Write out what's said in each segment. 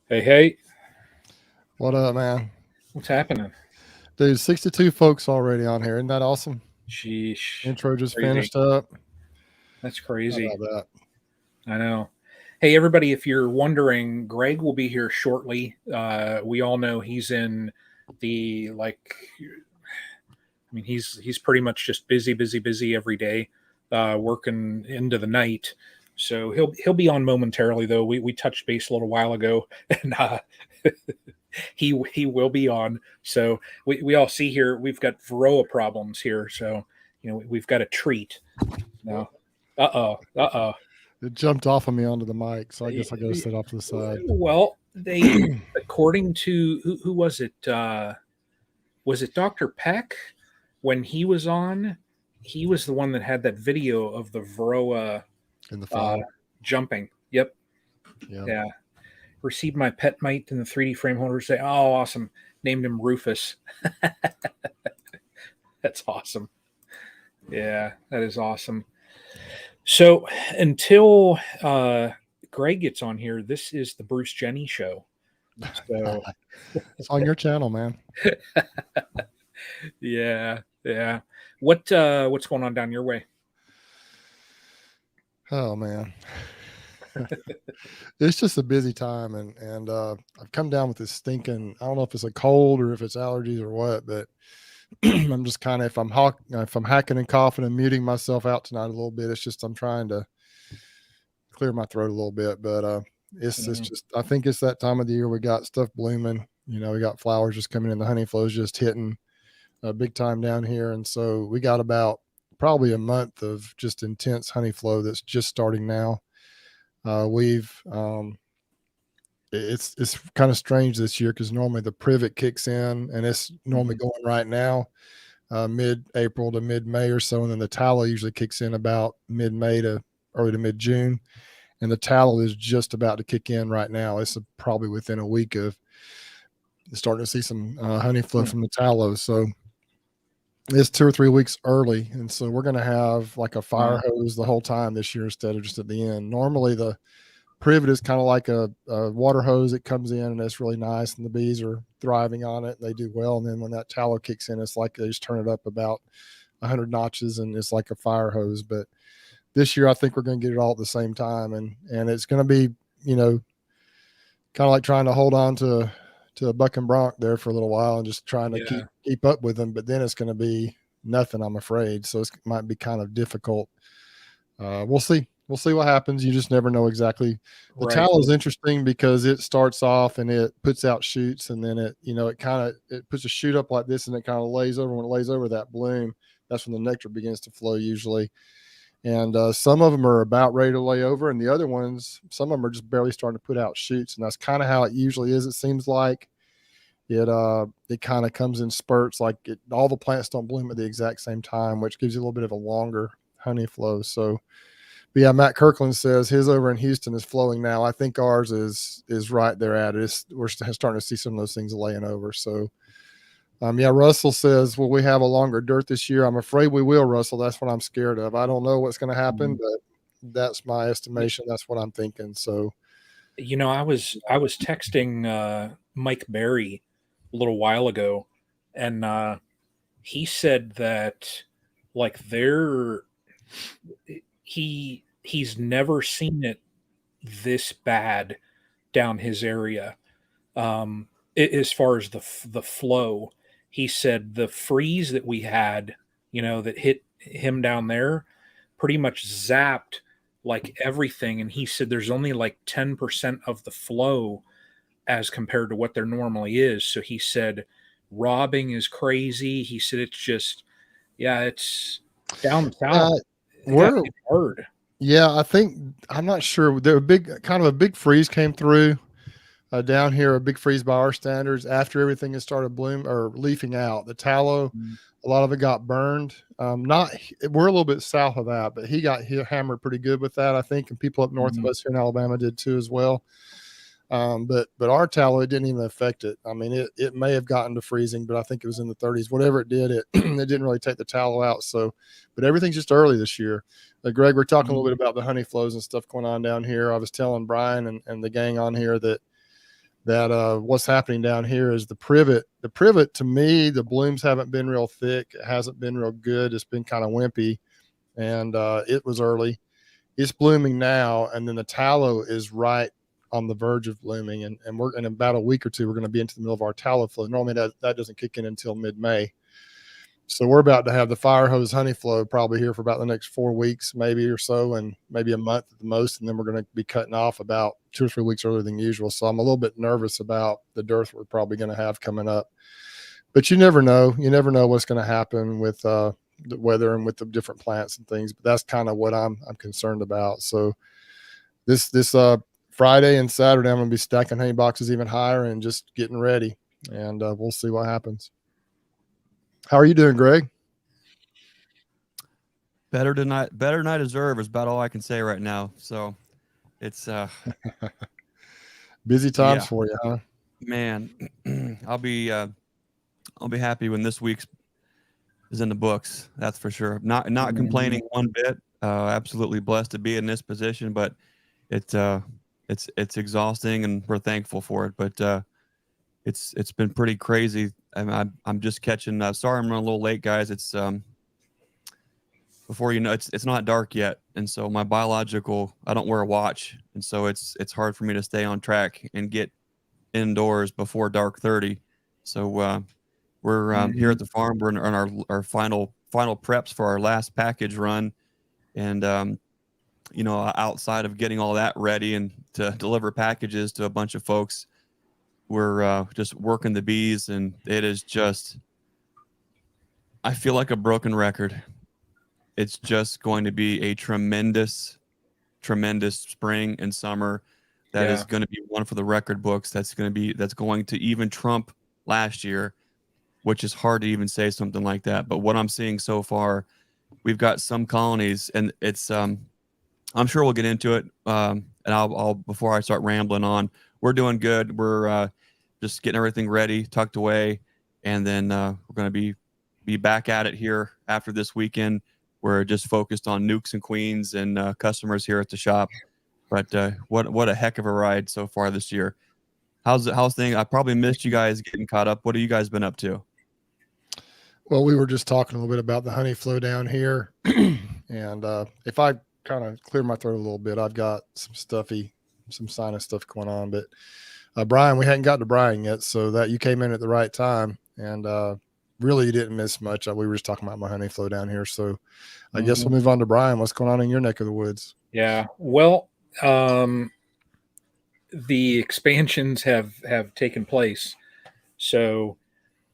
Hey, hey, What up, man? what's happening? Dude, 62 folks already on here. Isn't that awesome? Sheesh, Intro just crazy. finished up. That's How about crazy. that? I know. Hey, everybody, if you're wondering, Greg will be here shortly. We all know he's in the he's pretty much just busy, busy, busy every day, working into the night. So he'll be on momentarily though. We touched base a little while ago, and he will be on. So we all see here we've got Varroa problems here. So we've got a treat now. Uh oh. It jumped off of me onto the mic, so I guess I got to sit off to the side. Well, they according to who was it Dr. Peck when he was on? He was the one that had that video of the Varroa In the uh, flower. jumping. Yep. Yeah. Yeah. Received my pet mite in the 3D frame holder. Say, oh, awesome. Named him Rufus. That's awesome. Yeah, that is awesome. So until Greg gets on here, this is the Bruce Jenny show. So It's on your channel, man. yeah, yeah. What's going on down your way? Oh man. It's just a busy time and I've come down with this stinking, I don't know if it's a cold or if it's allergies or what, but I'm just kind of if I'm hacking and coughing and muting myself out tonight a little bit, it's just I'm trying to clear my throat a little bit, but it's Mhm. just I think it's that time of the year we got stuff blooming. We got flowers just coming in. The honey flow's just hitting big time down here, and so we got about probably a month of just intense honey flow that's just starting now. We've it's kind of strange this year because normally the privet kicks in, and it's normally Mhm. going right now, mid-April to mid-May or so, and then the tallow usually kicks in about mid-May to early to mid-June, and the tallow is just about to kick in right now. It's probably within a week of starting to see some honey flow Mhm. from the tallow. So it's 2 or 3 weeks early, and so we're going to have like a fire Wow. hose the whole time this year instead of just at the end. Normally, the privet is kind of like a water hose. It comes in and it's really nice, and the bees are thriving on it. They do well, and then when that tallow kicks in, it's like they just turn it up about 100 notches, and it's like a fire hose. But this year, I think we're going to get it all at the same time, and it's going to be you know kind of like trying to hold on to a buck and bronc there for a little while and just trying to keep Yeah. keep up with them. But then it's going to be nothing, I'm afraid. So it might be kind of difficult. We'll see. We'll see what happens. You just never know exactly. The Right. tallow is interesting because it starts off and it puts out shoots, and then it puts a shoot up like this, and it kind of lays over. When it lays over that bloom, that's when the nectar begins to flow usually. And some of them are about ready to lay over, and the other ones, some of them are just barely starting to put out shoots, and that's kind of how it usually is. It seems like it kind of comes in spurts, like all the plants don't bloom at the exact same time, which gives you a little bit of a longer honey flow. So, but yeah, Matt Kirkland says his over in Houston is flowing now. I think ours is right there at it. We're starting to see some of those things laying over. So yeah, Russell says, will we have a longer dirt this year? I'm afraid we will, Russell. That's what I'm scared of. I don't know what's going to happen, Mhm. but that's my estimation. That's what I'm thinking. So, I was texting Mike Berry a little while ago, and he said that like he's never seen it this bad down his area. As far as the flow, he said the freeze that we had, that hit him down there, pretty much zapped like everything. And he said there's only like 10% of the flow as compared to what there normally is. So he said robbing is crazy. He said it's just, yeah, it's down south. yeah, It got we're, hit hard. yeah, I think, I'm not sure. There a big, kind of a big freeze came through down here, a big freeze by our standards after everything had started bloom or leafing out. The tallow, a lot of it got burned. Not We're a little bit south of that, but he got hammered pretty good with that, I think, and people up north of Mhm. us here in Alabama did too as well. But our tallow, it didn't even affect it. I mean, it may have gotten to freezing, but I think it was in the 30s. Whatever it did, it it didn't really take the tallow out. So, but everything's just early this year. Greg, we're talking a little Mhm. bit about the honey flows and stuff going on down here. I was telling Brian and the gang on here that that what's happening down here is the privet. The privet, to me, the blooms haven't been real thick. It hasn't been real good. It's been kind of wimpy, and it was early. It's blooming now, and then the tallow is right on the verge of blooming, and we're in about a week or two, we're going to be into the middle of our tallow flow. Normally that doesn't kick in until mid-May. So we're about to have the fire hose honey flow probably here for about the next 4 weeks, maybe or so, and maybe a month at the most. And then we're going to be cutting off about 2 or 3 weeks earlier than usual. So I'm a little bit nervous about the dearth we're probably going to have coming up. But you never know. You never know what's going to happen with the weather and with the different plants and things. But that's kind of what I'm concerned about. So this Friday and Saturday, I'm going to be stacking honey boxes even higher and just getting ready. And we'll see what happens. How are you doing, Greg? Better than I deserve is about all I can say right now. So it's busy times for you, huh? Man, I'll be happy when this week's is in the books. That's for sure. Not complaining one bit. Absolutely blessed to be in this position, but it's exhausting, and we're thankful for it. But it's been pretty crazy. I'm just catching. Sorry, I'm running a little late, guys. It's before you know, it's not dark yet, and so my biological, I don't wear a watch, and so it's hard for me to stay on track and get indoors before dark 30. So we're here at the farm. We're on our final preps for our last package run, and outside of getting all that ready and to deliver packages to a bunch of folks, we're just working the bees, and it is just, I feel like a broken record. It's just going to be a tremendous spring and summer that is going to be one for the record books. That's going to even trump last year, which is hard to even say something like that. But what I'm seeing so far, we've got some colonies, and it's I'm sure we'll get into it. And I'll before I start rambling on, we're doing good. We're just getting everything ready, tucked away, and then we're going to be back at it here after this weekend. We're just focused on nukes and queens and customers here at the shop. But what a heck of a ride so far this year. How's things? I probably missed you guys getting caught up. What have you guys been up to? Well, we were just talking a little bit about the honey flow down here. And if I kind of clear my throat a little bit, I've got some sinus stuff going on. But Brian, we hadn't got to Brian yet, so that you came in at the right time. And really, you didn't miss much. We were just talking about my honey flow down here. So I guess we'll move on to Brian. What's going on in your neck of the woods? Yeah. Well, the expansions have taken place. So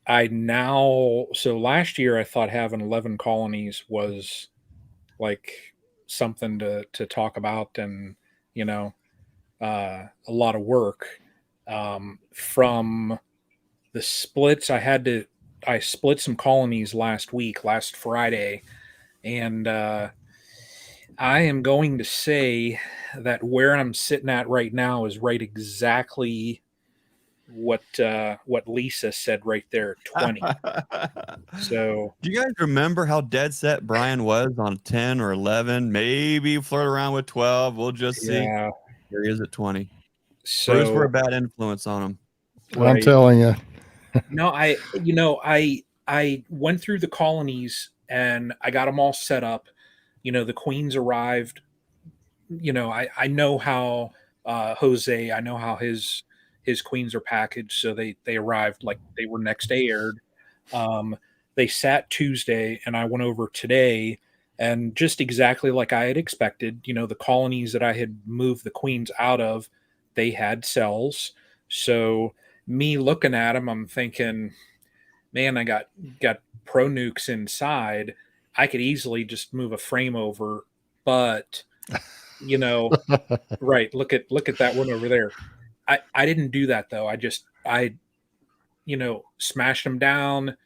last year I thought having 11 colonies was like something to talk about, and a lot of work. From the splits, I split some colonies last Friday, and I am going to say that where I'm sitting at right now is right exactly what Lisa said right there, 20. So do you guys remember how dead set Brian was on 10 or 11? Maybe flirt around with 12. We'll just see. Yeah. Here he is at 20. So Bruce, we're a bad influence on him. Right. I'm telling you. No, I went through the colonies and I got them all set up. The queens arrived. I know how Jose, I know how his queens are packaged, so they arrived like they were next day aired. They sat Tuesday, and I went over today, and just exactly like I had expected, the colonies that I had moved the queens out of, they had cells. So me looking at them, I'm thinking, man, I got pro nukes inside. I could easily just move a frame over, but right. Look at that one over there. I didn't do that though. I smashed them down,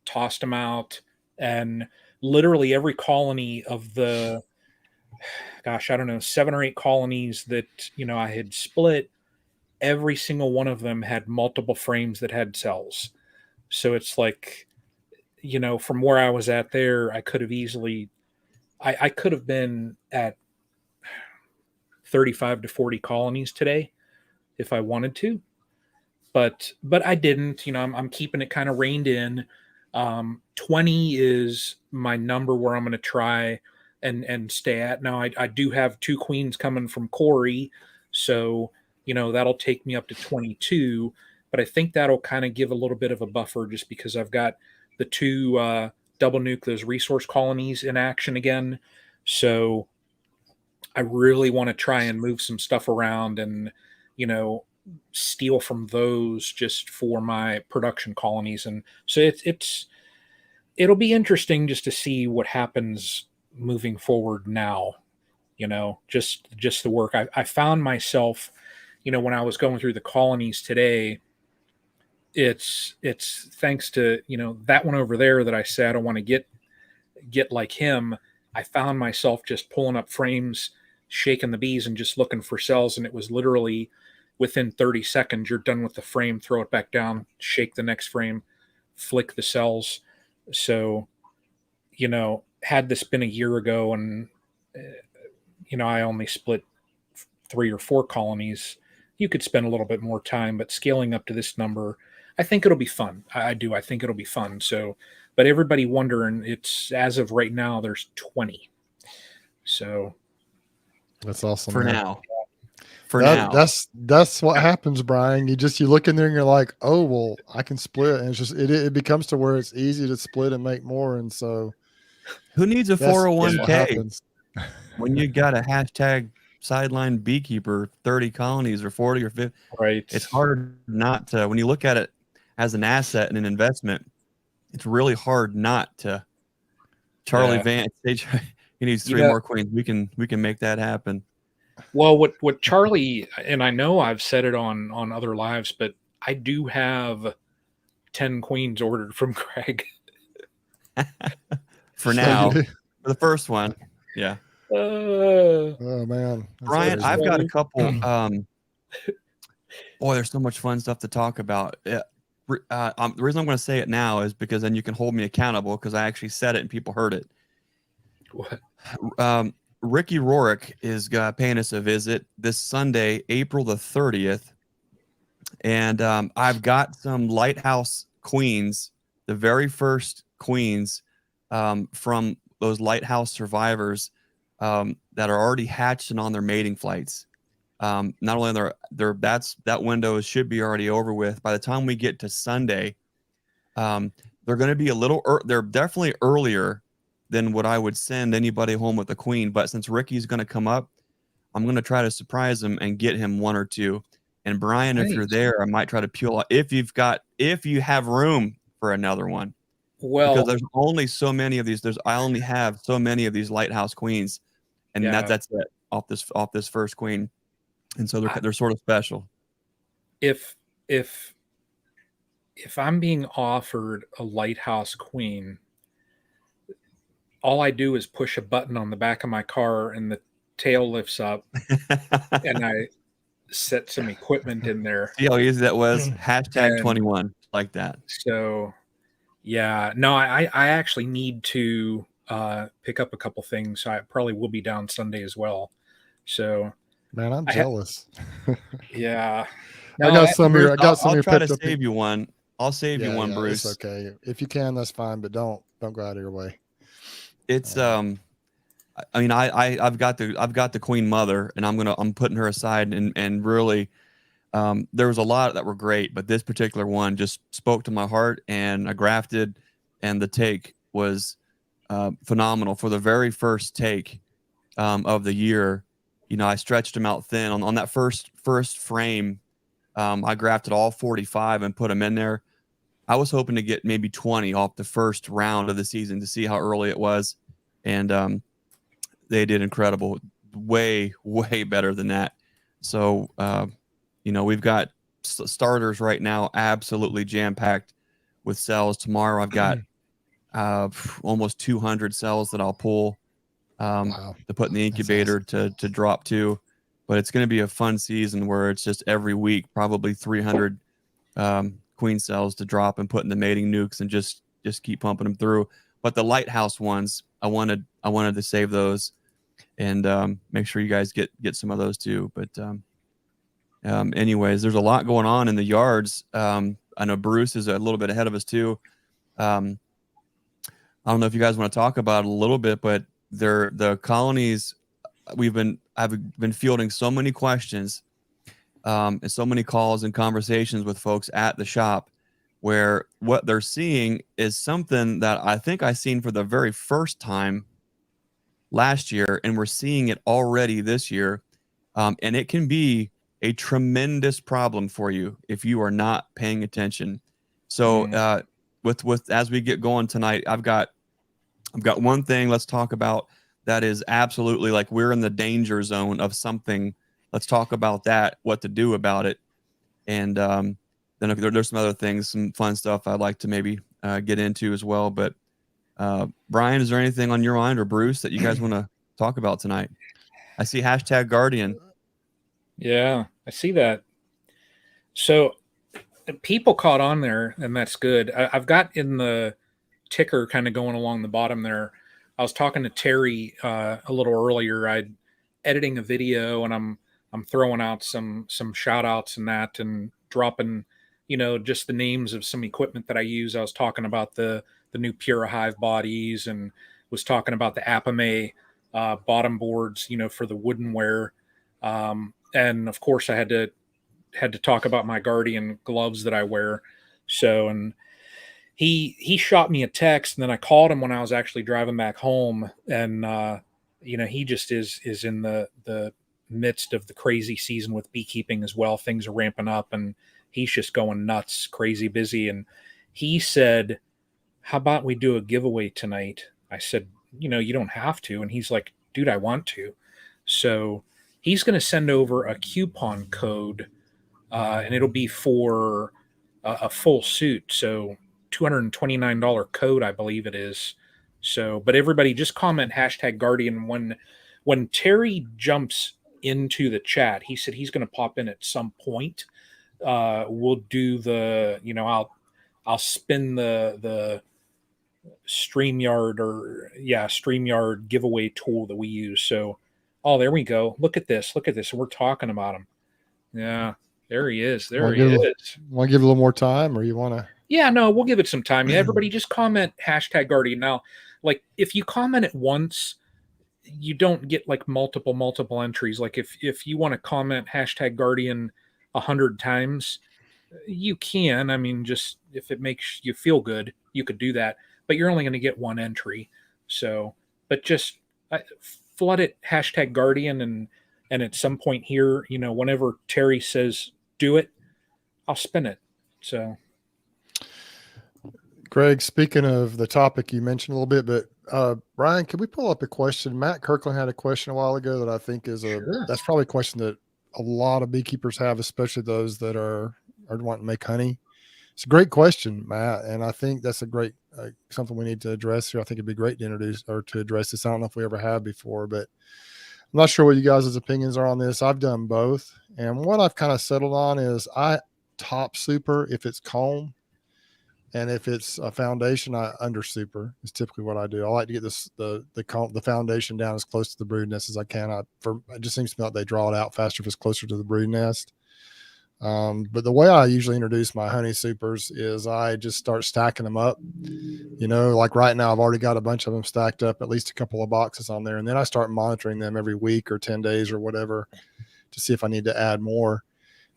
tossed them out, and literally every colony of the, gosh, I don't know, 7 or 8 colonies that, I had split, every single one of them had multiple frames that had cells. So it's like, from where I was at there, I could have easily, I could have been at 35 to 40 colonies today if I wanted to. but I didn't. I'm keeping it kind of reined in. 20 is my number where I'm going to try and stay at. Now I do have 2 queens coming from Corey, so that'll take me up to 22. But I think that'll kind of give a little bit of a buffer just because I've got the 2 double nuke those resource colonies in action again. So I really want to try and move some stuff around and steal from those just for my production colonies. And so it'll be interesting just to see what happens moving forward now. Just the work I found myself, when I was going through the colonies today, it's thanks to that one over there that I said I want to get like him. I found myself just pulling up frames, shaking the bees, and just looking for cells, and it was literally within 30 seconds you're done with the frame, throw it back down, shake the next frame, flick the cells. So had this been a year ago and I only split 3 or 4 colonies, you could spend a little bit more time, but scaling up to this number, I think it'll be fun. I do. I think it'll be fun. So, but everybody wondering, it's as of right now, there's 20. So that's awesome. For man. now. For now. That's what happens, Brian. You look in there and you're like, oh, well, I can split. And it's just, it becomes to where it's easy to split and make more. And so who needs a 401k when you got a hashtag sideline beekeeper, 30 colonies or 40 or 50? Right. It's hard not to, when you look at it as an asset and an investment, it's really hard not to. Charlie Vance, he needs 3 more queens. We can make that happen. Well, what Charlie, and I know I've said it on other lives, but I do have 10 queens ordered from Craig. For now, for the first one. Yeah. Oh man, Brian, I've got a couple. Boy, there's so much fun stuff to talk about. The reason I'm going to say it now is because then you can hold me accountable, because I actually said it and people heard it. What? Ricky Rorick is paying us a visit this Sunday, April the 30th. And I've got some Lighthouse queens, the very first queens from those Lighthouse survivors that are already hatched and on their mating flights. Not only that window should be already over with. By the time we get to Sunday, they're going to be they're definitely earlier than what I would send anybody home with a queen. But since Ricky's going to come up, I'm going to try to surprise him and get him 1 or 2. And Brian, Nice. If you're there, I might try to peel out if you have room for another one. Well, because there's only so many of these. I only have so many of these Lighthouse queens, and that's it off this first queen. And so they're sort of special. If I'm being offered a Lighthouse queen, all I do is push a button on the back of my car and the tail lifts up and I set some equipment in there. See how easy that was? Hashtag 21, like that. So yeah, no, I actually need to pick up a couple things. So I probably will be down Sunday as well. So man, I'm jealous. Yeah. No, I got some here. I'll try to save you one. I'll save you one, Bruce. It's okay. If you can, that's fine, but don't go out of your way. It's I mean, I've got the queen mother, and I'm putting her aside, and really, there was a lot that were great, but this particular one just spoke to my heart, and I grafted, and the take was phenomenal for the very first take of the year. I stretched them out thin on that first frame. I grafted all 45 and put them in there. I was hoping to get maybe 20 off the first round of the season to see how early it was. And they did incredible, way, way better than that. So, we've got starters right now, absolutely jam-packed with cells. Tomorrow I've got almost 200 cells that I'll pull to put in the incubator to drop to. But it's going to be a fun season where it's just every week, probably 300 queen cells to drop and put in the mating nukes and just keep pumping them through. But the Lighthouse ones, I wanted to save those and make sure you guys get some of those too. But anyways, there's a lot going on in the yards. I know Bruce is a little bit ahead of us too. I don't know if you guys want to talk about it a little bit, but the colonies, I've been fielding so many questions, and so many calls and conversations with folks at the shop, where what they're seeing is something that I think I seen for the very first time last year, and we're seeing it already this year. And it can be a tremendous problem for you if you are not paying attention. So with as we get going tonight, I've got one thing let's talk about that is absolutely like we're in the danger zone of something. Let's talk about that, what to do about it. And then there's some other things, some fun stuff I'd like to maybe get into as well. But Brian, is there anything on your mind, or Bruce, that you guys want to talk about tonight? I see #Guardian. Yeah, I see that. So people caught on there, and that's good. I've got in the ticker kind of going along the bottom there. I was talking to Terry a little earlier. I'm editing a video, and I'm throwing out some shout outs and that, and dropping, just the names of some equipment that I use. I was talking about the new Pura Hive bodies, and was talking about the Apame bottom boards, for the woodenware. And of course I had to talk about my Guardian gloves that I wear. So, and he shot me a text, and then I called him when I was actually driving back home. And, he just is in the midst of the crazy season with beekeeping as well. Things are ramping up, and he's just going nuts, crazy busy. And he said, how about we do a giveaway tonight? I said, you don't have to. And he's like, dude, I want to. So he's going to send over a coupon code, and it'll be for a full suit. So $229 code, I believe it is. So, but everybody just comment #Guardian when Terry jumps into the chat. He said he's going to pop in at some point. We'll do the, I'll spin the StreamYard giveaway tool that we use. So, oh, there we go. Look at this. We're talking about him. Yeah, there he is. There he is. Want to give it a little more time, or you want to? Yeah, no, we'll give it some time. Yeah, everybody just comment #Guardian. Now, like if you comment it once, you don't get like multiple entries. Like if you want to comment #Guardian 100 times, you can. I mean, just if it makes you feel good, you could do that. But you're only going to get one entry. So, but just flood it #Guardian, and at some point here, whenever Terry says do it, I'll spin it. So, Greg, speaking of the topic you mentioned a little bit, but Brian, can we pull up a question? Matt Kirkland had a question a while ago that I think is that's probably a question that a lot of beekeepers have, especially those that are wanting to make honey. It's a great question, Matt, and I think that's a great something we need to address here. I think it'd be great to introduce or to address this. I don't know if we ever have before, but I'm not sure what you guys' opinions are on this. I've done both, and what I've kind of settled on is I top super if it's comb, and if it's a foundation, I under super is typically what I do. I like to get the foundation down as close to the brood nest as I can. It just seems to me like they draw it out faster if it's closer to the brood nest. But the way I usually introduce my honey supers is I just start stacking them up. Like right now, I've already got a bunch of them stacked up, at least a couple of boxes on there. And then I start monitoring them every week or 10 days or whatever to see if I need to add more.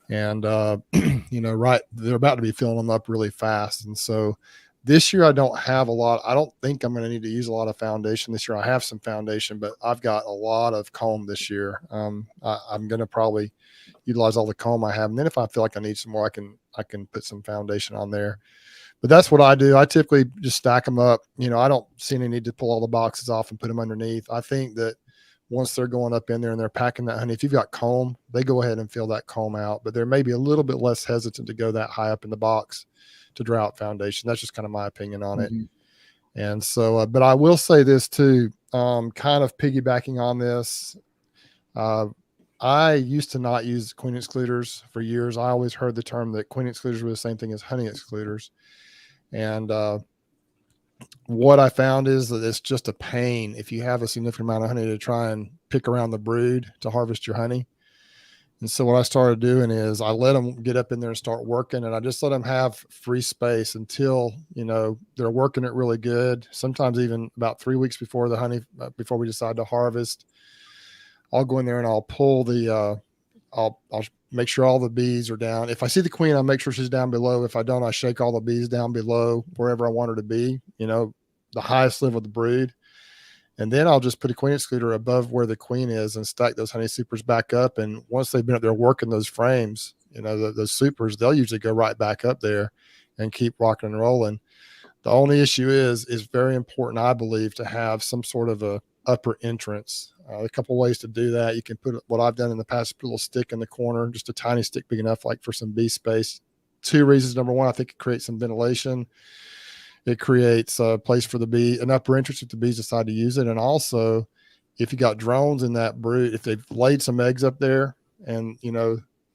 And, they're about to be filling them up really fast. And so this year I don't have a lot. I don't think I'm going to need to use a lot of foundation this year. I have some foundation, but I've got a lot of comb this year. I'm going to probably utilize all the comb I have. And then if I feel like I need some more, I can put some foundation on there. But that's what I do. I typically just stack them up. I don't see any need to pull all the boxes off and put them underneath. I think that once they're going up in there and they're packing that honey, if you've got comb, they go ahead and fill that comb out, but they're maybe a little bit less hesitant to go that high up in the box to draw out foundation. That's just kind of my opinion on it. And so, but I will say this too, kind of piggybacking on this. I used to not use queen excluders for years. I always heard the term that queen excluders were the same thing as honey excluders. And, what I found is that it's just a pain if you have a significant amount of honey to try and pick around the brood to harvest your honey. And so what I started doing is I let them get up in there and start working, and I just let them have free space until, they're working it really good. Sometimes even about 3 weeks before the honey, before we decide to harvest, I'll go in there and I'll pull I'll make sure all the bees are down. If I see the queen, I make sure she's down below. If I don't, I shake all the bees down below wherever I want her to be, the highest level of the brood. And then I'll just put a queen excluder above where the queen is and stack those honey supers back up. And once they've been up there working those frames, those supers, they'll usually go right back up there and keep rocking and rolling. The only issue is very important, I believe, to have some sort of a upper entrance. A couple ways to do that. You can put what I've done in the past, put a little stick in the corner, just a tiny stick big enough like for some bee space. 2 reasons. Number one, I think it creates some ventilation. It creates a place for the bee, an upper entrance if the bees decide to use it. And also, if you got drones in that brood, if they've laid some eggs up there and,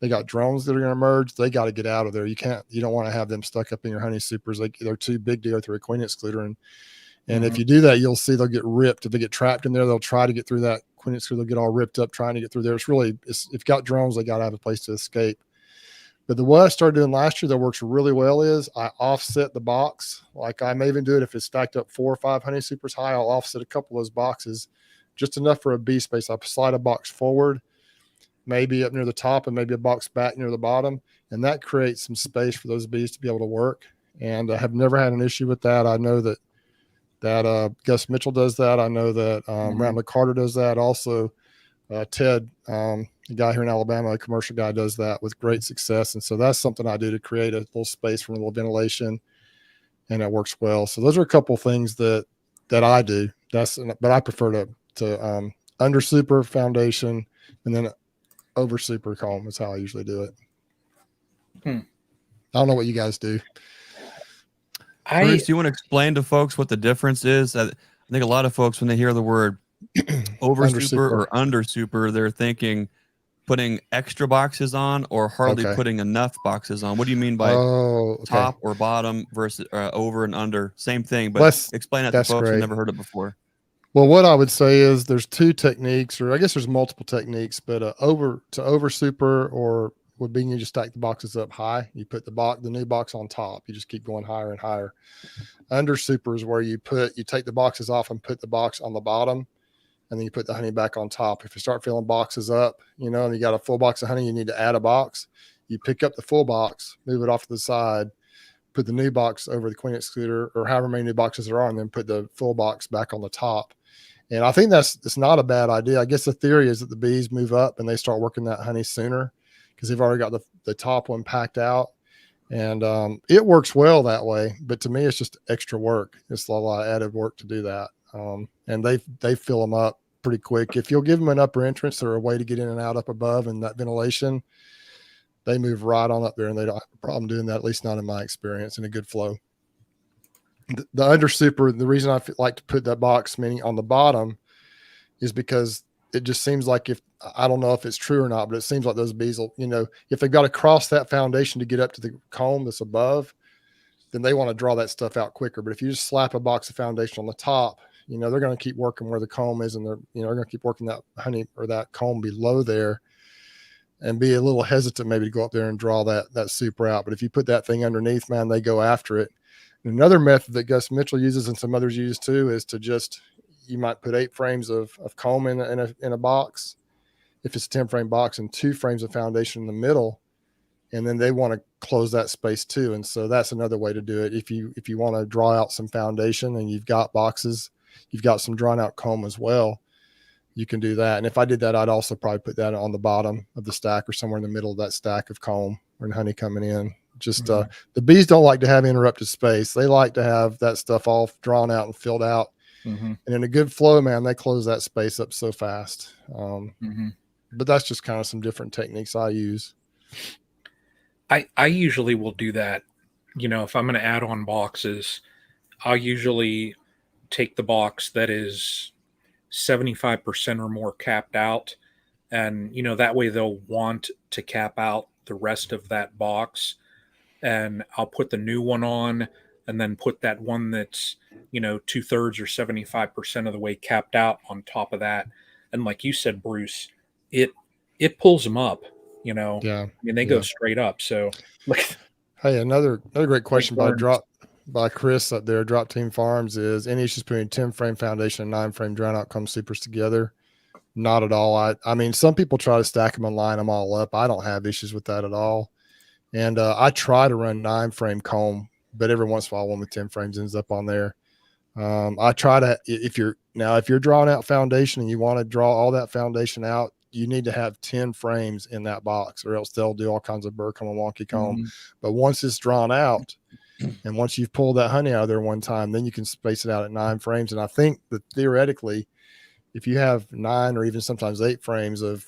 they got drones that are going to emerge, they got to get out of there. You don't want to have them stuck up in your honey supers. They're too big to go through a queen excluder. And if you do that, you'll see they'll get ripped. If they get trapped in there, they'll try to get through that queen excluder. They'll get all ripped up trying to get through there. If you've got drones, they got to have a place to escape. But the way I started doing last year that works really well is I offset the box. Like I may even do it if it's stacked up 4 or 5 honey supers high. I'll offset a couple of those boxes, just enough for a bee space. I'll slide a box forward, maybe up near the top, and maybe a box back near the bottom. And that creates some space for those bees to be able to work. And I have never had an issue with that. I know that Gus Mitchell does that. I know that Randall Carter does that. Also, Ted, the guy here in Alabama, a commercial guy, does that with great success. And so that's something I do to create a little space for a little ventilation, and it works well. So those are a couple of things that I do. But I prefer to under super foundation and then over super comb is how I usually do it. I don't know what you guys do. Bruce, do you want to explain to folks what the difference is? I think a lot of folks, when they hear the word over super or under super, they're thinking putting extra boxes on or hardly putting enough boxes on. What do you mean by top or bottom versus over and under? Same thing, but explain that to folks who've never heard it before. Well, what I would say is there's 2 techniques, or I guess there's multiple techniques, but over super or would be you just stack the boxes up high. You put the new box on top. You just keep going higher and higher. Under super is where you take the boxes off and put the box on the bottom, and then you put the honey back on top. If you start filling boxes up, and you got a full box of honey, you need to add a box. You pick up the full box, move it off to the side, put the new box over the queen excluder or however many new boxes there are, and then put the full box back on the top. And I think it's not a bad idea. I guess the theory is that the bees move up and they start working that honey sooner because they've already got the top one packed out. And it works well that way. But to me, it's just extra work. It's a lot of added work to do that. And they fill them up pretty quick. If you'll give them an upper entrance or a way to get in and out up above and that ventilation, they move right on up there, and they don't have a problem doing that, at least not in my experience, in a good flow. The under super, the reason I like to put that box mini on the bottom is because it just seems like I don't know if it's true or not, but it seems like those bees will, if they've got to cross that foundation to get up to the comb that's above, then they want to draw that stuff out quicker. But if you just slap a box of foundation on the top, they're going to keep working where the comb is, and they're going to keep working that honey or that comb below there and be a little hesitant maybe to go up there and draw that super out. But if you put that thing underneath, man, they go after it. And another method that Gus Mitchell uses and some others use too is to you might put 8 frames of comb in a box, if it's a 10 frame box, and 2 frames of foundation in the middle. And then they want to close that space too. And so that's another way to do it. If you want to draw out some foundation and you've got boxes, you've got some drawn out comb as well, you can do that. And if I did that, I'd also probably put that on the bottom of the stack or somewhere in the middle of that stack of comb or honey coming in. Just the bees don't like to have interrupted space. They like to have that stuff all drawn out and filled out. And in a good flow, man, they close that space up so fast. But that's just kind of some different techniques I use. I usually will do that. If I'm going to add on boxes, I'll usually take the box that is 75% or more capped out. And, that way they'll want to cap out the rest of that box. And I'll put the new one on and then put that one that's, 2/3 or 75% of the way capped out on top of that. And like you said, Bruce, it pulls them up. Yeah. I mean, they Yeah. go straight up. So, like, Hey, another great question worms. by Chris up there, Drop Team Farms, is any issues putting 10 frame foundation and 9 frame drown out comb supers together? Not at all. I mean, some people try to stack them and line them all up. I don't have issues with that at all. And I try to run 9 frame comb, but every once in a while, one with 10 frames ends up on there. I try to, if you're drawing out foundation and you want to draw all that foundation out, you need to have 10 frames in that box, or else they'll do all kinds of burr comb and wonky comb. Mhm. But once it's drawn out, and once you've pulled that honey out of there one time, then you can space it out at 9 frames. And I think that theoretically, if you have 9 or even sometimes 8 frames of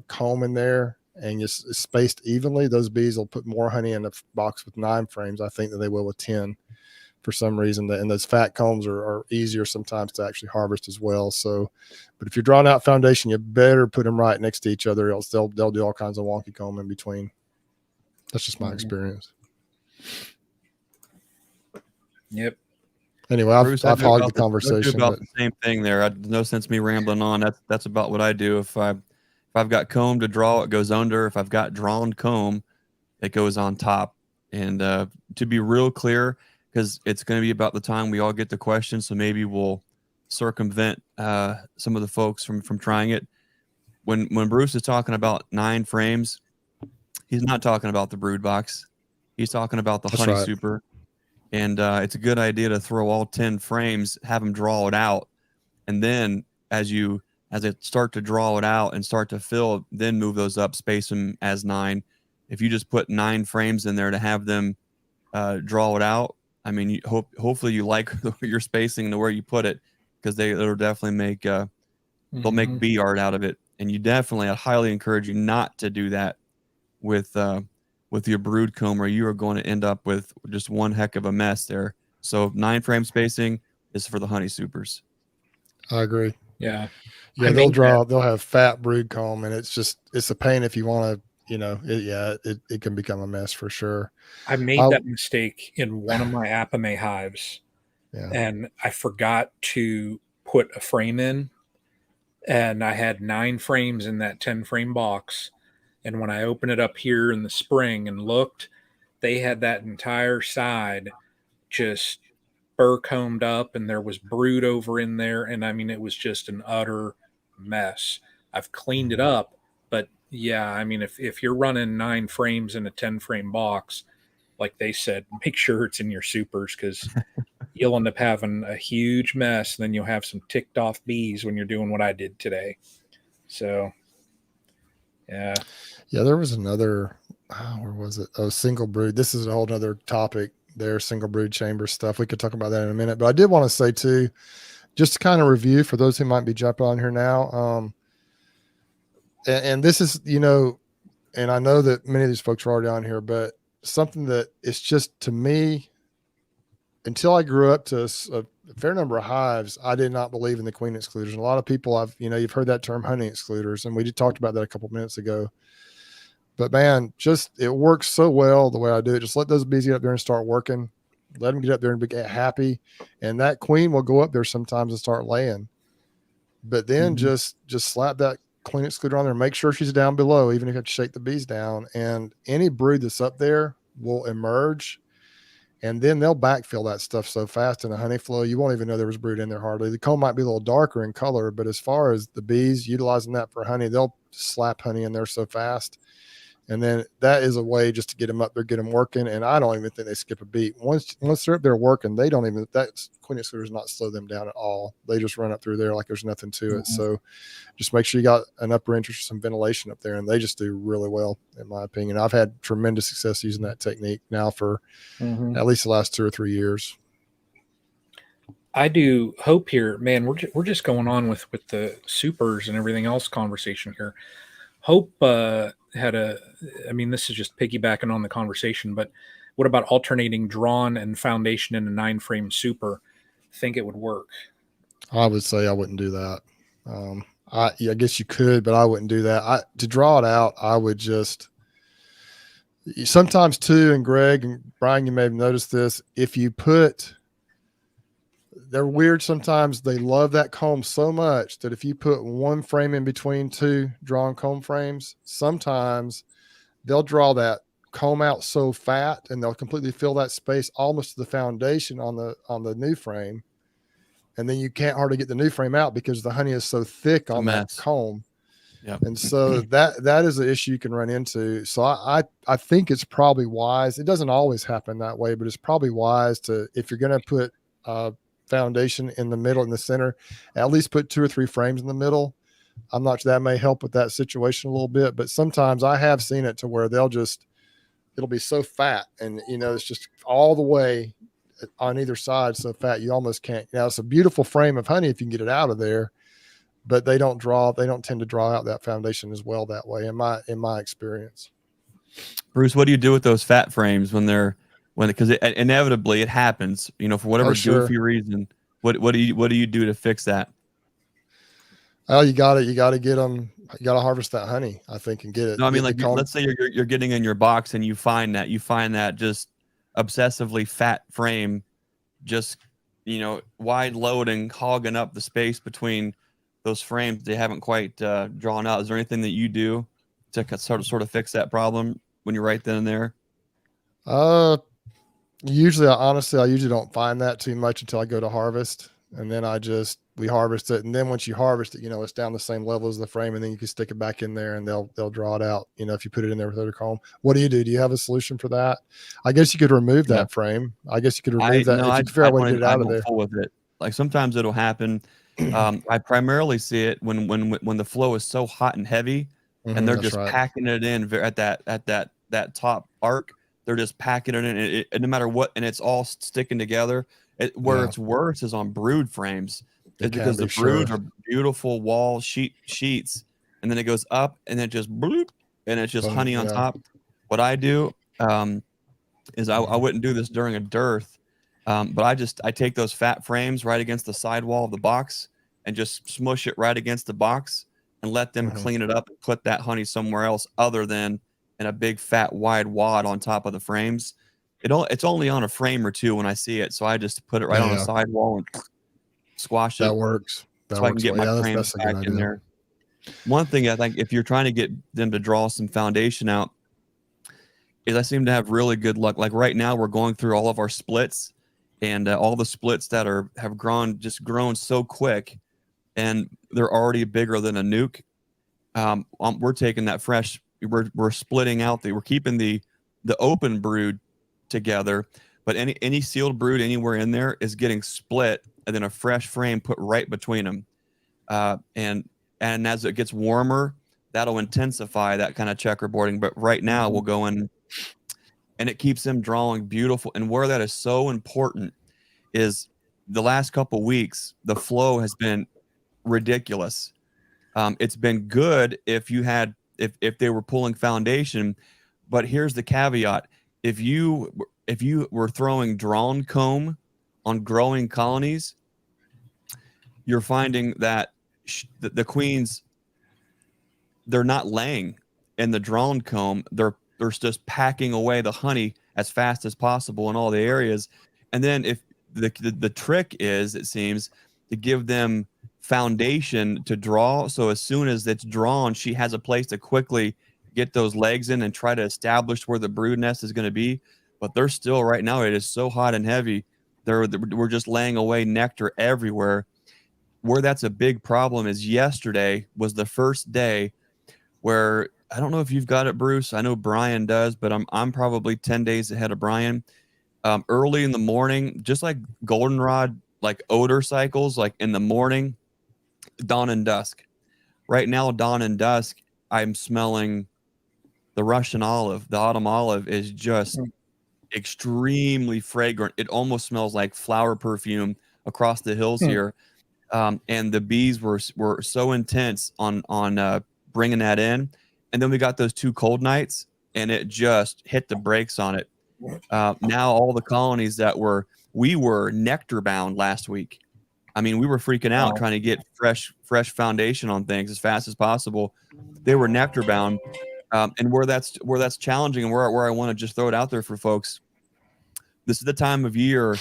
comb in there and it's spaced evenly, those bees will put more honey in the box with 9 frames, I think, than they will with 10 for some reason. And those fat combs are easier sometimes to actually harvest as well. So, but if you're drawing out foundation, you better put them right next to each other, else they'll do all kinds of wonky comb in between. That's just my experience. Yep. Anyway, Bruce, I've hogged the I do conversation. about the same thing there. No sense me rambling on. That's about what I do. If I've got comb to draw, it goes under. If I've got drawn comb, it goes on top. And to be real clear, because it's going to be about the time we all get the question, so maybe we'll circumvent some of the folks from trying it. When Bruce is talking about 9 frames, he's not talking about the brood box. He's talking about the honey super. And it's a good idea to throw all 10 frames, have them draw it out. And then as it start to draw it out and start to fill, then move those up, space them as 9. If you just put 9 frames in there to have them draw it out, I mean, hopefully you like your spacing and where you put it, because it'll definitely make they'll make bee art out of it. And I highly encourage you not to do that with your brood comb, or you are going to end up with just one heck of a mess there. So 9 frame spacing is for the honey supers. I agree. Yeah. Yeah, they'll have fat brood comb, and it's a pain if you want to, it can become a mess for sure. I made that mistake in one of my Apame hives, and I forgot to put a frame in, and I had 9 frames in that 10 frame box. And when I opened it up here in the spring and looked, they had that entire side just burr combed up, and there was brood over in there. And I mean, it was just an utter mess. I've cleaned it up, but yeah, I mean, if you're running 9 frames in a 10 frame box, like they said, make sure it's in your supers, because you'll end up having a huge mess. And then you'll have some ticked off bees when you're doing what I did today. So, yeah. Yeah, there was another, where was it? Oh, single brood. This is a whole other topic there, single brood chamber stuff. We could talk about that in a minute. But I did want to say, too, just to kind of review for those who might be jumping on here now. And this is, and I know that many of these folks are already on here, but something that it's just, to me, until I grew up to a fair number of hives, I did not believe in the queen excluders. And a lot of people you've heard that term, honey excluders, and we just talked about that a couple of minutes ago. But man, it works so well the way I do it. Just let those bees get up there and start working. Let them get up there and get happy. And that queen will go up there sometimes and start laying. But then just slap that queen excluder on there. Make sure she's down below, even if you have to shake the bees down. And any brood that's up there will emerge. And then they'll backfill that stuff so fast in the honey flow, you won't even know there was brood in there hardly. The comb might be a little darker in color, but as far as the bees utilizing that for honey, they'll slap honey in there so fast. And then that is a way just to get them up there, get them working. And I don't even think they skip a beat. Once they're up there working, that queen excluder does not slow them down at all. They just run up through there like there's nothing to it. So just make sure you got an upper entrance or some ventilation up there, and they just do really well, in my opinion. I've had tremendous success using that technique now for at least the last 2 or 3 years. I do hope here, man, we're just going on with the supers and everything else conversation here. Hope this is just piggybacking on the conversation, but what about alternating drawn and foundation in a 9 frame super? Think it would work? I would say I wouldn't do that. I guess you could, but I wouldn't do that. To draw it out, I would just sometimes too. And Greg and Brian, you may have noticed this. If you put they're weird sometimes. They love that comb so much that if you put one frame in between two drawn comb frames, sometimes they'll draw that comb out so fat and they'll completely fill that space almost to the foundation on the new frame. And then you can't hardly get the new frame out because the honey is so thick on that comb. Yep. And so that is an issue you can run into. So I think it's probably wise. It doesn't always happen that way, but it's probably wise to, if you're going to put foundation in the middle, in the center, at least put 2 or 3 frames in the middle. I'm not sure that may help with that situation a little bit, but sometimes I have seen it to where it'll be so fat and, it's just all the way on either side. So fat, you almost can't. Now it's a beautiful frame of honey if you can get it out of there, but they don't tend to draw out that foundation as well that way in my experience. Bruce, what do you do with those fat frames because inevitably it happens, for whatever goofy reason? What do you do to fix that? Oh, you got to get them. You got to harvest that honey, I think, and get it. No, I mean, like, let's say you're getting in your box and you find that just obsessively fat frame, just, wide loading, hogging up the space between those frames. They haven't quite drawn out. Is there anything that you do to sort of fix that problem when you're right then and there? Usually, I usually don't find that too much until I go to harvest, and then we harvest it, and then once you harvest it, it's down the same level as the frame, and then you can stick it back in there, and they'll draw it out. If you put it in there with other comb. What do you do? Do you have a solution for that? I guess you could remove that frame. I guess you could remove that. If you figure out a way to get it out of there. Full with it. Like sometimes it'll happen. I primarily see it when the flow is so hot and heavy, and they're just packing it in at that top arc. They're just packing it in, and no matter what, and it's all sticking together. Where it's worse is on brood frames. It's because the broods are beautiful wall sheets, and then it goes up, and it just bloop, and it's just honey on top. What I do is I wouldn't do this during a dearth, but I take those fat frames right against the sidewall of the box and just smush it right against the box and let them clean it up and put that honey somewhere else other than in a big fat wide wad on top of the frames. It's only on a frame or two when I see it, so I just put it right on the sidewall and squash it. That works. So I can get my frames back in there. One thing I think, if you're trying to get them to draw some foundation out, is I seem to have really good luck. Like right now, we're going through all of our splits, and all the splits that have grown so quick, and they're already bigger than a nuke. We're taking that fresh. We're splitting out. We're keeping the open brood together, but any sealed brood anywhere in there is getting split, and then a fresh frame put right between them. And as it gets warmer, that'll intensify that kind of checkerboarding. But right now we'll go in, and it keeps them drawing beautiful. And where that is so important is the last couple weeks, the flow has been ridiculous. It's been good if they were pulling foundation, but here's the caveat. If you were throwing drawn comb on growing colonies, you're finding that the queens, they're not laying in the drawn comb. They're just packing away the honey as fast as possible in all the areas. And then if the trick is, it seems, to give them foundation to draw. So as soon as it's drawn, she has a place to quickly get those legs in and try to establish where the brood nest is going to be. But they're still, right now, it is so hot and heavy. We're just laying away nectar everywhere. Where that's a big problem is yesterday was the first day where, I don't know if you've got it, Bruce. I know Brian does, but I'm probably 10 days ahead of Brian. Early in the morning, just like goldenrod, like odor cycles, like in the morning, dawn and dusk. Right now, dawn and dusk, I'm smelling the Russian olive. The autumn olive is just extremely fragrant. It almost smells like flower perfume across the hills here. And the bees were so intense on bringing that in. And then we got those 2 cold nights, and it just hit the brakes on it. Now all the colonies we were nectar bound last week. I mean, we were freaking out trying to get fresh foundation on things as fast as possible. They were nectar bound. And where that's challenging, and where I want to just throw it out there for folks, this is the time of year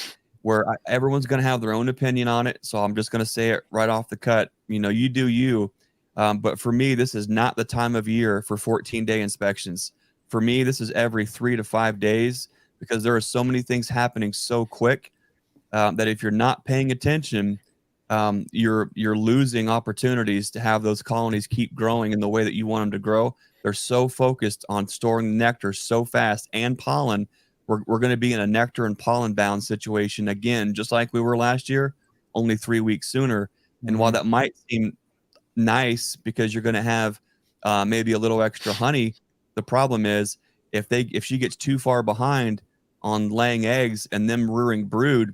where everyone's going to have their own opinion on it. So I'm just going to say it right off the cut. You know, you do you. But for me, this is not the time of year for 14-day inspections. For me, this is every 3 to 5 days, because there are so many things happening so quick that if you're not paying attention, you're losing opportunities to have those colonies keep growing in the way that you want them to grow. They're so focused on storing nectar so fast and pollen. We're going to be in a nectar and pollen bound situation again, just like we were last year, only 3 weeks sooner. And while that might seem nice because you're going to have maybe a little extra honey, the problem is if she gets too far behind on laying eggs and them rearing brood,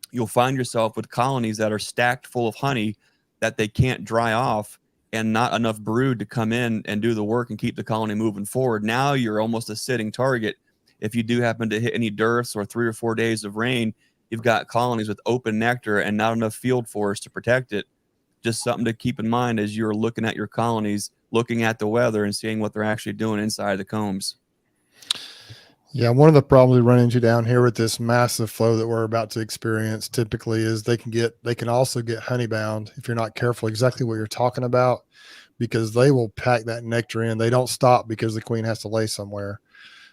you'll find yourself with colonies that are stacked full of honey that they can't dry off, and not enough brood to come in and do the work and keep the colony moving forward. Now you're almost a sitting target. If you do happen to hit any dearths or 3 or 4 days of rain, you've got colonies with open nectar and not enough field forest to protect it. Just something to keep in mind as you're looking at your colonies, looking at the weather and seeing what they're actually doing inside the combs. Yeah, one of the problems we run into down here with this massive flow that we're about to experience typically is they can also get honey bound if you're not careful, exactly what you're talking about, because they will pack that nectar in. They don't stop because the queen has to lay somewhere.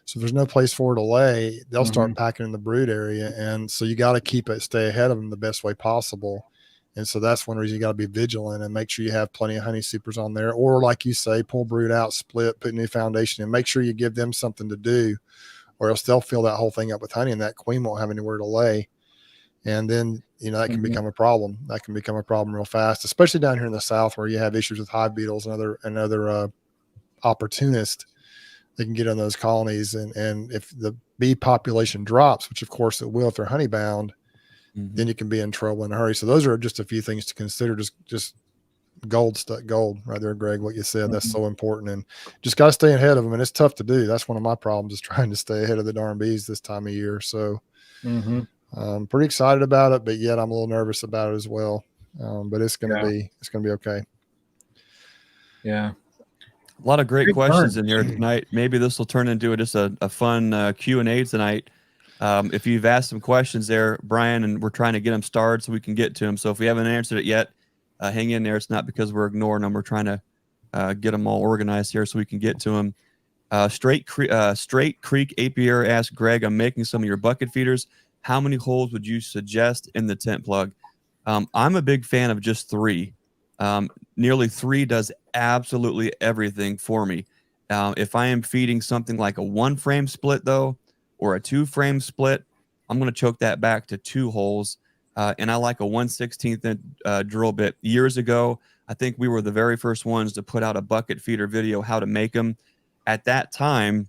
So if there's no place for her to lay, they'll start packing in the brood area. And so you got to stay ahead of them the best way possible. And so that's one reason you got to be vigilant and make sure you have plenty of honey supers on there. Or like you say, pull brood out, split, put new foundation in, make sure you give them something to do, or else they'll fill that whole thing up with honey and that queen won't have anywhere to lay. And then, you know, that can become a problem. That can become a problem real fast, especially down here in the South where you have issues with hive beetles and other opportunists. They can get on those colonies. And if the bee population drops, which of course it will if they're honey bound, then you can be in trouble in a hurry. So those are just a few things to consider. Just gold right there, Greg, what you said. That's so important, and just got to stay ahead of them. And it's tough to do. That's one of my problems, is trying to stay ahead of the darn bees this time of year. So I'm pretty excited about it, but yet I'm a little nervous about it as well. But it's going to be okay. Yeah. A lot of great questions in here tonight. Maybe this will turn into just a fun Q&A tonight. If you've asked some questions there, Brian, and we're trying to get them started so we can get to them. So if we haven't answered it yet, hang in there. It's not because we're ignoring them. We're trying to get them all organized here so we can get to them. Straight Creek Apiary asked Greg, I'm making some of your bucket feeders. How many holes would you suggest in the tent plug? I'm a big fan of just 3. Nearly 3 does absolutely everything for me. If I am feeding something like a 1-frame split, though, or a 2-frame split, I'm going to choke that back to 2 holes. And I like a 1/16 drill bit. Years ago, I think we were the very first ones to put out a bucket feeder video, how to make them. At that time,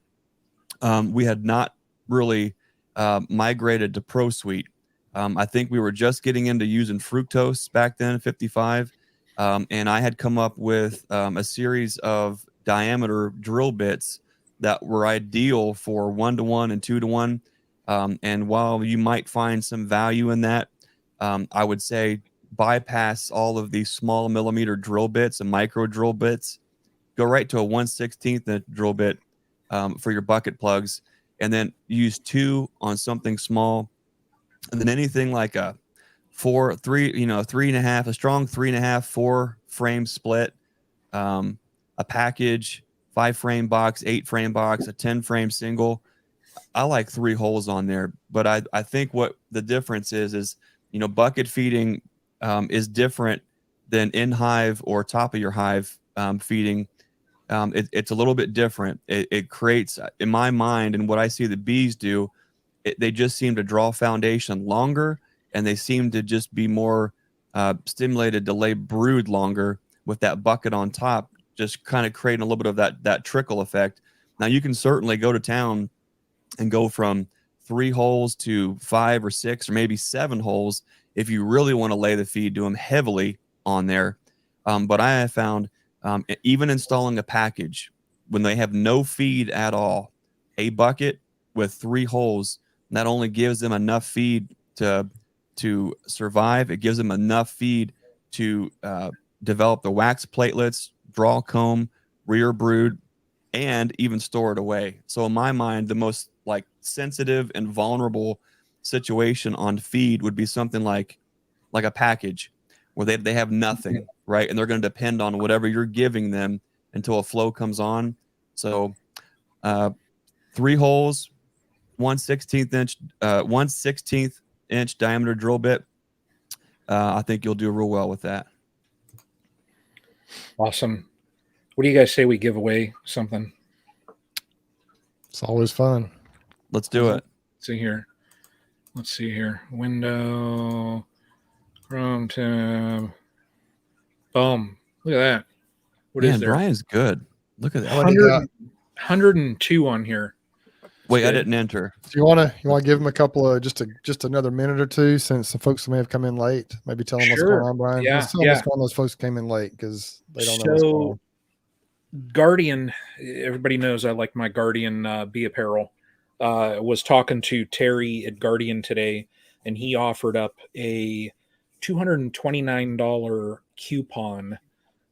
we had not really migrated to Pro Suite. I think we were just getting into using fructose back then, 55. And I had come up with a series of diameter drill bits that were ideal for 1-to-1 and 2-to-1. And while you might find some value in that, I would say bypass all of these small millimeter drill bits and micro drill bits. Go right to a 1/16 drill bit for your bucket plugs, and then use 2 on something small. And then anything like a 3.5, a strong 3.5, 4-frame split, a package, 5-frame box, 8-frame box, a 10-frame single. I like 3 holes on there, but I think what the difference is, bucket feeding is different than in hive or top of your hive feeding. It's a little bit different. It creates, in my mind, and what I see the bees do, they just seem to draw foundation longer, and they seem to just be more stimulated to lay brood longer with that bucket on top, just kind of creating a little bit of that trickle effect. Now, you can certainly go to town and go from 3 holes to 5 or 6 or maybe 7 holes if you really want to lay the feed to them heavily on there. But I have found even installing a package when they have no feed at all, a bucket with 3 holes not only gives them enough feed to survive, it gives them enough feed to develop the wax platelets, draw comb, rear brood, and even store it away. So in my mind, the most sensitive and vulnerable situation on feed would be something like a package where they have nothing, right? And they're going to depend on whatever you're giving them until a flow comes on. So 3 holes, 1/16 inch diameter drill bit. I think you'll do real well with that. Awesome. What do you guys say we give away something? It's always fun. Let's do it. Let's see here. Window, Chrome tab. Boom. Look at that. What is there? Brian's good. Look at that. 102 on here. Wait, I didn't enter. Do you want to give them a couple of just another minute or two, since the folks may have come in late? Maybe tell them what's going on, Brian. Yeah, Let's tell them what's going on. Those folks came in late because they don't know what's going on. Guardian, everybody knows I like my Guardian bee apparel. Was talking to Terry at Guardian today, and he offered up a $229 coupon.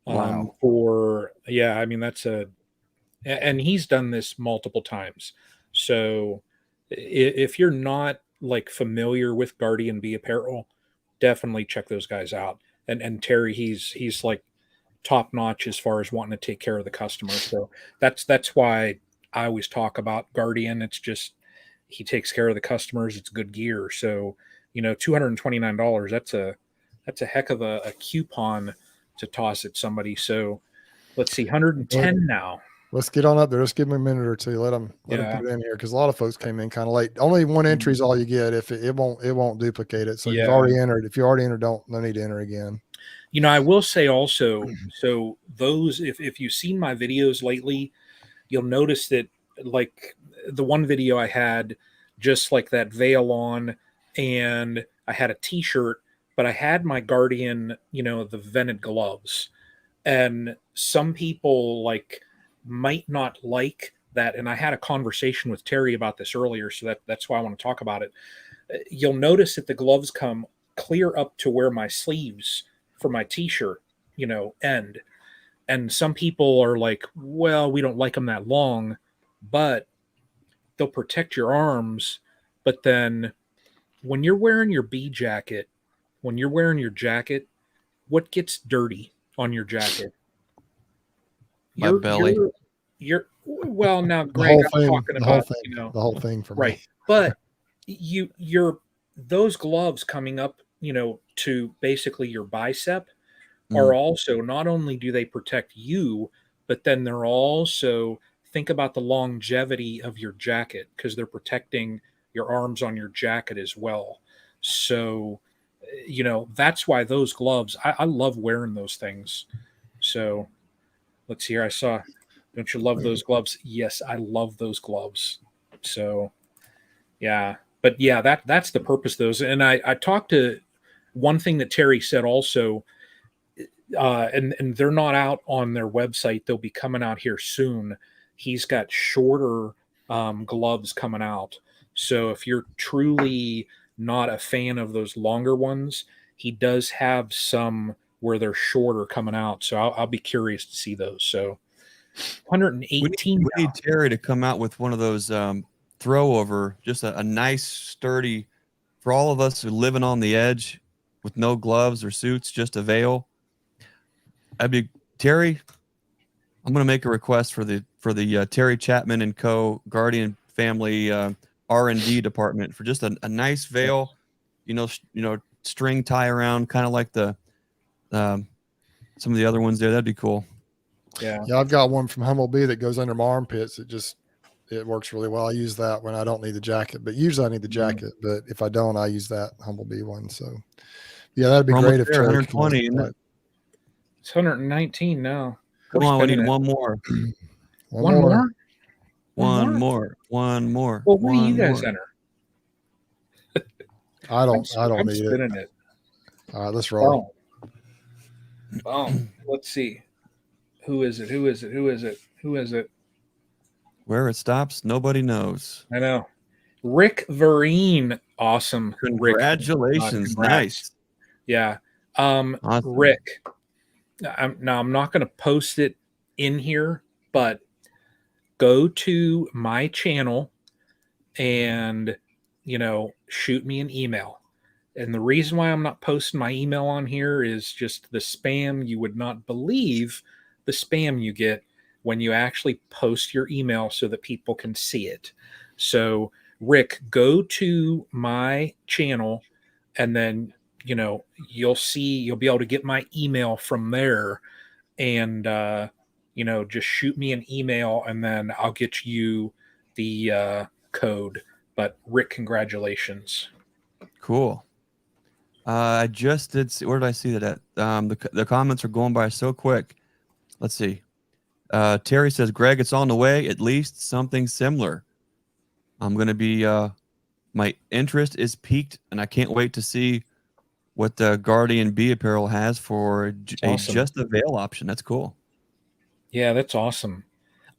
Wow. I mean, and he's done this multiple times. So if you're not like familiar with Guardian bee apparel, definitely check those guys out. And Terry, he's like top notch as far as wanting to take care of the customer. So that's why I always talk about Guardian. It's just, he takes care of the customers. It's good gear. So, $229, that's a heck of a coupon to toss at somebody. So let's see, 110 now. Let's get on up there. Let's give them a minute or two. Let them put it in here, because a lot of folks came in kind of late. Only one entry is all you get. If it won't duplicate it. So you've already entered. If you already entered, no need to enter again. I will say also, so those, if you've seen my videos lately, you'll notice that like the one video I had just like that veil on, and I had a t-shirt, but I had my Guardian, the vented gloves, and some people like might not like that. And I had a conversation with Terry about this earlier, so that's why I want to talk about it. You'll notice that the gloves come clear up to where my sleeves for my t-shirt, end. And some people are like, well, we don't like them that long, but they'll protect your arms. But then when you're wearing your bee jacket, what gets dirty on your jacket? My belly. Well, now, Greg, I'm talking about, the whole thing for right. me. But those gloves coming up, to basically your bicep are also, not only do they protect you, but then they're also, think about the longevity of your jacket, because they're protecting your arms on your jacket as well. So, that's why those gloves, I love wearing those things. So let's see here. I saw, don't you love those gloves? Yes, I love those gloves. So yeah, but yeah, that's the purpose of those. And I talked to one thing that Terry said also, and they're not out on their website. They'll be coming out here soon. He's got shorter gloves coming out. So if you're truly not a fan of those longer ones, he does have some where they're shorter coming out. So I'll be curious to see those. So 118. We need Terry to come out with one of those throw over, just a nice sturdy, for all of us who are living on the edge with no gloves or suits, just a veil. I'd be Terry. I'm going to make a request for the Terry Chapman and Co. Guardian family R&D department for just a nice veil, string tie around, kind of like the some of the other ones there. That'd be cool. Yeah, I've got one from Humblebee that goes under my armpits. It works really well. I use that when I don't need the jacket, but usually I need the jacket. But if I don't, I use that Humblebee one. So yeah, that'd be great if Terry 120. It's 119 now. Come on, we need one more. One more. One more. Well, what do you guys enter? I don't need it. All right, let's roll. Let's see. Who is it? Where it stops, nobody knows. I know. Rick Vereen. Awesome. Congratulations. Nice. Yeah. Awesome. Rick. I'm not going to post it in here, but go to my channel and shoot me an email. And the reason why I'm not posting my email on here is just the spam. You would not believe the spam you get when you actually post your email so that people can see it. So, Rick, go to my channel and then, you'll be able to get my email from there and, just shoot me an email and then I'll get you the code. But, Rick, congratulations. Cool. I just did see, where did I see that at? The comments are going by so quick. Let's see. Terry says, Greg, it's on the way. At least something similar. I'm going to be, my interest is peaked, and I can't wait to see what the Guardian Bee Apparel has for Awesome. just a veil option. That's cool. Yeah, that's awesome.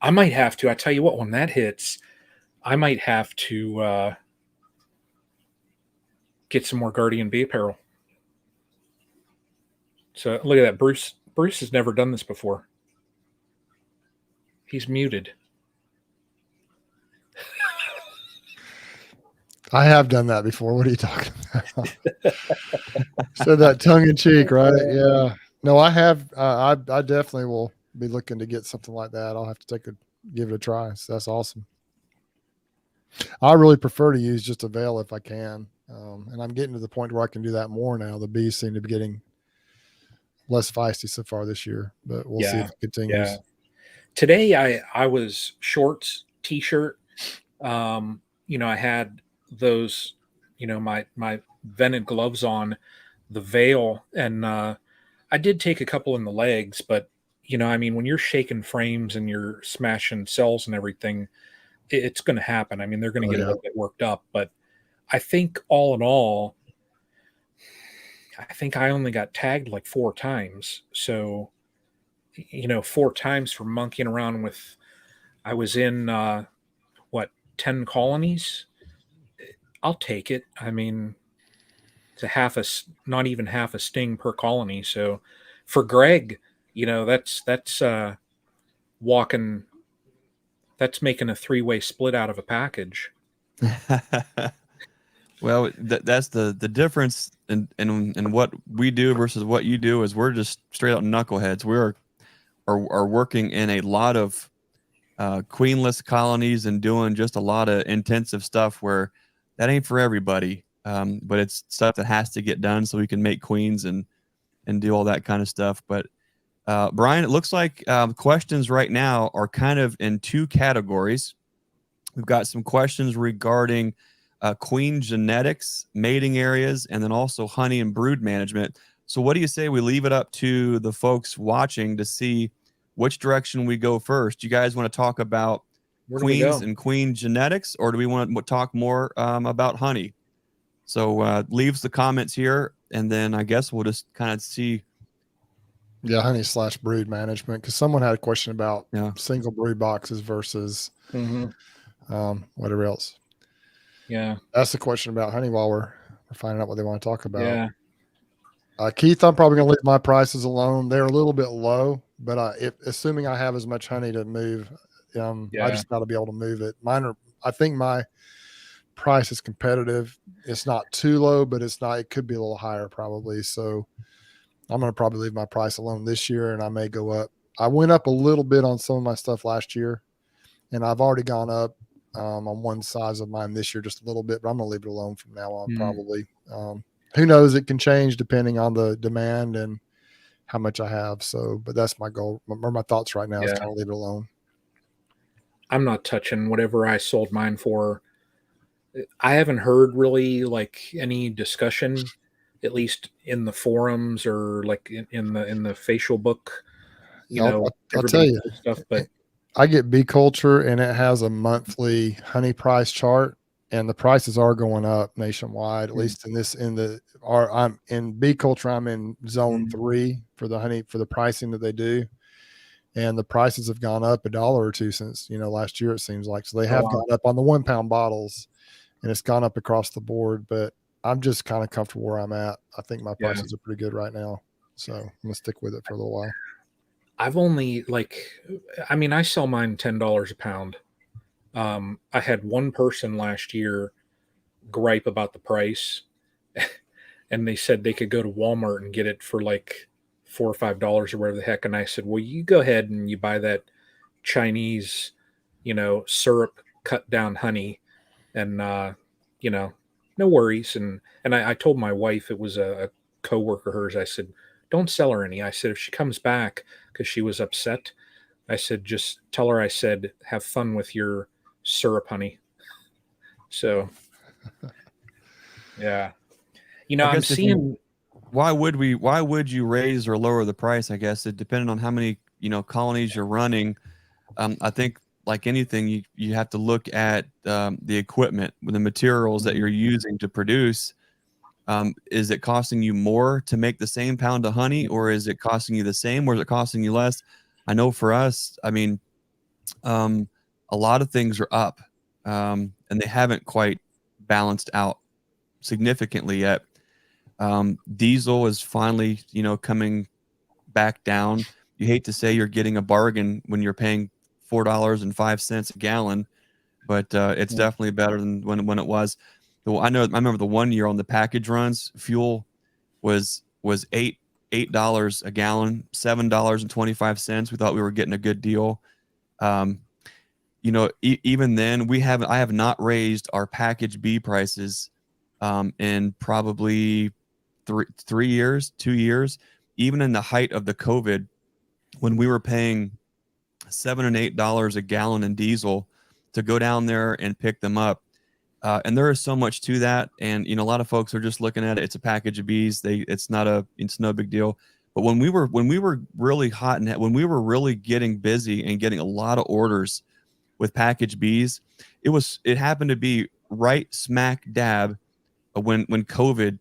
I might have to. I tell you what, when that hits, I might have to get some more Guardian Bee Apparel. So look at that. Bruce has never done this before. He's muted. I have done that before. What are you talking about? Said that tongue in cheek, right? Yeah. No, I have. I definitely will be looking to get something like that. I'll have to give it a try. So that's awesome. I really prefer to use just a veil if I can, and I'm getting to the point where I can do that more now. The bees seem to be getting less feisty so far this year, but we'll see if it continues. Yeah. Today I was shorts, t-shirt. I had those, my vented gloves on, the veil, and I did take a couple in the legs, but when you're shaking frames and you're smashing cells and everything, it's going to happen. I mean, they're going to get a little bit worked up, but I think all in all, I think I only got tagged like 4 times. So, 4 times for monkeying around with, I was in, 10 colonies. I'll take it. I mean, it's not even half a sting per colony. So for Greg, that's walking, that's making a 3-way split out of a package. Well, that's the difference in what we do versus what you do is we're just straight out knuckleheads. We are working in a lot of queenless colonies and doing just a lot of intensive stuff where that ain't for everybody. But it's stuff that has to get done so we can make queens and do all that kind of stuff. But Brian, it looks like questions right now are kind of in 2 categories. We've got some questions regarding queen genetics, mating areas, and then also honey and brood management. So what do you say we leave it up to the folks watching to see which direction we go first? You guys want to talk about queens and queen genetics, or do we want to talk more about honey? So leaves the comments here, and then I guess we'll just kind of see. Yeah, honey / brood management, because someone had a question about single brood boxes versus whatever else. Yeah, that's the question about honey while we're finding out what they want to talk about. Yeah. Keith, I'm probably going to leave my prices alone. They're a little bit low, but assuming I have as much honey to move, I just got to be able to move it. I think my price is competitive. It's not too low, but it could be a little higher probably. So I'm going to probably leave my price alone this year, and I may go up. I went up a little bit on some of my stuff last year, and I've already gone up on one size of mine this year just a little bit, but I'm going to leave it alone from now on probably. Who knows? It can change depending on the demand and how much I have. So, but that's my goal. My thoughts right now is kind of leave it alone. I'm not touching whatever I sold mine for. I haven't heard really like any discussion, at least in the forums or like in the facial book. I'll tell you stuff, but I get Bee Culture, and it has a monthly honey price chart, and the prices are going up nationwide. At least I'm in Bee Culture. I'm in zone 3 for the honey, for the pricing that they do. And the prices have gone up $1 or $2 since, last year, it seems like. So they have gone up on the 1 pound bottles, and it's gone up across the board, but I'm just kind of comfortable where I'm at. I think my prices are pretty good right now. So I'm going to stick with it for a little while. I've only I sell mine $10 a pound. I had one person last year gripe about the price, and they said they could go to Walmart and get it for like $4 or $5 or whatever the heck. And I said, well, you go ahead and you buy that Chinese, syrup cut down honey, and no worries. And I told my wife, it was a coworker of hers. I said, don't sell her any. I said, if she comes back because she was upset, I said, just tell her I said, have fun with your syrup honey. So, yeah. I I'm guess if you seeing. why would you raise or lower the price? I guess it depending on how many colonies you're running. I think like anything, you have to look at the equipment, the materials that you're using to produce. Is it costing you more to make the same pound of honey, or is it costing you the same, or is it costing you less? I know for us, I mean, a lot of things are up, and they haven't quite balanced out significantly yet. Diesel is finally, coming back down. You hate to say you're getting a bargain when you're paying $4.05 a gallon, but it's definitely better than when it was. I remember the one year on the package runs, fuel was $8 a gallon, $7.25. We thought we were getting a good deal. Even then, I have not raised our package B prices in probably 2 years. Even in the height of the COVID, when we were paying $7 and $8 a gallon in diesel to go down there and pick them up. And there is so much to that. And, a lot of folks are just looking at it. It's a package of bees. It's no big deal. But when we were really hot and when we were really getting busy and getting a lot of orders with package bees, it happened to be right smack dab when COVID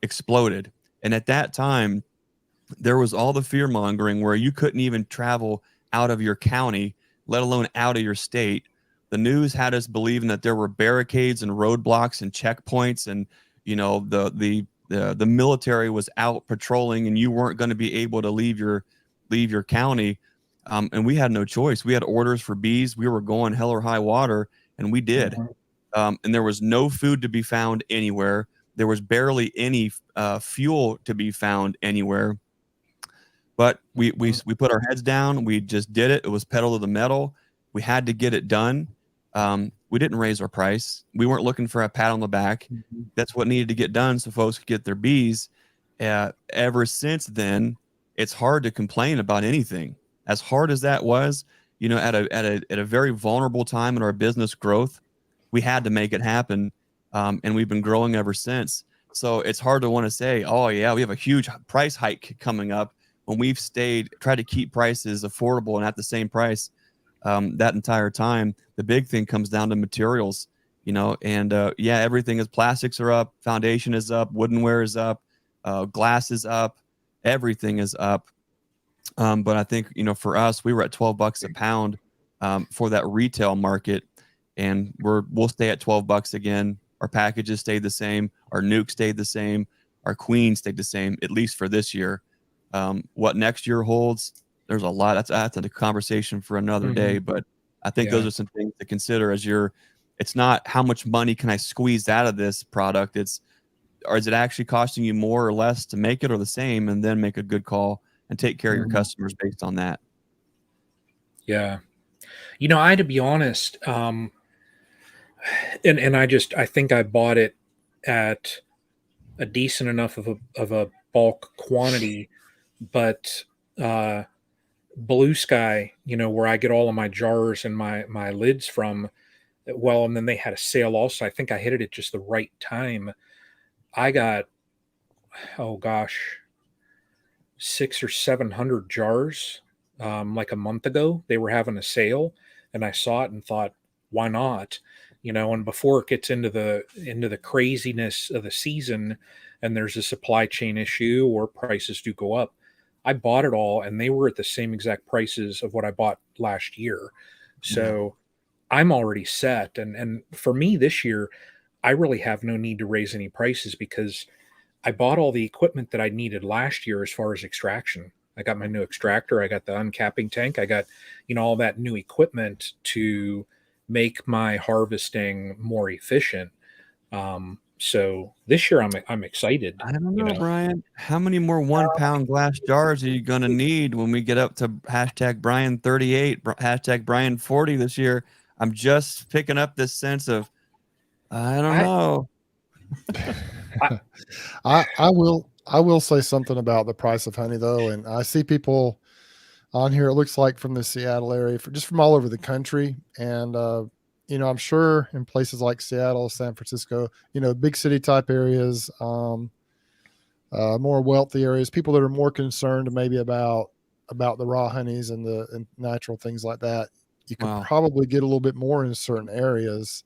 exploded. And at that time, there was all the fear mongering where you couldn't even travel out of your county, let alone out of your state. The news had us believing that there were barricades and roadblocks and checkpoints, and the military was out patrolling, and you weren't going to be able to leave your county. And we had no choice. We had orders for bees. We were going hell or high water, and we did. And there was no food to be found anywhere. There was barely any fuel to be found anywhere. But we put our heads down. We just did it. It was pedal to the metal. We had to get it done. We didn't raise our price. We weren't looking for a pat on the back. That's what needed to get done so folks could get their bees. Ever since then, it's hard to complain about anything. As hard as that was, at a very vulnerable time in our business growth, we had to make it happen, and we've been growing ever since. So it's hard to want to say, oh yeah, we have a huge price hike coming up, when we've tried to keep prices affordable and at the same price that entire time. The big thing comes down to materials, and everything is, plastics are up, foundation is up, woodenware is up, glass is up, everything is up. But I think, for us, we were at $12 a pound for that retail market, and we'll stay at $12 again. Our packages stayed the same, our nuke stayed the same, our queen stayed the same, at least for this year. What next year holds, there's a lot. That's a conversation for another day. But I think those are some things to consider it's not how much money can I squeeze out of this product. Is it actually costing you more or less to make it, or the same, and then make a good call and take care of your customers based on that. Yeah. I had to be honest. And I think I bought it at a decent enough of a bulk quantity, but Blue Sky, where I get all of my jars and my lids from, well, and then they had a sale also. I think I hit it at just the right time. I got, oh gosh, 600 or 700 jars like a month ago. They were having a sale, and I saw it and thought, why not? And before it gets into the craziness of the season and there's a supply chain issue or prices do go up, I bought it all, and they were at the same exact prices of what I bought last year. So I'm already set. And for me this year, I really have no need to raise any prices because I bought all the equipment that I needed last year as far as extraction. I got my new extractor. I got the uncapping tank. I got, all that new equipment to make my harvesting more efficient. So this year I'm excited. I don't know, Brian. How many more 1 pound glass jars are you going to need when we get up to hashtag Brian 38, hashtag Brian 40 this year? I'm just picking up this sense of, I don't know. I will say something about the price of honey though, and I see people on here. It looks like from the Seattle area, just from all over the country, and I'm sure in places like Seattle, San Francisco, big city type areas, more wealthy areas, people that are more concerned maybe about the raw honeys and natural things like that. You could probably get a little bit more in certain areas,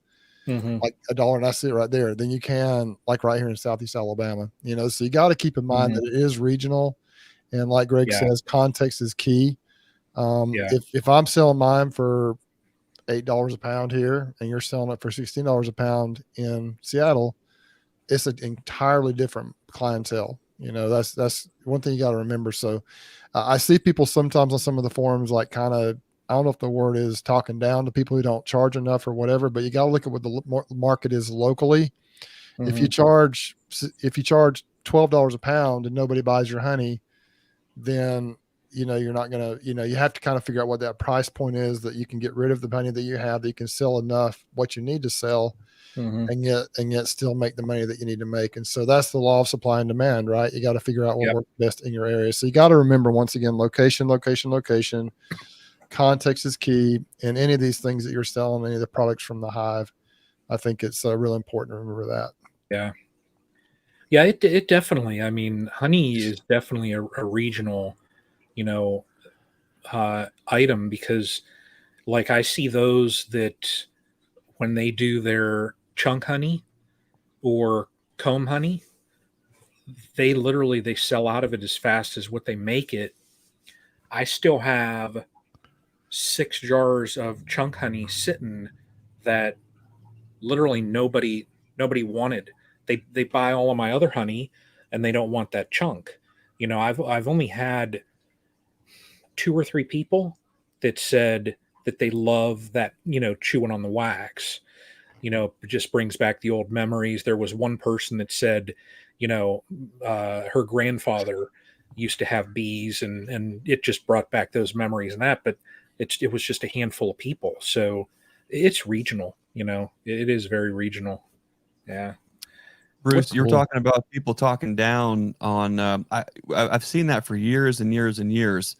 like $1, and I see it right there, than you can like right here in Southeast Alabama. So you got to keep in mind that it is regional, and like Greg says, context is key. If I'm selling mine for $8 a pound here, and you're selling it for $16 a pound in Seattle, it's an entirely different clientele. That's one thing you got to remember. So I see people sometimes on some of the forums, like kind of, I don't know if the word is talking down to people who don't charge enough or whatever, but you got to look at what the market is locally. If you charge $12 a pound and nobody buys your honey, then you're not going to, you have to kind of figure out what that price point is that you can get rid of the honey that you have, that you can sell enough what you need to sell, and yet still make the money that you need to make. And so that's the law of supply and demand, right? You got to figure out what works best in your area. So you got to remember, once again, location. Context is key in any of these things that you're selling, any of the products from the hive. I think it's really important to remember that. Yeah, it definitely, I mean, honey is definitely a regional, item, because like I see those that when they do their chunk honey or comb honey, they sell out of it as fast as what they make it. I still have 6 jars of chunk honey sitting that literally nobody wanted. They buy all of my other honey and they don't want that chunk. I've only had 2 or 3 people that said that they love that, chewing on the wax. It just brings back the old memories. There was one person that said, her grandfather used to have bees, and it just brought back those memories and that. But it was just a handful of people, so it's regional. It is very regional. Yeah. Bruce, you're talking about people talking down on. I've seen that for years and years and years,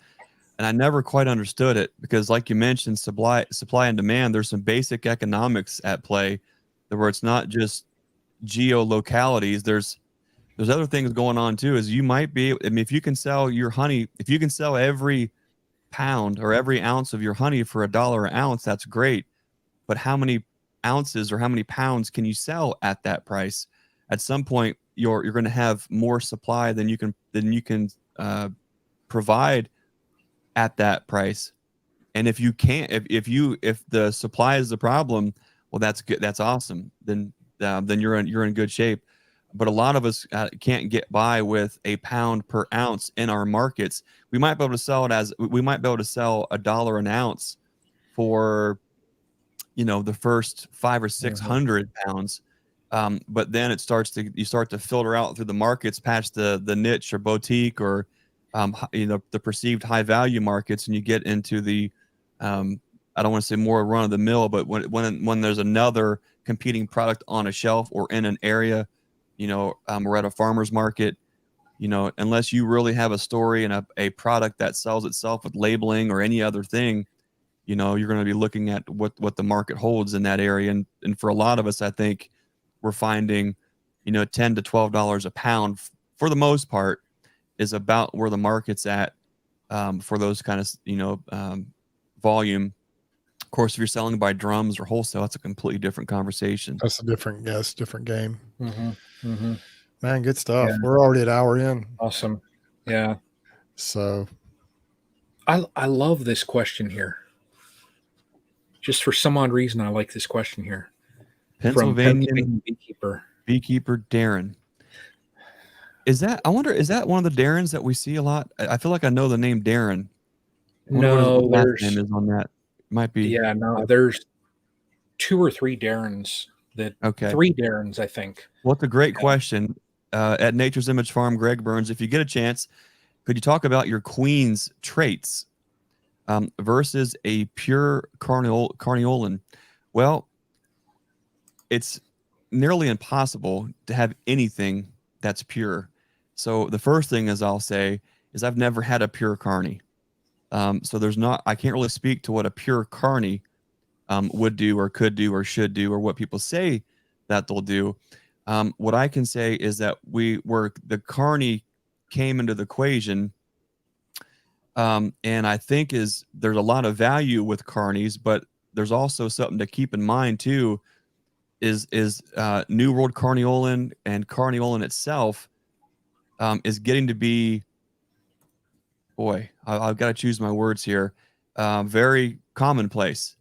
and I never quite understood it, because, like you mentioned, supply and demand. There's some basic economics at play, where it's not just geolocalities. There's other things going on too. Is you might be, I mean, if you can sell your honey, if you can sell every pound or every ounce of your honey for $1 an ounce, that's great. But how many ounces or how many pounds can you sell at that price? At some point, you're going to have more supply than you can provide at that price. And if you can't, if the supply is the problem, well, that's good. That's awesome. Then you're in good shape. But a lot of us can't get by with a pound per ounce in our markets. We might be able to sell $1 an ounce for, the first 500 or 600 pounds. But then you start to filter out through the markets past the niche or boutique or, the perceived high value markets. And you get into the, I don't want to say more run of the mill, but when there's another competing product on a shelf or in an area, we're at a farmer's market, unless you really have a story and a product that sells itself with labeling or any other thing, you're going to be looking at what the market holds in that area. And for a lot of us, I think we're finding, $10 to $12 a pound for the most part is about where the market's at, for those kind of, volume. Of course, if you're selling by drums or wholesale, that's a completely different conversation. That's a different game. Man, good stuff. Yeah. We're already an hour in. Awesome. Yeah. So I love this question here. Just for some odd reason, I like this question here. Pennsylvania beekeeper Darren. Is that one of the Darrens that we see a lot? I feel like I know the name Darren. No, what his last name is on that. Might be. Yeah, no, there's 2 or 3 Darrens That Okay. 3 Darrens, I think. Well, it's a great question. At Nature's Image Farm, Greg Burns, if you get a chance, could you talk about your queen's traits versus a pure carniolan? Well, it's nearly impossible to have anything that's pure. So the first thing is I'll say is I've never had a pure carny. So I can't really speak to what a pure carny would do or could do or should do or what people say that they'll do. What I can say is that where the carny came into the equation, and I think there's a lot of value with carnies, but there's also something to keep in mind too, is New World carniolan and carniolan itself is getting to be, boy, I've got to choose my words here, very commonplace.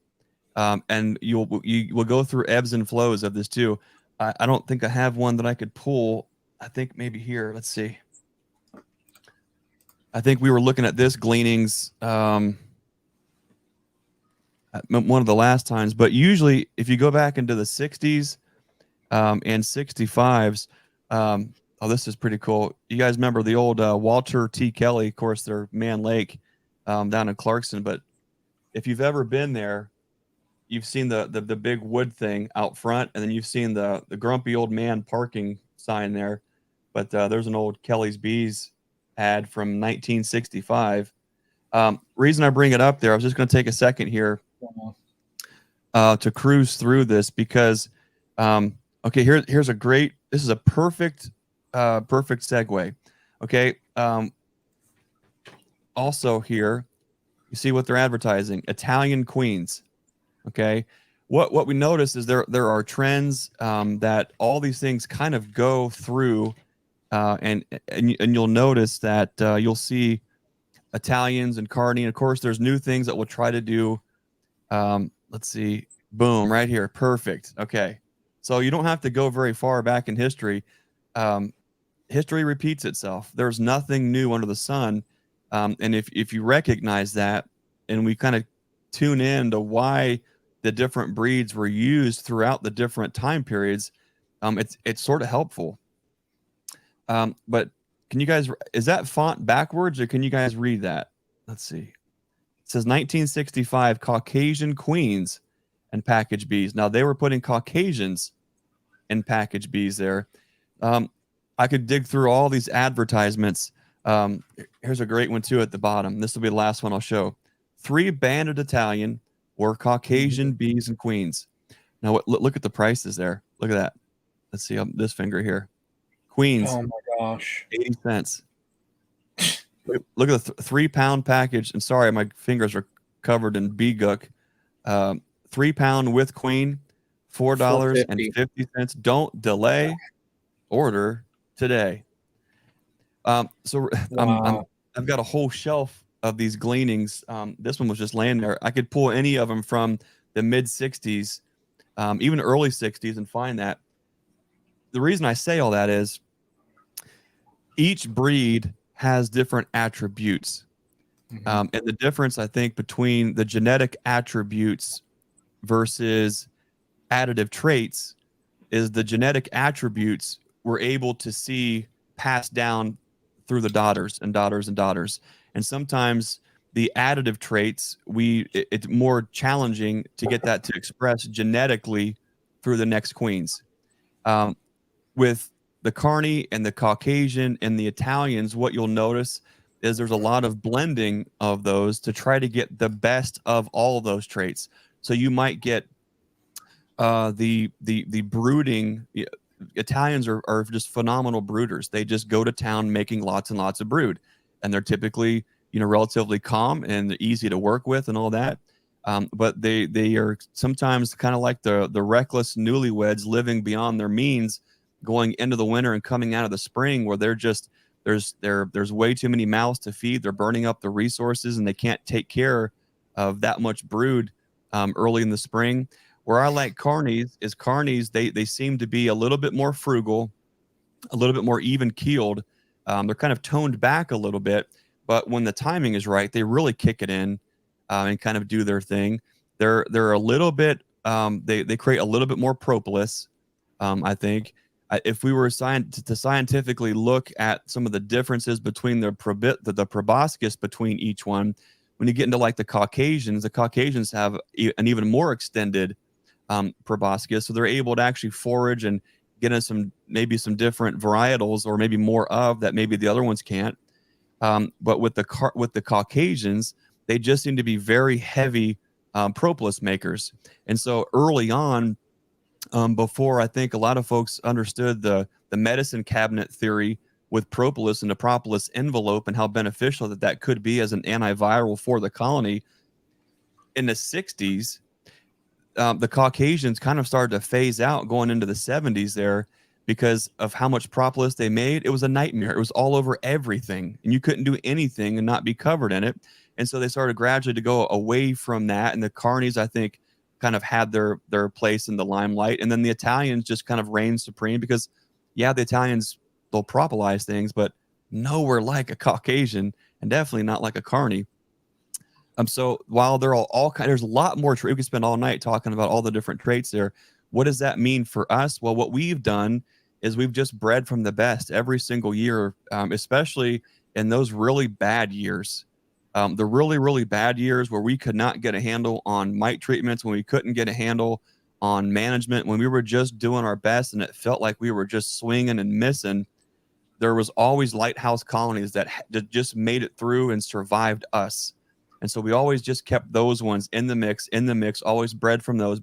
And you will go through ebbs and flows of this too. I don't think I have one that I could pull. I think maybe here. Let's see. I think we were looking at this gleanings one of the last times, but usually if you go back into the 60s and 65s, oh, this is pretty cool. You guys remember the old Walter T. Kelly? Of course, they're Man Lake down in Clarkson, but if you've ever been there, you've seen the big wood thing out front, and then you've seen the grumpy old man parking sign there. But there's an old Kelly's Bees ad from 1965. Reason I bring it up there, I was just going to take a second here to cruise through this because, okay, here's a great. This is a perfect segue. Okay. Also here, you see what they're advertising: Italian queens. Okay, what we notice is there are trends that all these things kind of go through, and you'll notice that you'll see Italians and carny, and of course there's new things that we'll try to do. Let's see, boom, right here, perfect. Okay, so you don't have to go very far back in history. History repeats itself. There's nothing new under the sun, and if you recognize that, and we kind of tune in to why the different breeds were used throughout the different time periods, it's sort of helpful. But can you guys, is that font backwards or can you guys read that? Let's see. It says 1965 Caucasian queens and package bees. Now they were putting Caucasians in package bees there. I could dig through all these advertisements. Here's a great one too at the bottom. This will be the last one I'll show. 3 banded Italian or Caucasian bees and queens. Now, look at the prices there. Look at that. Let's see this finger here. Queens. Oh my gosh. 80 cents. Look at the 3-pound package. And sorry, my fingers are covered in bee gook. 3-pound with queen, $4.50. Don't delay. Order today. So Wow. I've got a whole shelf of these gleanings. This one was just laying there. I could pull any of them from the mid 60s, even early 60s, and find that. The reason I say all that is each breed has different attributes. And the difference, I think, between the genetic attributes versus additive traits is the genetic attributes we're able to see passed down through the daughters and daughters and daughters. And sometimes the additive traits, it's more challenging to get that to express genetically through the next queens. With the carny and the Caucasian and the Italians, what you'll notice is there's a lot of blending of those to try to get the best of all of those traits. So you might get the brooding. Italians are just phenomenal brooders. They just go to town making lots and lots of brood, and they're typically relatively calm and easy to work with and all that. But they are sometimes kind of like the reckless newlyweds living beyond their means, going into the winter and coming out of the spring, where they're just there's way too many mouths to feed. They're burning up the resources, and they can't take care of that much brood early in the spring. Where I like carnies is they seem to be a little bit more frugal, a little bit more even keeled. They're kind of toned back a little bit, but when the timing is right, they really kick it in and kind of do their thing. They're a little bit they create a little bit more propolis. I think if we were to scientifically look at some of the differences between the proboscis between each one, when you get into like the Caucasians have an even more extended proboscis, so they're able to actually forage and get in maybe some different varietals, or maybe more of that maybe the other ones can't. But with the Caucasians, they just seem to be very heavy propolis makers. And so early on, before I think a lot of folks understood the medicine cabinet theory with propolis and the propolis envelope and how beneficial that could be as an antiviral for the colony, in the 60s, the Caucasians kind of started to phase out going into the 70s there because of how much propolis they made. It was a nightmare. It was all over everything, and you couldn't do anything and not be covered in it. And so they started gradually to go away from that. And the carnies, I think, kind of had their place in the limelight. And then the Italians just kind of reigned supreme because, yeah, the Italians, they'll propolis things, but nowhere like a Caucasian, and definitely not like a carny. So while they're all kind, there's a lot more. We could spend all night talking about all the different traits there. What does that mean for us? Well, what we've done is we've just bred from the best every single year, especially in those really bad years. The really, really bad years where we could not get a handle on mite treatments, when we couldn't get a handle on management, when we were just doing our best and it felt like we were just swinging and missing, there was always lighthouse colonies that just made it through and survived us. And so we always just kept those ones in the mix, always bred from those.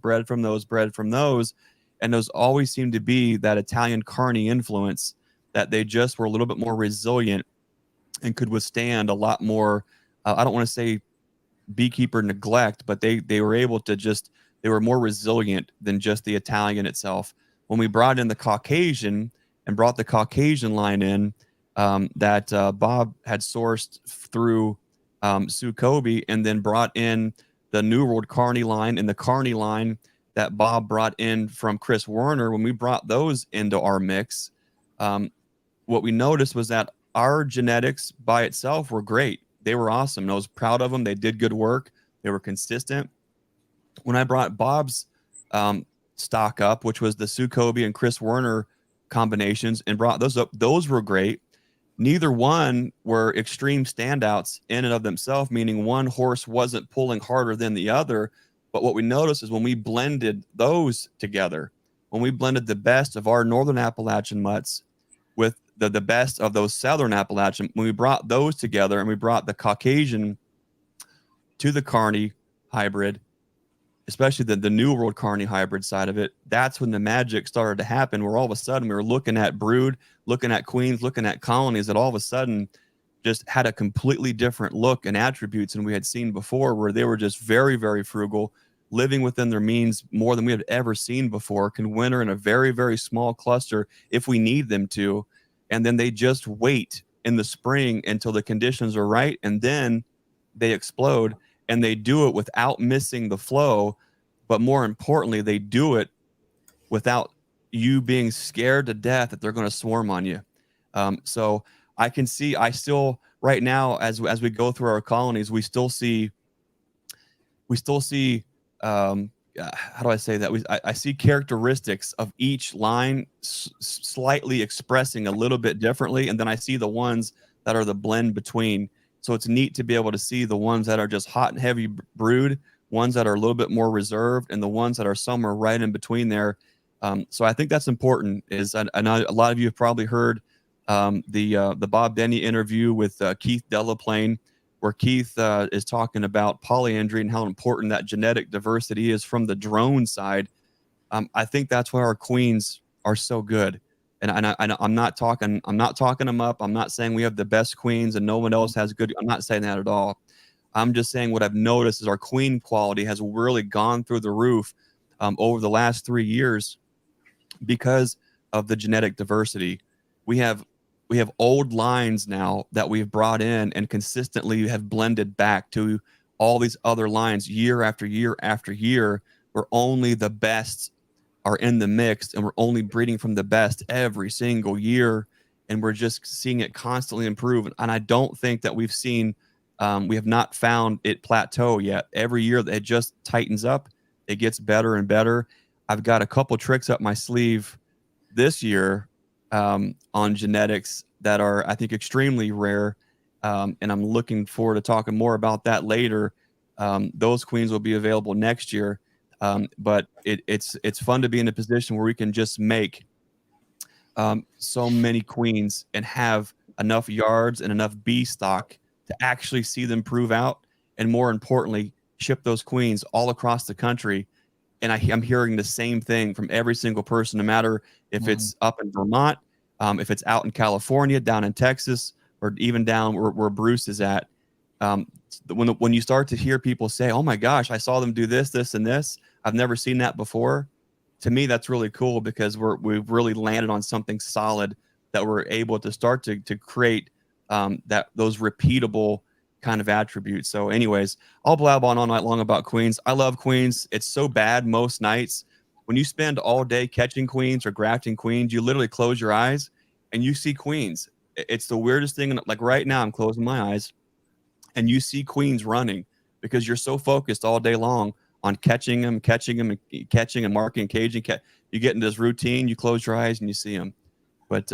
And those always seemed to be that Italian carny influence, that they just were a little bit more resilient and could withstand a lot more. I don't want to say beekeeper neglect, but they were able to they were more resilient than just the Italian itself. When we brought in the Caucasian and brought the Caucasian line in, that Bob had sourced through Sue Kobe, and then brought in the New World Carney line and the Carney line that Bob brought in from Chris Werner. When we brought those into our mix, what we noticed was that our genetics by itself were great. They were awesome. I was proud of them. They did good work. They were consistent. When I brought Bob's stock up, which was the Sue Kobe and Chris Werner combinations, and brought those up, those were great. Neither one were extreme standouts in and of themselves, meaning one horse wasn't pulling harder than the other. But what we noticed is when we blended those together, when we blended the best of our Northern Appalachian mutts with the best of those Southern Appalachian, when we brought those together and we brought the Caucasian to the Carney hybrid, especially the New World Carney hybrid side of it, that's when the magic started to happen, where all of a sudden we were looking at brood, looking at queens, looking at colonies that all of a sudden just had a completely different look and attributes than we had seen before, where they were just very, very frugal, living within their means more than we had ever seen before, can winter in a very, very small cluster if we need them to. And then they just wait in the spring until the conditions are right, and then they explode. And they do it without missing the flow, but more importantly, they do it without you being scared to death that they're going to swarm on you. So I can see, right now, as we go through our colonies, we still see, how do I say that? I see characteristics of each line slightly expressing a little bit differently, and then I see the ones that are the blend between. So it's neat to be able to see the ones that are just hot and heavy brood, ones that are a little bit more reserved, and the ones that are somewhere right in between there. So I think that's important. I know a lot of you have probably heard the Bob Denny interview with Keith Delaplane, where Keith is talking about polyandry and how important that genetic diversity is from the drone side. I think that's why our queens are so good. And I'm not talking them up. I'm not saying we have the best queens and no one else has good. I'm not saying that at all. I'm just saying what I've noticed is our queen quality has really gone through the roof over the last 3 years because of the genetic diversity. We have old lines now that we've brought in and consistently have blended back to all these other lines year after year after year, where only the best are in the mix, and we're only breeding from the best every single year, and we're just seeing it constantly improve. And I don't think that we have not found it plateau yet. Every year it just tightens up, it gets better and better. I've got a couple tricks up my sleeve this year on genetics that are, I think, extremely rare. And I'm looking forward to talking more about that later. Those queens will be available next year. But it's fun to be in a position where we can just make so many queens and have enough yards and enough bee stock to actually see them prove out. And more importantly, ship those queens all across the country. And I'm hearing the same thing from every single person, no matter if it's up in Vermont, if it's out in California, down in Texas, or even down where Bruce is at. When you start to hear people say, oh my gosh, I saw them do this, this, and this, I've never seen that before. To me, that's really cool because we've really landed on something solid that we're able to start to create those repeatable kind of attributes. So anyways, I'll blab on all night long about queens. I love queens. It's so bad most nights. When you spend all day catching queens or grafting queens, you literally close your eyes and you see queens. It's the weirdest thing. Like right now, I'm closing my eyes and you see queens running because you're so focused all day long on catching them, and marking, caging. You get into this routine, you close your eyes and you see them. But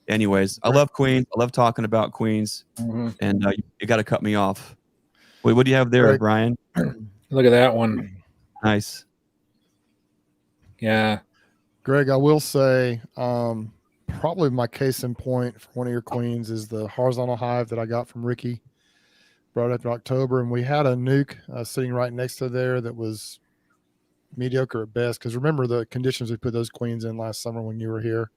anyways, I love queens. I love talking about queens. And you got to cut me off. Wait, what do you have there, Brian? Look at that one. Nice. Yeah. Greg, I will say probably my case in point for one of your queens is the horizontal hive that I got from Ricky. Brought up in October, and we had a nuke sitting right next to there that was mediocre at best. Because remember the conditions we put those queens in last summer when you were here.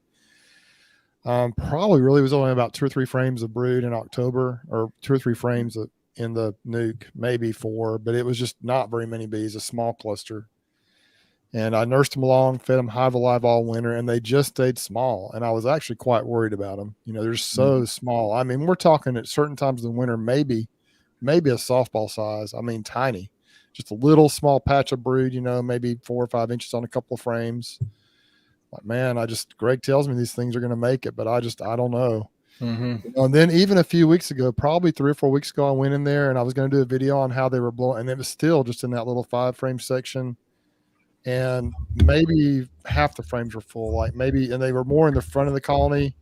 Probably really was only about 2 or 3 frames of brood in October, or 2 or 3 frames in the nuke, maybe 4, but it was just not very many bees, a small cluster. And I nursed them along, fed them Hive Alive all winter, and they just stayed small. And I was actually quite worried about them. You know, they're so small. I mean, we're talking at certain times of the winter, maybe a softball size. I mean, tiny, just a little small patch of brood, you know, maybe 4 or 5 inches on a couple of frames. Like, man, Greg tells me these things are going to make it, but I don't know. You know, and then even a few weeks ago, probably 3 or 4 weeks ago, I went in there and I was going to do a video on how they were blowing, and it was still just in that little 5 frame section. And maybe half the frames were full, and they were more in the front of the colony,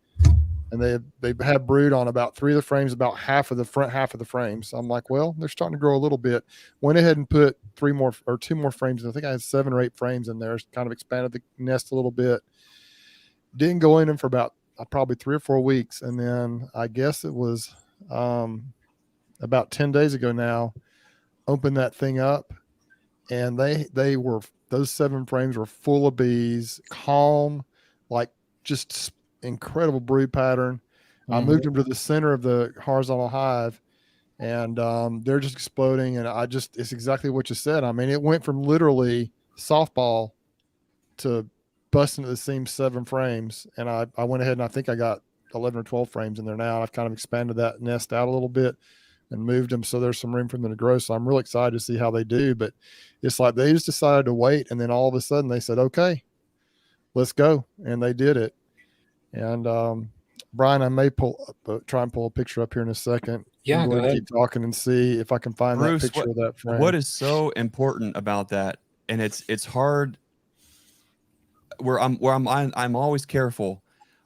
and they had brood on about 3 of the frames, about half of the front half of the frames. So I'm like, well, they're starting to grow a little bit. Went ahead and put 2 more frames. I think I had 7 or 8 frames in there. Kind of expanded the nest a little bit. Didn't go in them for about probably 3 or 4 weeks, and then I guess it was about 10 days ago now. Opened that thing up, and those 7 frames were full of bees, calm, like just incredible brood pattern. I moved them to the center of the horizontal hive, and they're just exploding. And it's exactly what you said. I mean, it went from literally softball to busting at the seams 7 frames. And I went ahead and I think I got 11 or 12 frames in there now. I've kind of expanded that nest out a little bit and moved them so there's some room for them to grow. So I'm really excited to see how they do. But it's like they just decided to wait, and then all of a sudden they said, okay, let's go. And they did it. And Brian, I may try and pull a picture up here in a second. Yeah, go ahead. Keep talking and see if I can find Bruce, that picture of that frame. What is so important about that, and it's hard, where I'm always careful.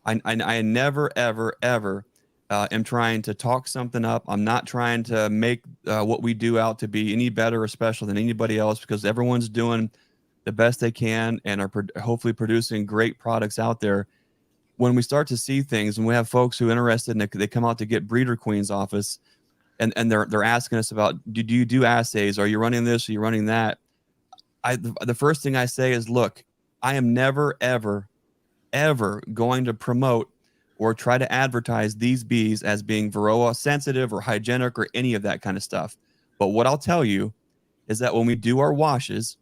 I never ever am trying to talk something up. I'm not trying to make what we do out to be any better or special than anybody else, because everyone's doing the best they can and are hopefully producing great products out there. When we start to see things, and we have folks who are interested, and they come out to get breeder queens off us, and they're asking us about, do you do assays? Are you running this? Are you running that? The first thing I say is, look, I am never ever going to promote or try to advertise these bees as being Varroa sensitive or hygienic or any of that kind of stuff. But what I'll tell you is that when we do our washes,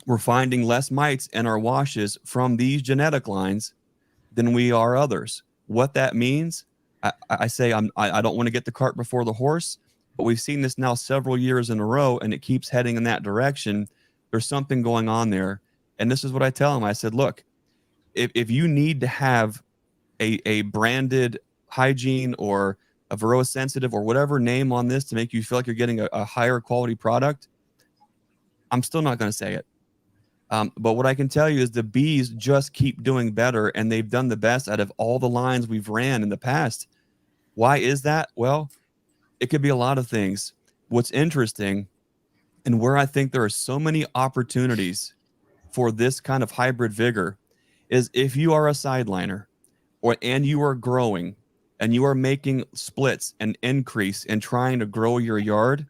we're finding less mites in our washes from these genetic lines than we are others. What that means, I say I don't want to get the cart before the horse, but we've seen this now several years in a row, and it keeps heading in that direction. There's something going on there. And this is what I tell them. I said, look, if you need to have a branded hygiene or a Varroa sensitive or whatever name on this to make you feel like you're getting a higher quality product, I'm still not going to say it. But what I can tell you is the bees just keep doing better, and they've done the best out of all the lines we've ran in the past. Why is that? Well, it could be a lot of things. What's interesting, and where I think there are so many opportunities for this kind of hybrid vigor, is if you are a sideliner and you are growing and you are making splits and increase and trying to grow your yard.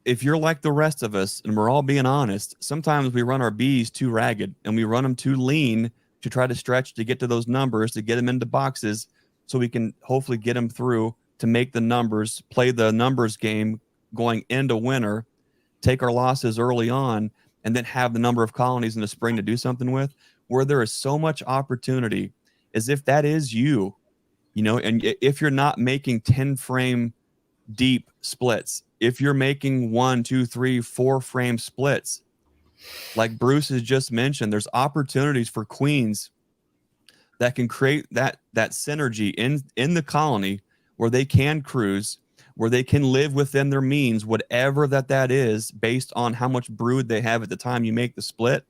If you're like the rest of us, and we're all being honest, sometimes we run our bees too ragged and we run them too lean to try to stretch to get to those numbers, to get them into boxes so we can hopefully get them through to make the numbers, play the numbers game going into winter, take our losses early on, and then have the number of colonies in the spring to do something with. Where there is so much opportunity, as if that is you, and if you're not making 10 frame deep splits, if you're making 1, 2, 3, 4 frame splits, like Bruce has just mentioned, there's opportunities for queens that can create that synergy in the colony where they can cruise, where they can live within their means, whatever that is, based on how much brood they have at the time you make the split.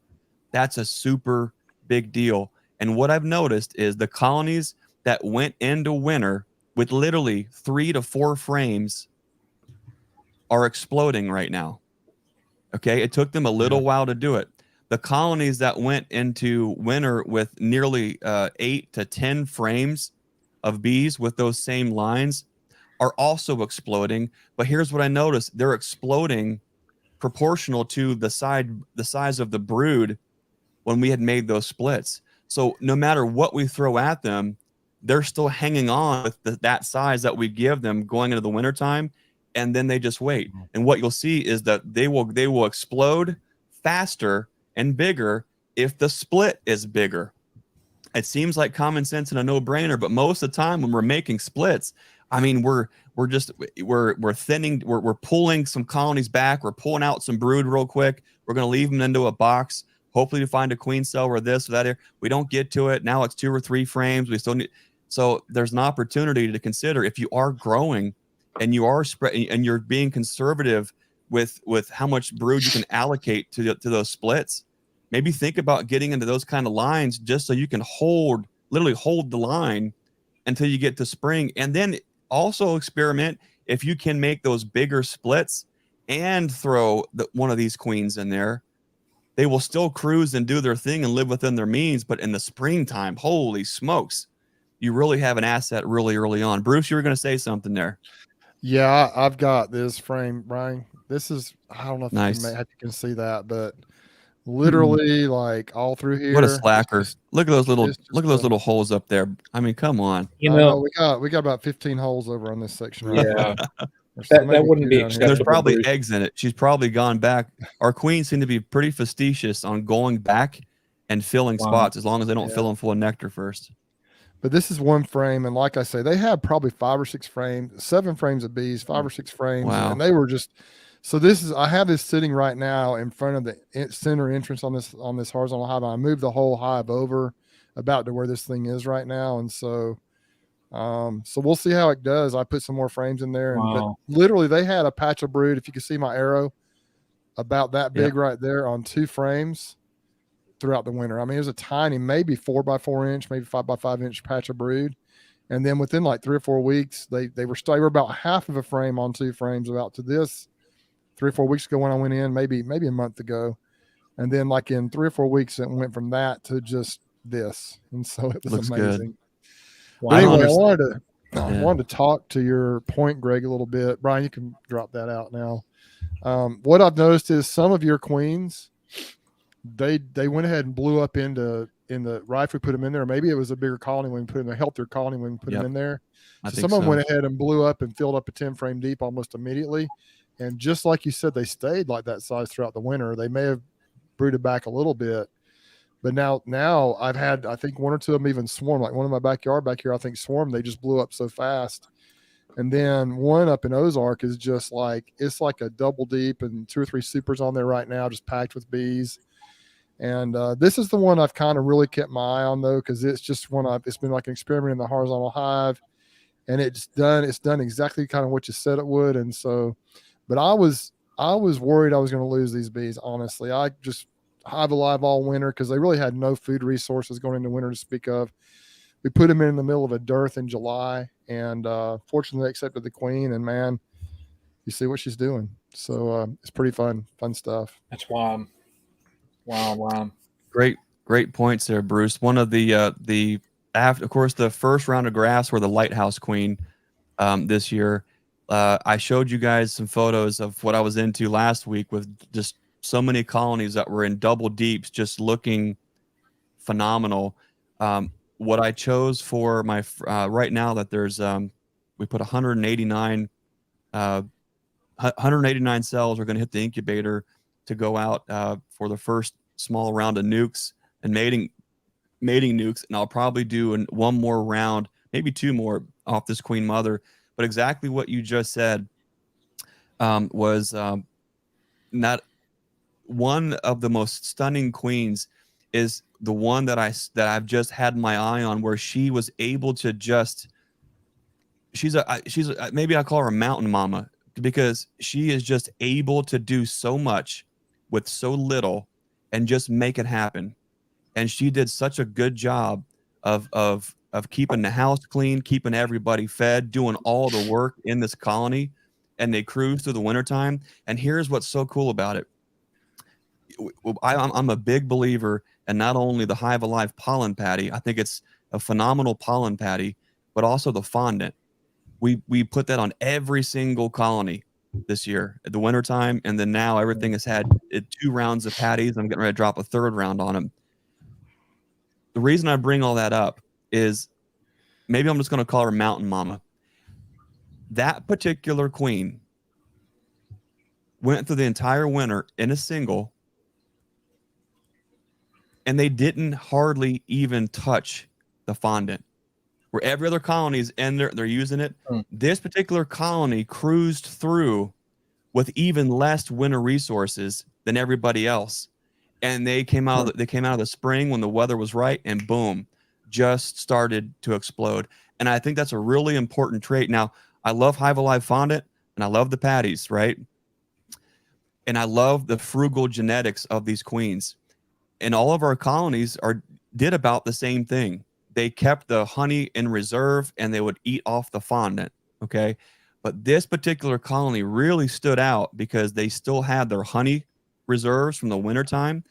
That's a super big deal. And what I've noticed is the colonies that went into winter with literally 3 to 4 frames are exploding right now. Okay, it took them a little while to do it. The colonies that went into winter with nearly 8 to 10 frames of bees with those same lines are also exploding. But here's what I noticed: they're exploding proportional to the size of the brood when we had made those splits. So no matter what we throw at them, they're still hanging on with that size that we give them going into the wintertime, and then they just wait. And what you'll see is that they will explode faster and bigger if the split is bigger. It seems like common sense and a no-brainer, but most of the time when we're making splits, I mean, we're thinning, we're pulling some colonies back, we're pulling out some brood real quick, we're going to leave them into a box, hopefully to find a queen cell or this or that here. We don't get to it. Now it's 2 or 3 frames. We still need. So there's an opportunity to consider if you are growing and you are spreading and you're being conservative with how much brood you can allocate to those splits. Maybe think about getting into those kind of lines just so you can literally hold the line until you get to spring. And then also experiment if you can make those bigger splits and throw one of these queens in there. They will still cruise and do their thing and live within their means. But in the springtime, holy smokes, you really have an asset really early on. Bruce, you were going to say something there. Yeah, I've got this frame, Brian. This is, I don't know if nice. you can see that, but literally like all through here. What a slacker. Look at those little holes up there. I mean, come on. We got about 15 holes over on this section right now. That wouldn't be acceptable. There's probably eggs in it. She's probably gone back. Our queens seem to be pretty facetious on going back and filling spots as long as they don't fill them full of nectar first. But this is one frame, and like I say, they have probably 5 or 6 frames, 7 frames of bees, 5 or 6 frames, and they were just. So I have this sitting right now in front of the center entrance on this horizontal hive. I moved the whole hive over about to where this thing is right now, and so we'll see how it does. I put some more frames in there, but literally they had a patch of brood. If you can see my arrow, about that big right there on 2 frames throughout the winter. I mean, it was a tiny, maybe 4 by 4 inch, maybe 5 by 5 inch patch of brood. And then within like 3 or 4 weeks, they were about half of a frame on 2 frames about to this 3 or 4 weeks ago when I went in, maybe a month ago. And then like in 3 or 4 weeks, it went from that to just this. And so it was Looks amazing. Good. But anyway, I wanted to talk to your point, Greg, a little bit. Brian, you can drop that out now. What I've noticed is some of your queens, they went ahead and blew up in the right if we put them in there. Or maybe it was a bigger colony when we put in a healthier colony when we put them in there. So some of them went ahead and blew up and filled up a 10 frame deep almost immediately. And just like you said, they stayed like that size throughout the winter. They may have brooded back a little bit, but now I've had, I think 1 or 2 of them even swarm. Like one in my backyard back here, I think swarmed. They just blew up so fast. And then one up in Ozark is just like, it's like a double deep and 2 or 3 supers on there right now, just packed with bees. And this is the one I've kind of really kept my eye on though, because it's just it's been like an experiment in the horizontal hive, and it's done exactly kind of what you said it would. And so, but I was worried I was going to lose these bees. Honestly, I Hive alive all winter because they really had no food resources going into winter to speak of. We put them in the middle of a dearth in July, and fortunately they accepted the queen, and man, you see what she's doing. So it's pretty fun stuff. That's wild. Wow. Great points there, Bruce. One of the after, of course, the first round of grafts were the Lighthouse queen this year. I showed you guys some photos of what I was into last week with just so many colonies that were in double deeps, just looking phenomenal. What I chose for my right now that there's we put 189 cells are going to hit the incubator to go out for the first small round of nukes and mating nukes, and I'll probably do one more round, maybe two more off this queen mother. But exactly what you just said was not one of the most stunning queens is the one that I've just had my eye on, where she was able to just she's a maybe I call her a mountain mama, because she is just able to do so much with so little and just make it happen. And she did such a good job of keeping the house clean, keeping everybody fed, doing all the work in this colony, and they cruise through the wintertime. And here's what's so cool about it. I'm a big believer in not only the Hive Alive pollen patty, I think it's a phenomenal pollen patty, but also the fondant. We put that on every single colony this year at the wintertime, and then now everything has had 2 rounds of patties. I'm getting ready to drop a 3rd round on them. The reason I bring all that up is maybe I'm just going to call her Mountain Mama. That particular queen went through the entire winter in a single, and they didn't hardly even touch the fondant. Where every other colony is in there, they're using it. This particular colony cruised through with even less winter resources than everybody else, and they came out. They came out of the spring when the weather was right, and boom, just started to explode. And I think that's a really important trait. Now, I love Hive Alive fondant, and I love the patties, right? And I love the frugal genetics of these queens. And all of our colonies did about the same thing. They kept the honey in reserve, and they would eat off the fondant. Okay. But this particular colony really stood out because they still had their honey reserves from the wintertime,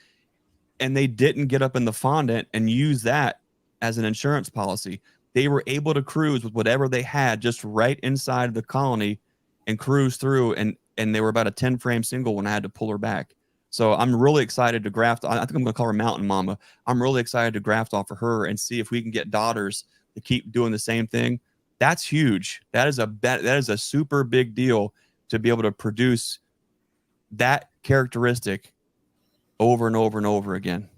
and they didn't get up in the fondant and use that as an insurance policy. They were able to cruise with whatever they had just right inside the colony and cruise through. And they were about a 10 frame single when I had to pull her back. So I'm really excited to graft. I think I'm going to call her Mountain Mama. I'm really excited to graft off of her and see if we can get daughters to keep doing the same thing. That's huge. That is a super big deal to be able to produce that characteristic over and over and over again.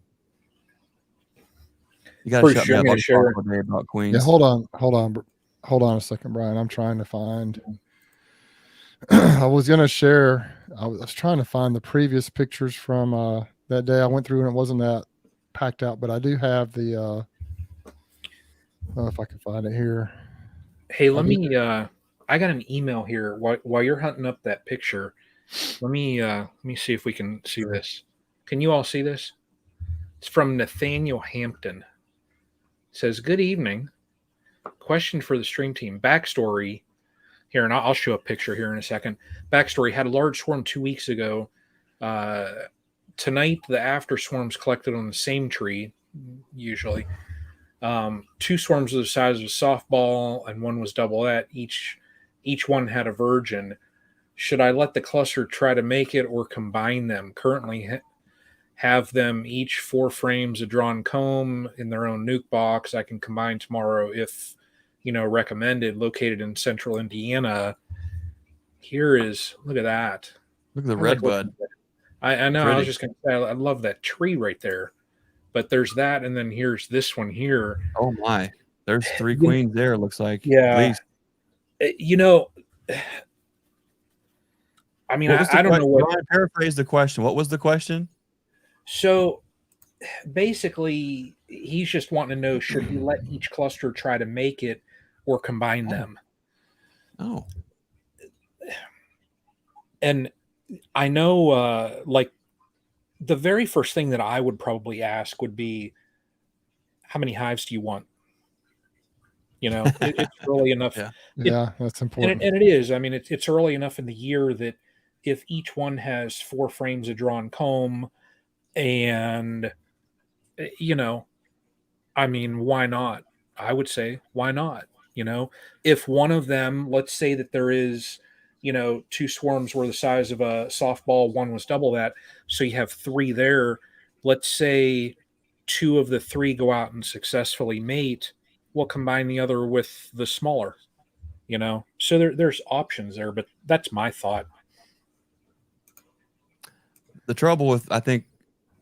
You got to shut me up. I'll talk all day about queens. Yeah, hold on a second, Brian. I'm trying to find. I was trying to find the previous pictures from that day I went through, and it wasn't that packed out, but I do have the I don't know if I can find it here. Hey, let me I got an email here while you're hunting up that picture. Let me see if we can see this. Can you all see this? It's from Nathaniel Hampton. It says, "Good evening. Question for the stream team. Backstory here, and I'll show a picture here in a second. Backstory: had a large swarm 2 weeks ago. Tonight, the after swarms collected on the same tree, usually. 2 swarms of the size of a softball, and one was doublet. Each one had a virgin. Should I let the cluster try to make it or combine them? Currently have them each 4 frames of drawn comb in their own nuke box. I can combine tomorrow if recommended. Located in central Indiana." Here is, look at that. Look at the redbud. I know. Pretty. I was just going to say, I love that tree right there. But there's that, and then here's this one here. Oh my! There's 3 queens there. Looks like. Yeah. At least. I mean, I don't know what. Brian, paraphrase the question. What was the question? So, basically, he's just wanting to know: should he let each cluster try to make it or combine them? Oh. And I know, like the very first thing that I would probably ask would be, how many hives do you want? You know, it's early enough. Yeah. It, Yeah, that's and important. it is. I mean, it's early enough in the year that if each one has 4 frames of drawn comb, and you know, I mean, why not? I would say, why not? You know, if one of them, let's say that there is, 2 swarms were the size of a softball, one was double that, so you have 3 there. Let's say 2 of the 3 go out and successfully mate. We'll combine the other with the smaller. So there's options there, but that's my thought. The trouble with, I think,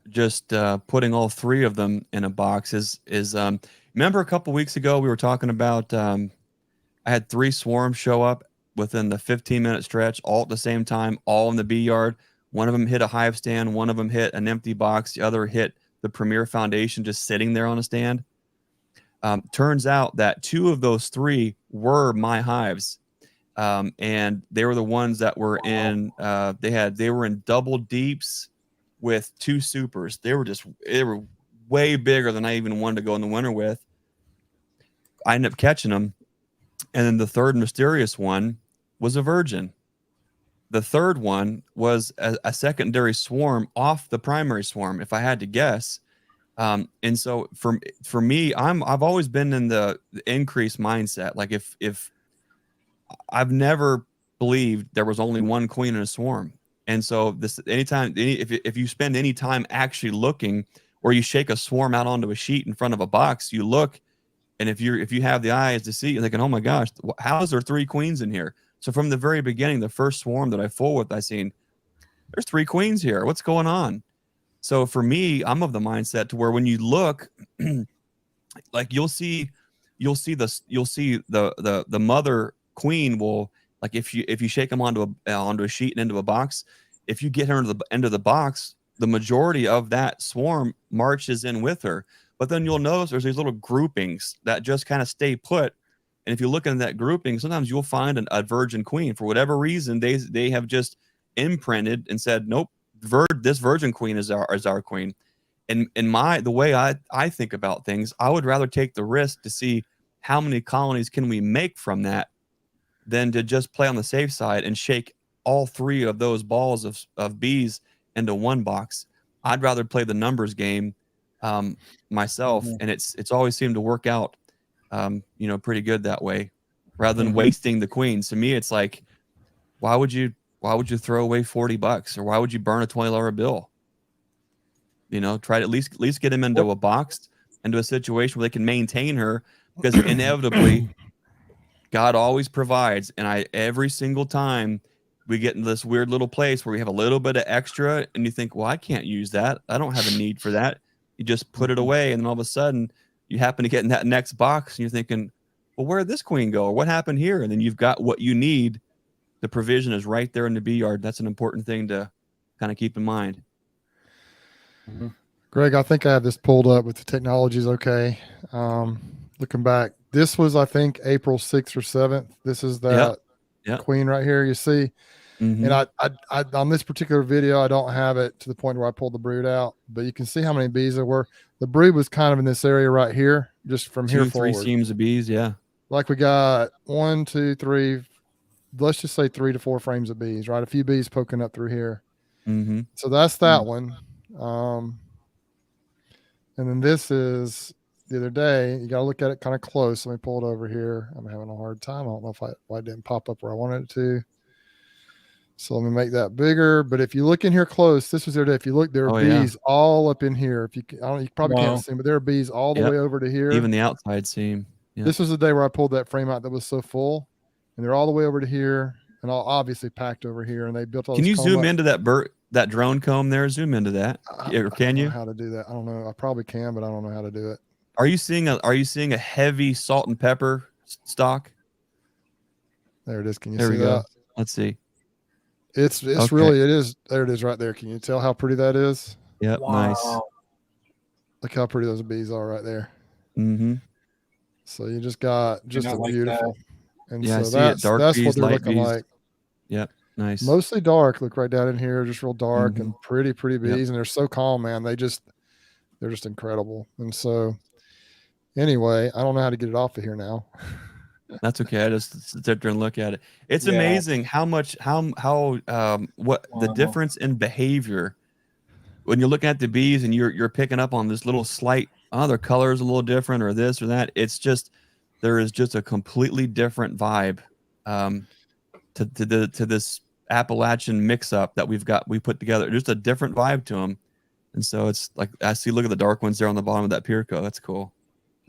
just putting all 3 of them in a box is remember a couple weeks ago we were talking about I had 3 swarms show up within the 15-minute stretch, all at the same time, all in the bee yard. One of them hit a hive stand, one of them hit an empty box, the other hit the Premier Foundation just sitting there on a stand. Turns out that 2 of those 3 were my hives. And they were the ones that were in they were in double deeps with 2 supers. They were way bigger than I even wanted to go in the winter with. I ended up catching them, and then the third mysterious one was a virgin. The third one was a secondary swarm off the primary swarm, if I had to guess. And so for me, I've always been in the increase mindset. Like if I've never believed there was only one queen in a swarm. And so if you spend any time actually looking, or you shake a swarm out onto a sheet in front of a box, you look, and if you have the eyes to see, you're thinking, oh my gosh, how is there 3 queens in here? So from the very beginning, the first swarm that I fool with, I seen there's 3 queens here. What's going on? So for me, I'm of the mindset to where when you look, like you'll see the mother queen will, like if you shake them onto a sheet and into a box, if you get her into the end of the box, the majority of that swarm marches in with her. But then you'll notice there's these little groupings that just kind of stay put. And if you look in that grouping, sometimes you'll find a virgin queen. For whatever reason, they have just imprinted and said, nope, this virgin queen is our queen. And the way I think about things, I would rather take the risk to see how many colonies can we make from that than to just play on the safe side and shake all 3 of those balls of bees into one box. I'd rather play the numbers game myself, and it's always seemed to work out pretty good that way, rather than wasting the queens. To me, it's like, why would you throw away $40, or why would you burn a $20 bill? Try to at least get them into a box, into a situation where they can maintain her, because inevitably God always provides. And every single time we get into this weird little place where we have a little bit of extra, and you think, well, I can't use that. I don't have a need for that. You just put it away, and then all of a sudden you happen to get in that next box, and you're thinking, well, where did this queen go? Or what happened here? And then you've got what you need. The provision is right there in the bee yard. That's an important thing to kind of keep in mind. Greg, I think I have this pulled up with the technology's okay. Looking back, this was, I think, April 6th or 7th. This is that queen right here, you see. And I on this particular video, I don't have it to the point where I pulled the brood out, but you can see how many bees there were. The brood was kind of in this area right here, just from here forward. 2-3 seams of bees, yeah. Like we got 1, 2, 3, let's just say 3 to 4 frames of bees, right? A few bees poking up through here. So that's that one. And then this is the other day. You got to look at it kind of close. Let me pull it over here. I'm having a hard time. I don't know why it didn't pop up where I wanted it to. So let me make that bigger. But if you look in here close, this was the other day. If you look, there are bees all up in here. If you probably can't see them, but there are bees all the way over to here. Even the outside seam. Yep. This was the day where I pulled that frame out that was so full, and they're all the way over to here, and all obviously packed over here. And they built all. Can you zoom into that drone comb there? Zoom into that. Or can you? How to do that? I don't know. I probably can, but I don't know how to do it. Are you seeing a heavy salt and pepper stalk? There it is. Can you see that? Go. Let's see. It's okay. Really, it is. There it is right there. Can you tell how pretty that is? Yep. Wow. Nice. Look how pretty those bees are right there. So you just got a beautiful. That. And yeah, so that's what they're looking bees. like. Yep. Nice. Mostly dark. Look right down in here, just real dark Mhm. and pretty bees. Yep. And they're so calm, man. They're just incredible. And so anyway, I don't know how to get it off of here now. That's okay. I just sit there and look at it. It's Yeah. amazing how much what the Wow. difference in behavior when you're looking at the bees and you're picking up on this little slight, oh, their color is a little different or this or that. It's just there is just a completely different vibe to this Appalachian mix up that we put together. Just a different vibe to them. And so it's like I see. Look at the dark ones there on the bottom of that Pierco. That's cool.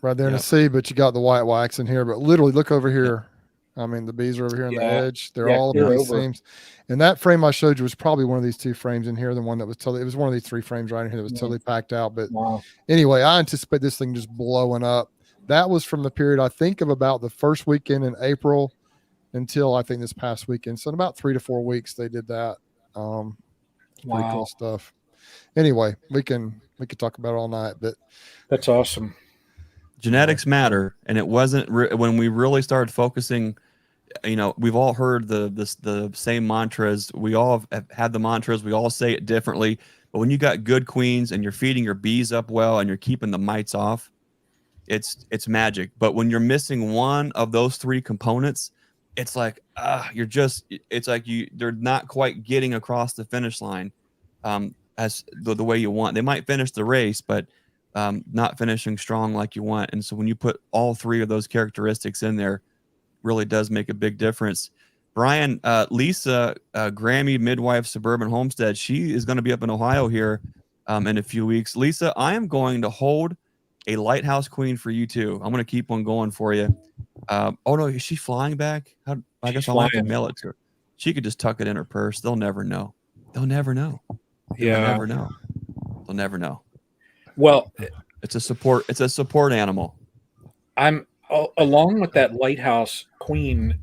Right there in Yep. the sea, but you got the white wax in here. But literally, look over here. I mean, the bees are over here on the Yeah. edge. They're Yeah, all clear about these over. seams. And that frame I showed you was probably one of these two frames in here. The one that was totally, it was one of these three frames right in here that was totally packed out. But Wow. anyway, I anticipate this thing just blowing up. That was from the period, I think, of about the first weekend in April until I think this past weekend. So in about 3 to 4 weeks, they did that. Pretty cool stuff. Anyway, we could talk about it all night, but That's awesome. Genetics matter, and it wasn't when we really started focusing. You know, we've all heard the same mantras. We all have had the mantras. We all say it differently. But when you got good queens and you're feeding your bees up well and you're keeping the mites off, it's magic. But when you're missing one of those three components, it's like it's like they're not quite getting across the finish line as the way you want. They might finish the race, but not finishing strong like you want. And so when you put all three of those characteristics in there, really does make a big difference. Brian, Lisa, Grammy Midwife Suburban Homestead, she is going to be up in Ohio here in a few weeks. Lisa, I am going to hold a Lighthouse queen for you too. I'm going to keep one going for you. Oh no, is she flying back? I guess I'll have to mail it to her. She could just tuck it in her purse. They'll never know. They'll never know. Yeah. They'll never know. They'll never know. Well, it's a support animal. I'm along with that Lighthouse queen.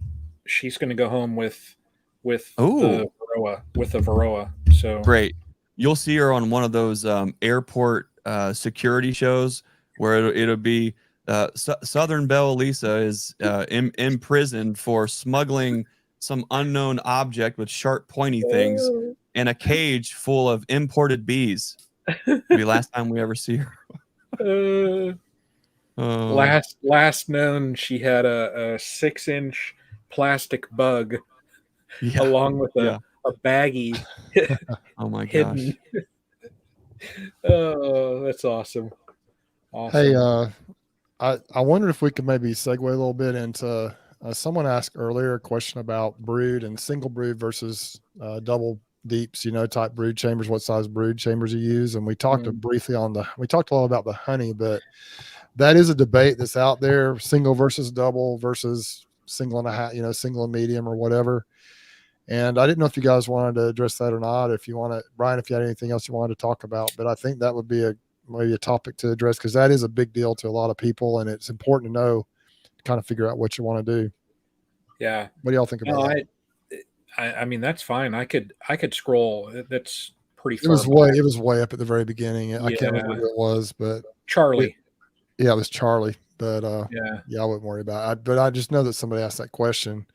She's going to go home with the Varroa. So great. You'll see her on one of those airport security shows where it'll be Southern Belle Lisa is imprisoned for smuggling some unknown object with sharp pointy things in a cage full of imported bees. It'll be last time we ever see her. Last known, she had a 6-inch plastic bug along with a baggie. Oh my hidden. gosh! Oh, that's awesome. Hey, I wondered if we could maybe segue a little bit into someone asked earlier a question about brood and single brood versus double deeps, type brood chambers, what size brood chambers you use. And we talked briefly we talked a lot about the honey, but that is a debate that's out there, single versus double versus single and a half, single and medium or whatever. And I didn't know if you guys wanted to address that or not. If you want to, Brian, if you had anything else you wanted to talk about, but I think that would be maybe a topic to address because that is a big deal to a lot of people. And it's important to know, to kind of figure out what you want to do. Yeah. What do y'all think about that? I mean, that's fine. I could scroll. That's pretty far. It was way up at the very beginning. I can't remember who it was, but Charlie. It was Charlie. But yeah, I wouldn't worry about it. But I just know that somebody asked that question.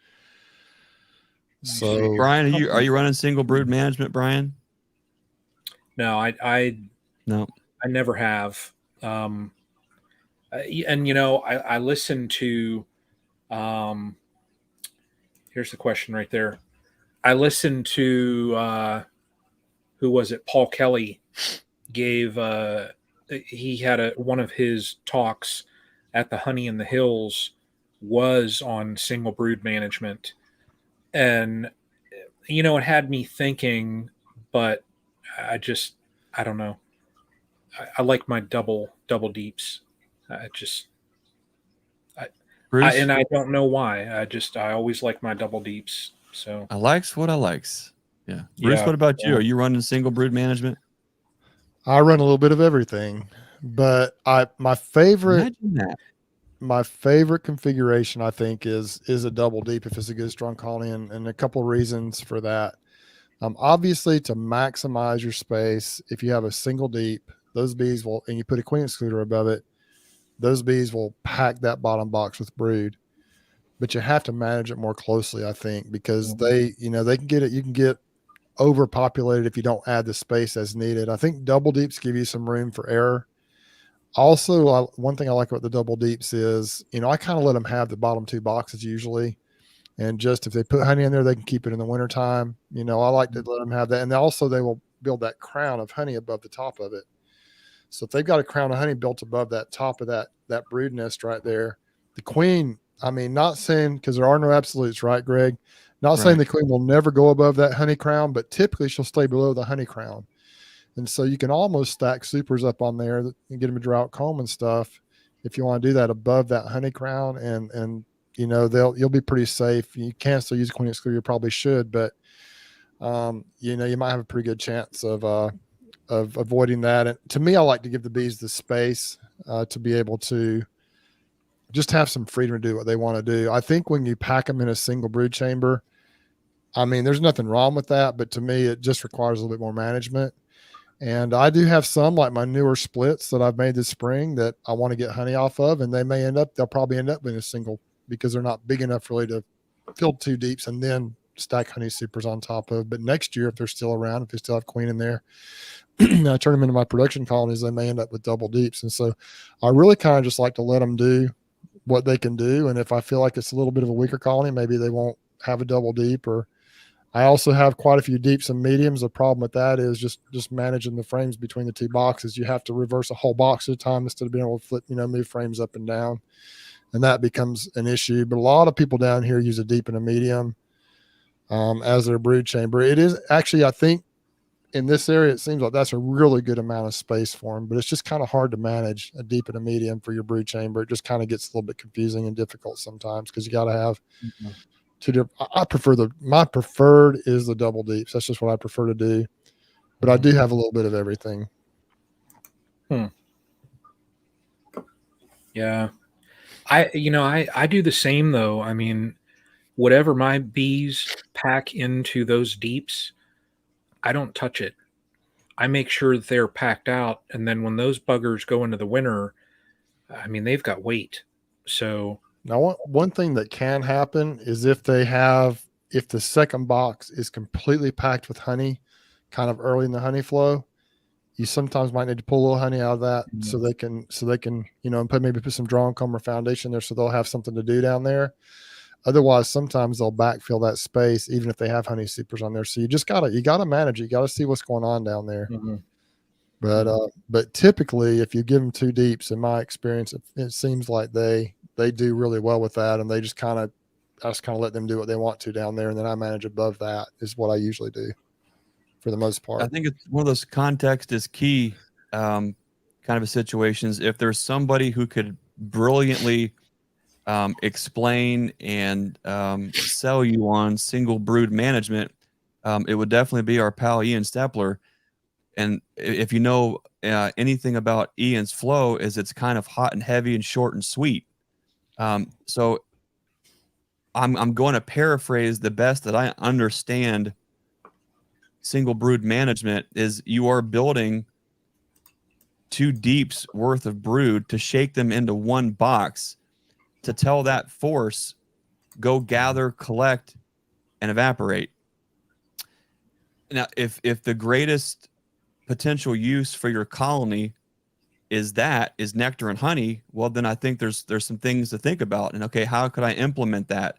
So Brian, are you running single brood management, Brian? No, I never have. And I listened to here's the question right there. I listened to who was it? Paul Kelly gave he had one of his talks at the Honey in the Hills was on single brood management. And it had me thinking, but I don't know. I like my double deeps. And I don't know why. I always like my double deeps. So I likes what I likes. Yeah. Bruce, what about you? Are you running single brood management? I run a little bit of everything, but my favorite configuration I think is a double deep if it's a good strong colony, and a couple of reasons for that. Obviously, to maximize your space, if you have a single deep, those bees will, and you put a queen excluder above it, those bees will pack that bottom box with brood. but you have to manage it more closely, I think, because they can get it. You can get overpopulated if you don't add the space as needed. I think double deeps give you some room for error. Also, one thing I like about the double deeps is, I kind of let them have the bottom 2 boxes usually. And just if they put honey in there, they can keep it in the wintertime. I like to let them have that. And also they will build that crown of honey above the top of it. So if they've got a crown of honey built above that top of that brood nest right there, the queen, not saying, because there are no absolutes, right, Greg? Not saying the queen will never go above that honey crown, but typically she'll stay below the honey crown. And so you can almost stack supers up on there and get them a drought comb and stuff if you want to do that above that honey crown, and you'll be pretty safe. You can still use a queen excluder, you probably should, but you might have a pretty good chance of avoiding that. And to me, I like to give the bees the space to be able to just have some freedom to do what they want to do. I think when you pack them in a single brood chamber, there's nothing wrong with that, but to me, it just requires a little bit more management. And I do have some, like my newer splits that I've made this spring, that I want to get honey off of, and they'll probably end up in a single because they're not big enough really to fill 2 deeps and then stack honey supers on top of. But next year, if they're still around, if they still have queen in there, I turn them into my production colonies, they may end up with double deeps. And so I really kind of just like to let them do what they can do. And if I feel like it's a little bit of a weaker colony, maybe they won't have a double deep. Or I also have quite a few deeps and mediums. The problem with that is just managing the frames between the 2 boxes. You have to reverse a whole box at a time instead of being able to flip, move frames up and down. And that becomes an issue. But a lot of people down here use a deep and a medium as their brood chamber. It is actually, I think, in this area, it seems like that's a really good amount of space for them, but it's just kind of hard to manage a deep and a medium for your brood chamber. It just kind of gets a little bit confusing and difficult sometimes because you got to have 2 different. My preferred is the double deeps. That's just what I prefer to do, but I do have a little bit of everything. Yeah. I do the same though. Whatever my bees pack into those deeps, I don't touch it. I make sure that they're packed out, and then when those buggers go into the winter, they've got weight. So now, one thing that can happen is if the second box is completely packed with honey, kind of early in the honey flow, you sometimes might need to pull a little honey out of that so they can and put some drawn comb or foundation there so they'll have something to do down there. Otherwise, sometimes they'll backfill that space, even if they have honey supers on there. So you gotta manage it. You gotta see what's going on down there. But typically, if you give them 2 deeps, in my experience, it seems like they do really well with that, and I just kind of let them do what they want to down there, and then I manage above that is what I usually do for the most part. I think it's one of those context is key kind of situations. If there's somebody who could brilliantly explain and sell you on single brood management, it would definitely be our pal Ian Stepler. And if you know anything about Ian's flow, is it's kind of hot and heavy and short and sweet. So I'm going to paraphrase the best that I understand single brood management is you are building 2 deeps worth of brood to shake them into 1 box to tell that force, go gather, collect, and evaporate. Now, if the greatest potential use for your colony is nectar and honey, well, then I think there's some things to think about. And okay, how could I implement that?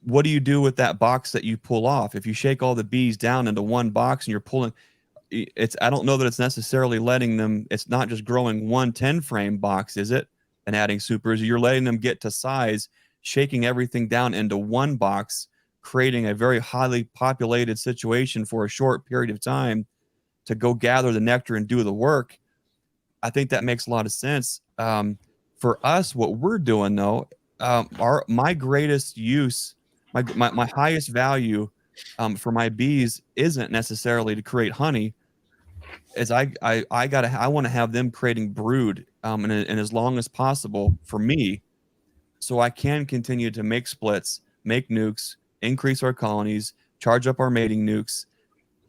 What do you do with that box that you pull off? If you shake all the bees down into 1 box and you're pulling, I don't know that it's necessarily letting them, it's not just growing 1 10 frame box, is it? And adding supers, you're letting them get to size, shaking everything down into 1 box, creating a very highly populated situation for a short period of time to go gather the nectar and do the work. I think that makes a lot of sense. For us, what we're doing though, my greatest use, my highest value for my bees isn't necessarily to create honey. Is I want to have them creating brood and as long as possible for me, so I can continue to make splits, make nukes, increase our colonies, charge up our mating nukes.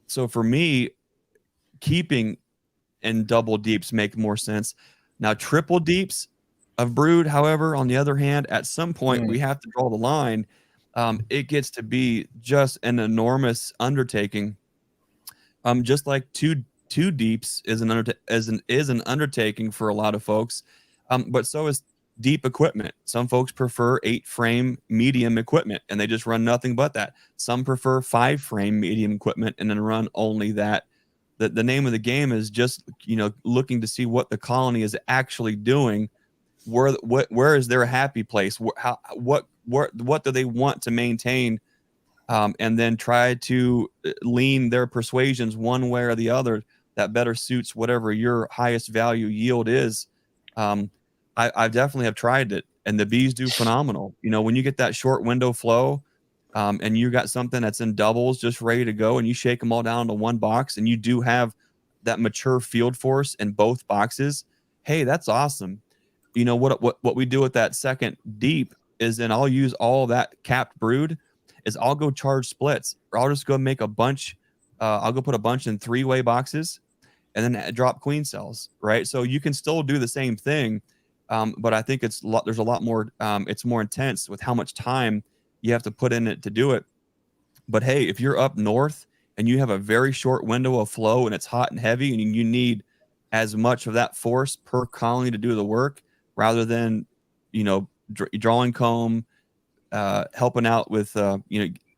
So for me, keeping in double deeps make more sense. Now triple deeps, of brood. However, on the other hand, at some point we Mm. have to draw the line. It gets to be just an enormous undertaking. Just like two deeps is an undertaking for a lot of folks, but so is deep equipment. Some folks prefer 8-frame medium equipment and they just run nothing but that. Some prefer 5-frame medium equipment and then run only that. The name of the game is just, looking to see what the colony is actually doing. Where is their happy place? What do they want to maintain? And then try to lean their persuasions one way or the other that better suits whatever your highest value yield is. I definitely have tried it, and the bees do phenomenal. When you get that short window flow, and you got something that's in doubles just ready to go, and you shake them all down into one box, and you do have that mature field force in both boxes. Hey, that's awesome. What we do with that second deep is then I'll use all that capped brood is I'll go charge splits, or I'll just go make a bunch. I'll go put a bunch in 3-way boxes and then drop queen cells, right? So you can still do the same thing, but I think there's a lot more. It's more intense with how much time you have to put in it to do it. But hey, if you're up north and you have a very short window of flow and it's hot and heavy and you need as much of that force per colony to do the work rather than, drawing comb, helping out with,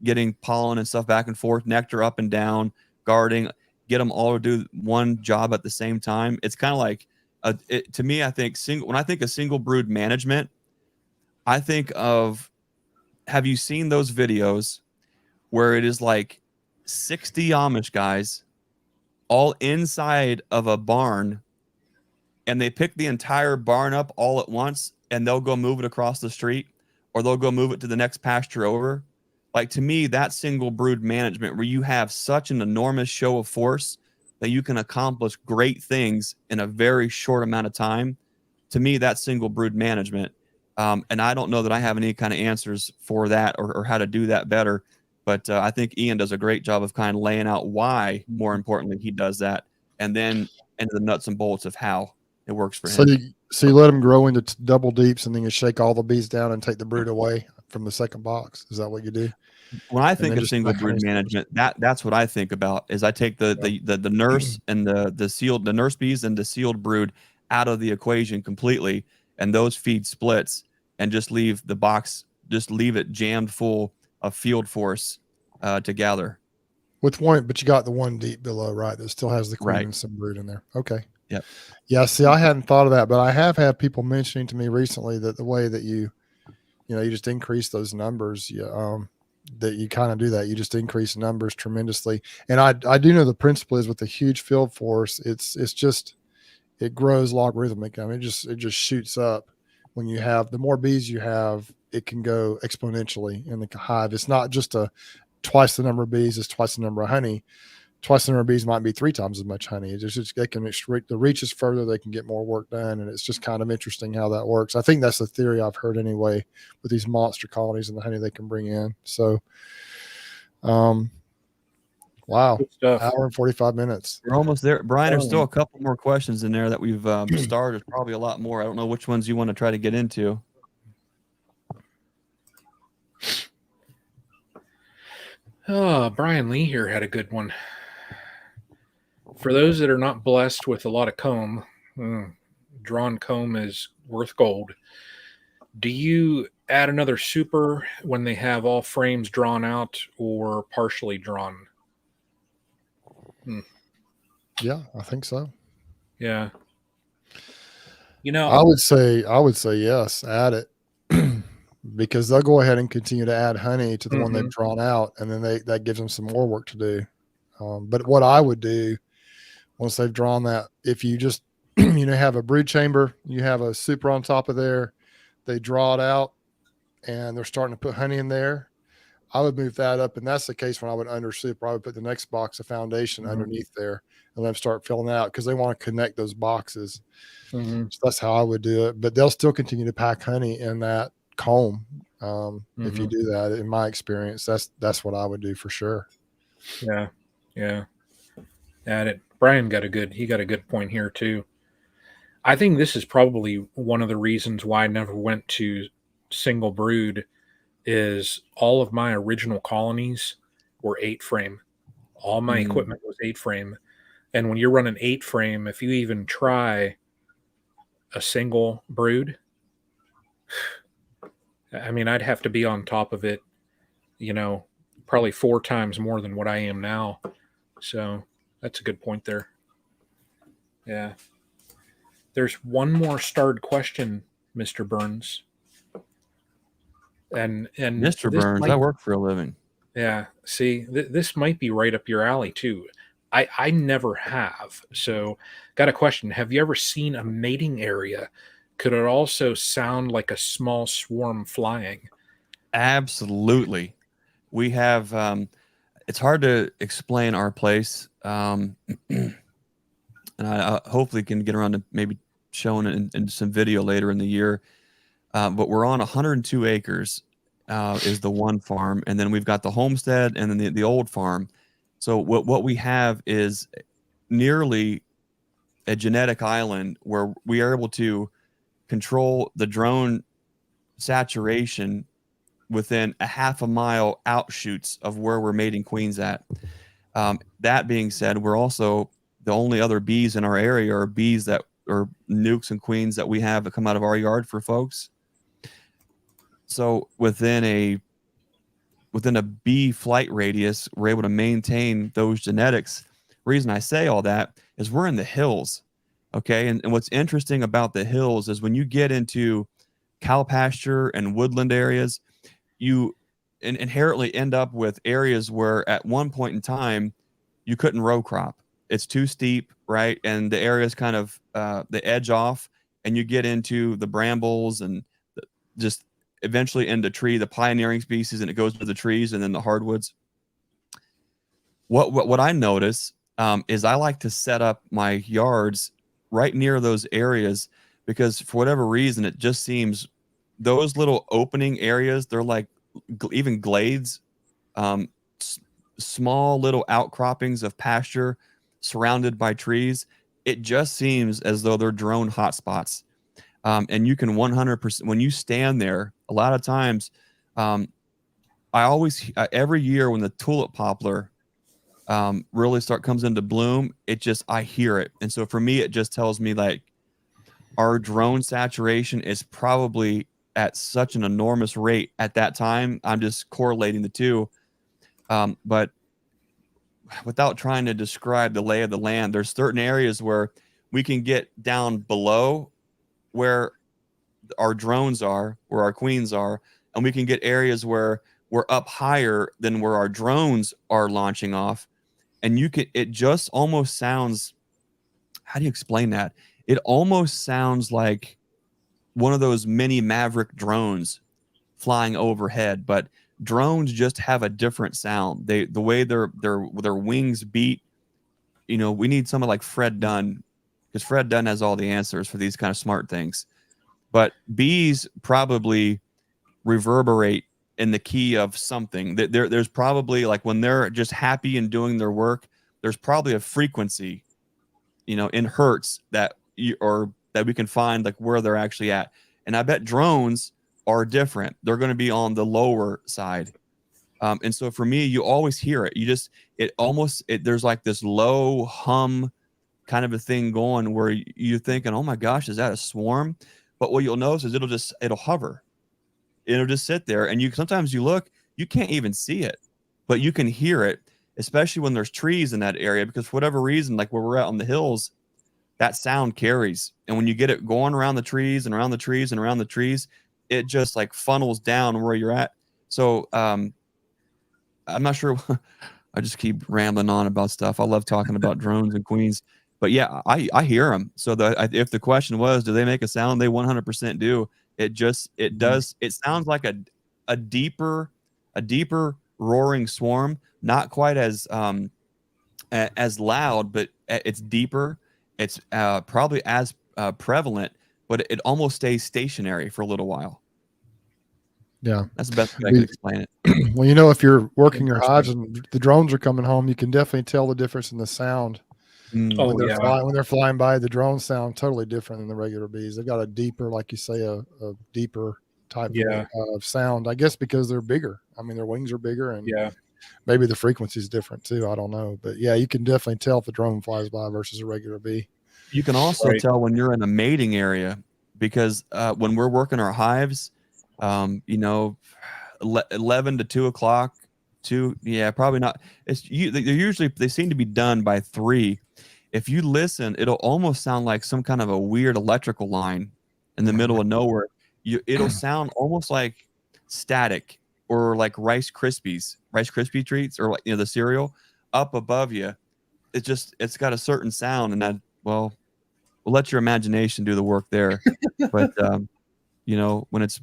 getting pollen and stuff back and forth, nectar up and down, guarding, get them all to do one job at the same time. It's kind of like, to me, I think when I think of single brood management, I think of, have you seen those videos where it is like 60 Amish guys all inside of a barn and they pick the entire barn up all at once and they'll go move it across the street or they'll go move it to the next pasture over? Like, to me, that's single brood management where you have such an enormous show of force that you can accomplish great things in a very short amount of time. To me, that's single brood management. And I don't know that I have any kind of answers for that or how to do that better. But I think Ian does a great job of kind of laying out why, more importantly, he does that, and then into the nuts and bolts of how it works for him. So you let them grow into double deeps, and then you shake all the bees down and take the brood away from the second box. Is that what you do? When I think of single brood management, that's what I think about. Is I take the nurse and the nurse bees and the sealed brood out of the equation completely, and those feed splits, and just leave the box, just leave it jammed full of field force to gather. With one, but you got the one deep below, right? That still has the queen Right. and some brood in there. Okay. Yep. Yeah. See, I hadn't thought of that, but I have had people mentioning to me recently that the way that you just increase those numbers, that you kind of do that. You just increase numbers tremendously. And I do know the principle is with a huge field force, it grows logarithmic. I mean, it just shoots up. When you have, the more bees you have, it can go exponentially in the hive. It's not just twice the number of bees, it's twice the number of honey. Twice the number of bees might be 3 times as much honey. It's just, they can the reach is further, they can get more work done. And it's just kind of interesting how that works. I think that's the theory I've heard anyway, with these monster colonies and the honey they can bring in. So, wow. Hour and 45 minutes. We're almost there. Brian, there's still a couple more questions in there that we've started. There's probably a lot more. I don't know which ones you want to try to get into. Oh, Brian Lee here had a good one. For those that are not blessed with a lot of comb, drawn comb is worth gold. Do you add another super when they have all frames drawn out or partially drawn? Yeah, I think so. Yeah. I would say yes, add it. Because they'll go ahead and continue to add honey to the one they've drawn out, and then that gives them some more work to do. But what I would do once they've drawn that, if you just have a brood chamber, you have a super on top of there, they draw it out, and they're starting to put honey in there, I would move that up, and that's the case when I would under super. I would put the next box of foundation underneath there, and let them start filling out because they want to connect those boxes. So that's how I would do it. But they'll still continue to pack honey in that comb. If you do that, in my experience, that's what I would do for sure. Yeah. Add it. Brian got a good point here too. I think this is probably one of the reasons why I never went to single brood is all of my original colonies were 8 frame. All my equipment was 8 frame. And when you're running 8 frame, if you even try a single brood, I mean, I'd have to be on top of it, probably 4 times more than what I am now. So that's a good point there. Yeah. There's one more starred question, Mr. Burns. And Mr. this Burns, I work for a living. Yeah, see, this might be right up your alley too. I never have. So, got a question. Have you ever seen a mating area? Could it also sound like a small swarm flying? Absolutely. We have, it's hard to explain our place. And I hopefully can get around to maybe showing it in some video later in the year. But we're on 102 acres is the one farm. And then we've got the homestead and then the old farm. So what we have is nearly a genetic island where we are able to control the drone saturation within a half a mile outshoots of where we're mating queens at. That being said, we're also the only other bees in our area are bees that are nukes and queens that we have that come out of our yard for folks. So within a bee flight radius, we're able to maintain those genetics. Reason I say all that is we're in the hills. Okay. And what's interesting about the hills is when you get into cow pasture and woodland areas, you inherently end up with areas where at one point in time you couldn't row crop. It's too steep, right? And the areas kind of the edge off, and you get into the brambles and just eventually into the pioneering species, and it goes to the trees and then the hardwoods. What I notice is I like to set up my yards right near those areas because for whatever reason, it just seems those little opening areas, they're like even glades, small little outcroppings of pasture surrounded by trees. It just seems as though they're drone hotspots. And you can 100%, when you stand there, a lot of times, I always, every year when the tulip poplar really comes into bloom, I hear it. And so for me, it just tells me like our drone saturation is probably at such an enormous rate at that time. I'm just correlating the two. But without trying to describe the lay of the land, there's certain areas where we can get down below where our drones are, where our queens are, and we can get areas where we're up higher than where our drones are launching off. And it just almost sounds, how do you explain that? It almost sounds like one of those mini Maverick drones flying overhead, but drones just have a different sound. The way their wings beat, we need someone like Fred Dunn, because Fred Dunn has all the answers for these kind of smart things. But bees probably reverberate in the key of something. There's probably, like, when they're just happy and doing their work, there's probably a frequency, in hertz that we can find like where they're actually at. And I bet drones are different. They're going to be on the lower side. And so for me, you always hear it. There's like this low hum kind of a thing going where you're thinking, oh my gosh, is that a swarm? But what you'll notice is it'll hover. It'll just sit there, and sometimes you look, you can't even see it, but you can hear it, especially when there's trees in that area, because for whatever reason, like where we're at on the hills, that sound carries. And when you get it going around the trees and around the trees and around the trees, it just like funnels down where you're at. So I'm not sure. I just keep rambling on about stuff. I love talking about drones and queens. But yeah, I hear them. So if the question was, do they make a sound? They 100% do. It does. It sounds like a deeper roaring swarm. Not quite as loud, but it's deeper. It's probably as prevalent, but it almost stays stationary for a little while. Yeah, that's the best way I can explain it. Well, if you're working your hives and the drones are coming home, you can definitely tell the difference in the sound Mm. Oh yeah, When they're flying by, the drones sound totally different than the regular bees. They've got a deeper, like you say, a deeper type yeah, of sound. I guess because they're bigger. I mean, their wings are bigger, and yeah. maybe the frequency is different too. I don't know, but yeah, you can definitely tell if a drone flies by versus a regular bee. You can also Right. tell when you're in a mating area because when we're working our hives, 11 to 2 o'clock, probably not. They seem to be done by 3. If you listen, it'll almost sound like some kind of a weird electrical line in the middle of nowhere. It'll sound almost like static or like Rice Krispie treats, or like the cereal up above you. It's got a certain sound, and we'll let your imagination do the work there. But when it's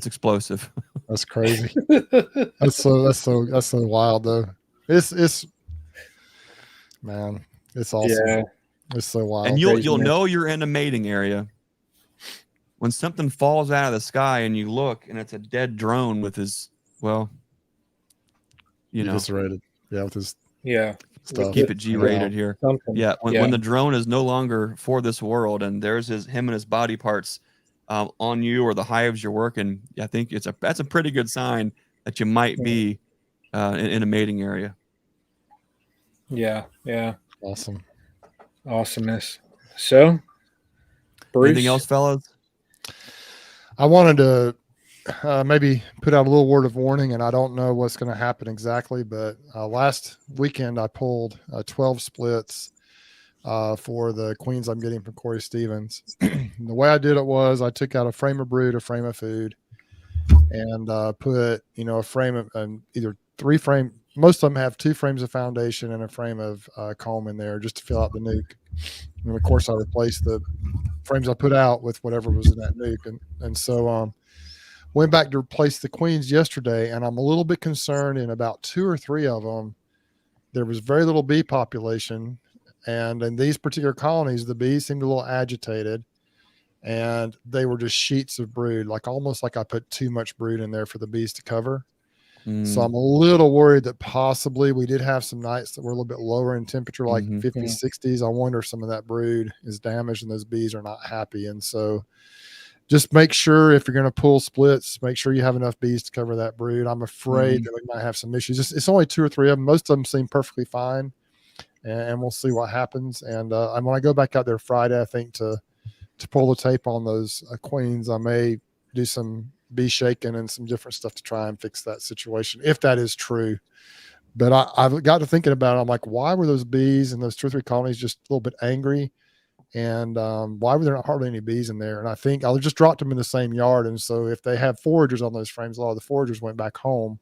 explosive. That's crazy. That's so wild though. It's man, it's awesome. Yeah. It's so wild. And you'll Craziness. know you're in a mating area when something falls out of the sky and you look and it's a dead drone with his eviscerated. Yeah, with his Yeah. stuff. keep it G-rated here. Something. Yeah, when the drone is no longer for this world and there's him and his body parts on you or the hives you're working, I think that's a pretty good sign that you might be in a mating area. Yeah. Yeah. Awesome. Awesomeness. So, Bruce, Anything else, fellas? I wanted to maybe put out a little word of warning, and I don't know what's going to happen exactly, but last weekend I pulled 12 splits for the queens I'm getting from Corey Stevens. The way I did it was I took out a frame of brood, a frame of food, and put a frame of either 3 frame. Most of them have 2 frames of foundation and a frame of comb in there just to fill out the nuke. And of course, I replaced the frames I put out with whatever was in that nuke, and so went back to replace the queens yesterday, and I'm a little bit concerned. In about 2 or 3 of them, there was very little bee population, and in these particular colonies, the bees seemed a little agitated, and they were just sheets of brood, almost like I put too much brood in there for the bees to cover. So I'm a little worried that possibly we did have some nights that were a little bit lower in temperature, like 50s, 60s. I wonder if some of that brood is damaged and those bees are not happy. And so just make sure if you're going to pull splits, make sure you have enough bees to cover that brood. I'm afraid that we might have some issues. It's only 2 or 3 of them. Most of them seem perfectly fine, and we'll see what happens. And when I go back out there Friday, I think to pull the tape on those queens, I may do some bee shaking and some different stuff to try and fix that situation, if that is true. But I've got to thinking about it. I'm like, why were those bees in those 2 or 3 colonies just a little bit angry? And why were there not hardly any bees in there? And I think I just dropped them in the same yard. And so if they have foragers on those frames, a lot of the foragers went back home.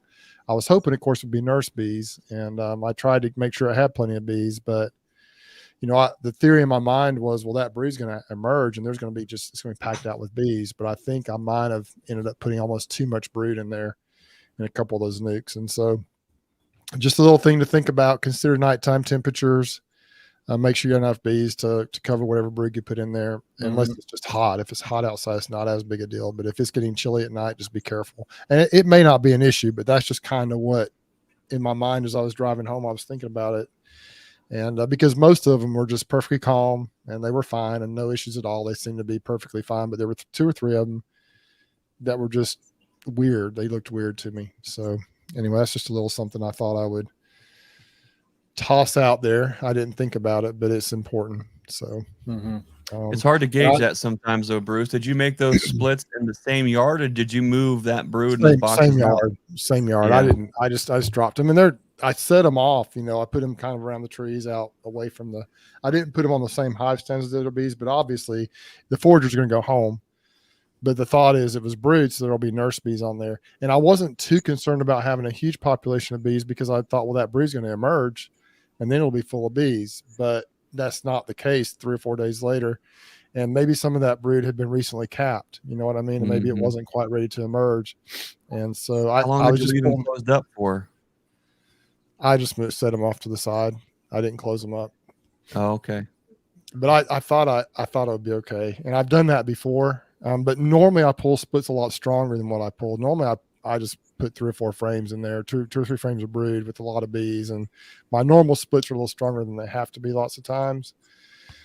I was hoping, of course, it would be nurse bees. And I tried to make sure I had plenty of bees. But, the theory in my mind was, well, that brood's going to emerge and it's going to be packed out with bees. But I think I might have ended up putting almost too much brood in there in a couple of those nukes. And so just a little thing to think about, consider nighttime temperatures. Make sure you got enough bees to cover whatever brood you put in there, unless it's just hot. If it's hot outside, it's not as big a deal. But if it's getting chilly at night, just be careful. And it may not be an issue, but that's just kind of what in my mind as I was driving home, I was thinking about it. And because most of them were just perfectly calm and they were fine and no issues at all. They seemed to be perfectly fine, but there were 2 or 3 of them that were just weird. They looked weird to me. So anyway, that's just a little something I thought I would toss out there. I didn't think about it, but it's important. So it's hard to gauge that sometimes, though. Bruce, did you make those splits in the same yard, or did you move that brood in the boxes? Same yard. Yeah. I just dropped them, and I set them off. I put them kind of around the trees, out away from I didn't put them on the same hive stands as the other bees, but obviously the foragers are going to go home. But the thought is it was brood, so there'll be nurse bees on there. And I wasn't too concerned about having a huge population of bees because I thought, well, that brood's going to emerge and then it'll be full of bees. But that's not the case 3 or 4 days later. And maybe some of that brood had been recently capped. You know what I mean? And maybe it wasn't quite ready to emerge. And so How long I was did you leave them closed up for? I just set them off to the side. I didn't close them up. Oh, okay. But I thought it would be okay. And I've done that before. But normally I pull splits a lot stronger than what I pulled. Normally I just put 3 or 4 frames in there, two or three frames of brood with a lot of bees. And my normal splits are a little stronger than they have to be lots of times.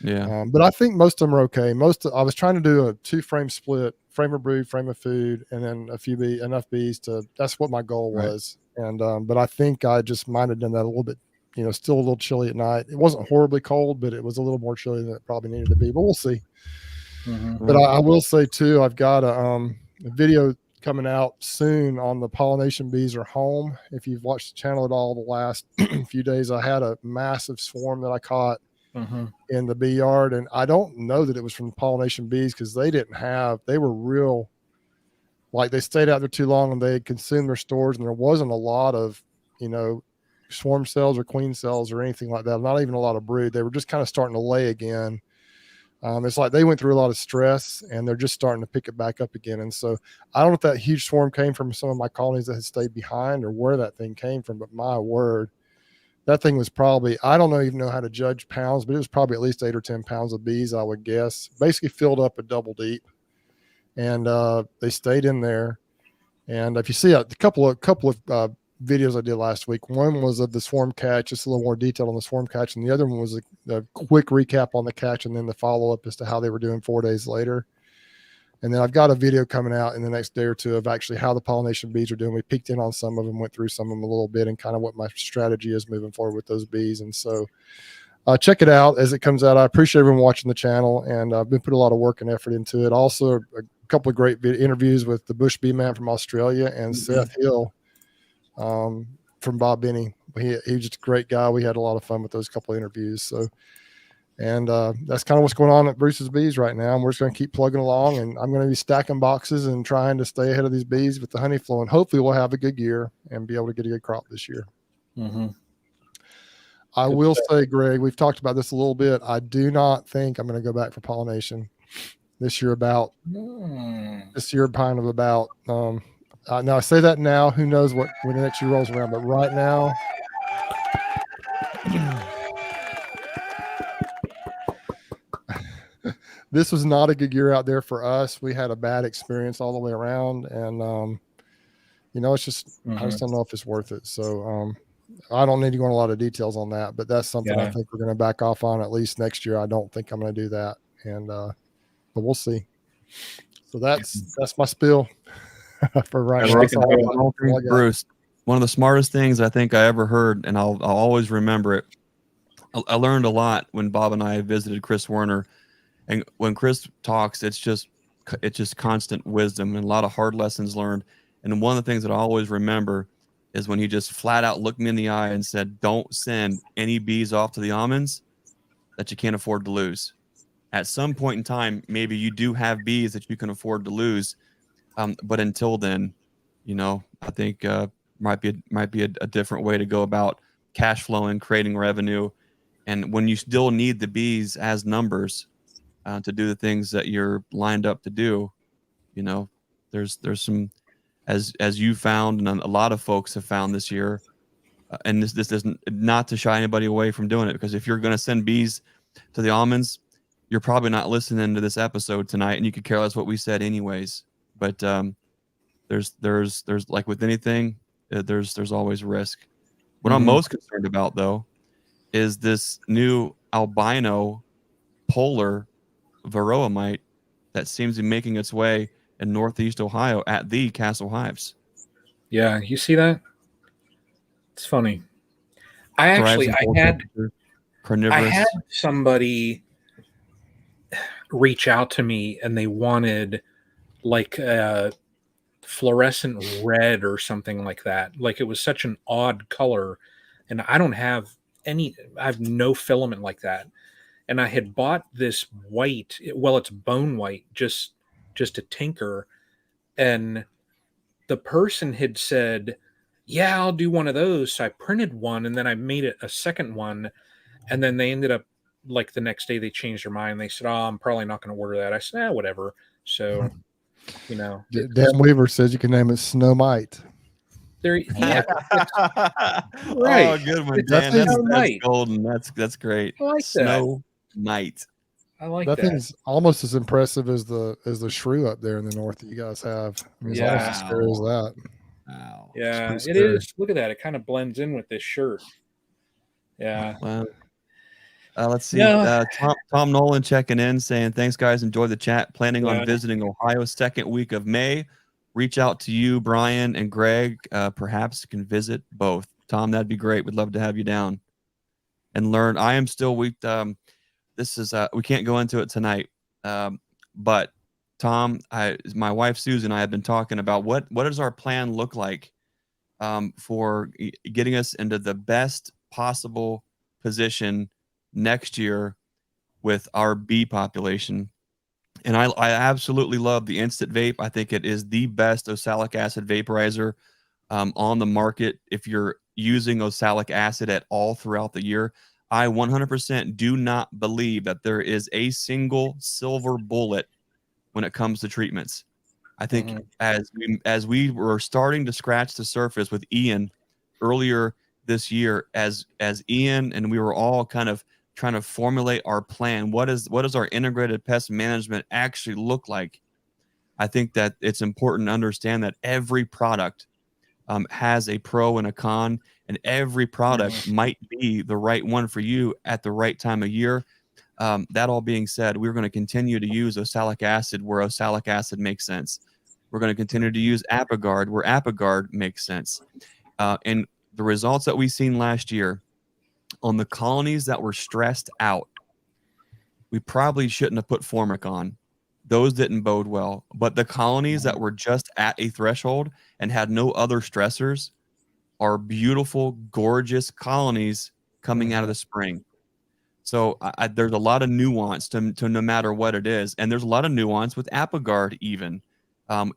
Yeah. But I think most of them are okay. I was trying to do a 2-frame split, frame of brood, frame of food, and then enough bees that's what my goal was. And, but I think I just might have done that a little bit, still a little chilly at night. It wasn't horribly cold, but it was a little more chilly than it probably needed to be, but we'll see. Mm-hmm. But I will say too, I've got a video coming out soon on the pollination bees are home. If you've watched the channel at all the last few days, I had a massive swarm that I caught in the bee yard, and I don't know that it was from the pollination bees because they were real, like they stayed out there too long and they consumed their stores, and there wasn't a lot of swarm cells or queen cells or anything like that, not even a lot of brood. They were just kind of starting to lay again. It's like they went through a lot of stress and they're just starting to pick it back up again. And so I don't know if that huge swarm came from some of my colonies that had stayed behind or where that thing came from, but my word, that thing was probably, I don't even know how to judge pounds, but it was probably at least 8 or 10 pounds of bees, I would guess. Basically filled up a double deep, and they stayed in there. And if you see a couple of videos I did last week, one was of the swarm catch, just a little more detail on the swarm catch, and the other one was a quick recap on the catch and then the follow-up as to how they were doing 4 days later. And then I've got a video coming out in the next day or two of actually how the pollination bees are doing. We peeked in on some of them, went through some of them a little bit, and kind of what my strategy is moving forward with those bees. And so check it out as it comes out. I appreciate everyone watching the channel, and I've been putting a lot of work and effort into it. Also, a couple of great interviews with the bush bee man from Australia and Seth Hill from Bob Benny. He was just a great guy. We had a lot of fun with those couple of interviews. So, and that's kind of what's going on at Bruce's Bees right now. And we're just going to keep plugging along, and I'm going to be stacking boxes and trying to stay ahead of these bees with the honey flow. And hopefully we'll have a good year and be able to get a good crop this year. I will say, Greg, we've talked about this a little bit. I do not think I'm going to go back for pollination this year. This year, kind of about, now I say that now, who knows when the next year rolls around, but right now, this was not a good year out there for us. We had a bad experience all the way around, and it's just I just don't know if it's worth it. So I don't need to go into a lot of details on that, but that's something I think we're going to back off on at least next year. I don't think I'm going to do that, and but we'll see. So that's my spiel for right now. Bruce, one of the smartest things I think I ever heard, and I'll always remember it. I learned a lot when Bob and I visited Chris Werner, and when Chris talks, it's just constant wisdom and a lot of hard lessons learned. And one of the things that I always remember is when he just flat out looked me in the eye and said, "Don't send any bees off to the almonds that you can't afford to lose." At some point in time, maybe you do have bees that you can afford to lose, but until then, I think might be a different way to go about cash flowing, creating revenue, and when you still need the bees as numbers to do the things that you're lined up to do, there's some, as you found, and a lot of folks have found this year, and this isn't not to shy anybody away from doing it, because if you're going to send bees to the almonds, you're probably not listening to this episode tonight, and you could care less what we said anyways. But there's like with anything, there's always risk. What I'm most concerned about, though, is this new albino polar Varroa mite that seems to be making its way in Northeast Ohio at the Castle Hives. Yeah, you see that? It's funny. I had somebody reach out to me, and they wanted like a fluorescent red or something like that. Like, it was such an odd color, and I have no filament like that. And I had bought this white, it's bone white, just to tinker. And the person had said, "Yeah, I'll do one of those." So I printed one, and then I made it a second one. And then they ended up, like, the next day they changed their mind. They said, "Oh, I'm probably not going to order that." I said, whatever. So, Dan Weaver says you can name it Snow Mite. Right. Oh, good one, Dan. That's golden. That's great. I like Snow Mite. I like that. Thing's almost as impressive as the shrew up there in the north that you guys have. I mean, it's almost as scary as that. Wow. Yeah, Yes, it sir. is. Look at that. It kind of blends in with this shirt. Yeah. Well, let's see. No. Tom Nolan checking in saying, thanks, guys. Enjoy the chat. Planning on Yeah. visiting Ohio second week of May. Reach out to you, Brian and Greg. Perhaps can visit both. Tom, that'd be great. We'd love to have you down and learn. I am still weak. This is we can't go into it tonight. But Tom, my wife Susan and I have been talking about what does our plan look like for getting us into the best possible position next year with our bee population. And I absolutely love the Instant Vape. I think it is the best oxalic acid vaporizer on the market. If you're using oxalic acid at all throughout the year, I 100% do not believe that there is a single silver bullet when it comes to treatments. I think as we were starting to scratch the surface with Ian earlier this year, as Ian and we were all kind of trying to formulate our plan, what does our integrated pest management actually look like? I think that it's important to understand that every product has a pro and a con, and every product might be the right one for you at the right time of year. That all being said, we're going to continue to use oxalic acid where oxalic acid makes sense. We're going to continue to use Apigard where Apigard makes sense. And the results that we've seen last year on the colonies that were stressed out, we probably shouldn't have put Formic on. Those didn't bode well. But the colonies that were just at a threshold and had no other stressors are beautiful, gorgeous colonies coming out of the spring. So there's a lot of nuance to no matter what it is. And there's a lot of nuance with Apigard even.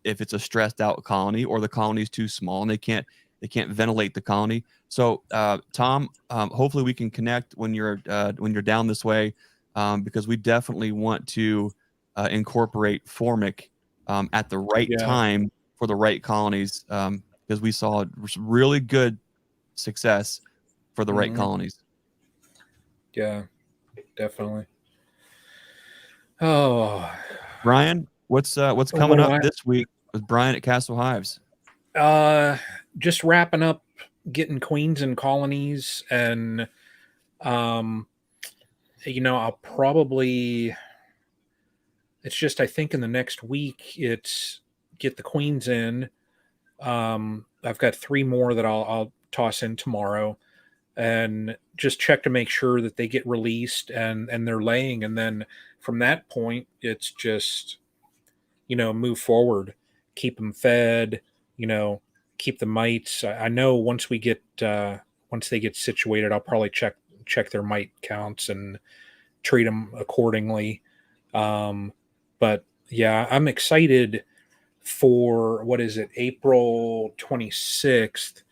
If it's a stressed out colony or the colony is too small and they can't ventilate the colony. So Tom, hopefully we can connect when you're down this way, because we definitely want to incorporate Formic at the right time for the right colonies, because we saw really good success for the right colonies. Yeah, definitely. Oh, Brian, what's coming up this week with Brian at Castle Hives? Just wrapping up, getting queens and colonies, and I'll probably. It's just I think in the next week it's get the queens in. I've got 3 more that I'll toss in tomorrow, and just check to make sure that they get released and they're laying, and then from that point it's just move forward, keep them fed, keep the mites. I know once they get situated, I'll probably check their mite counts and treat them accordingly. But yeah, I'm excited for April 26th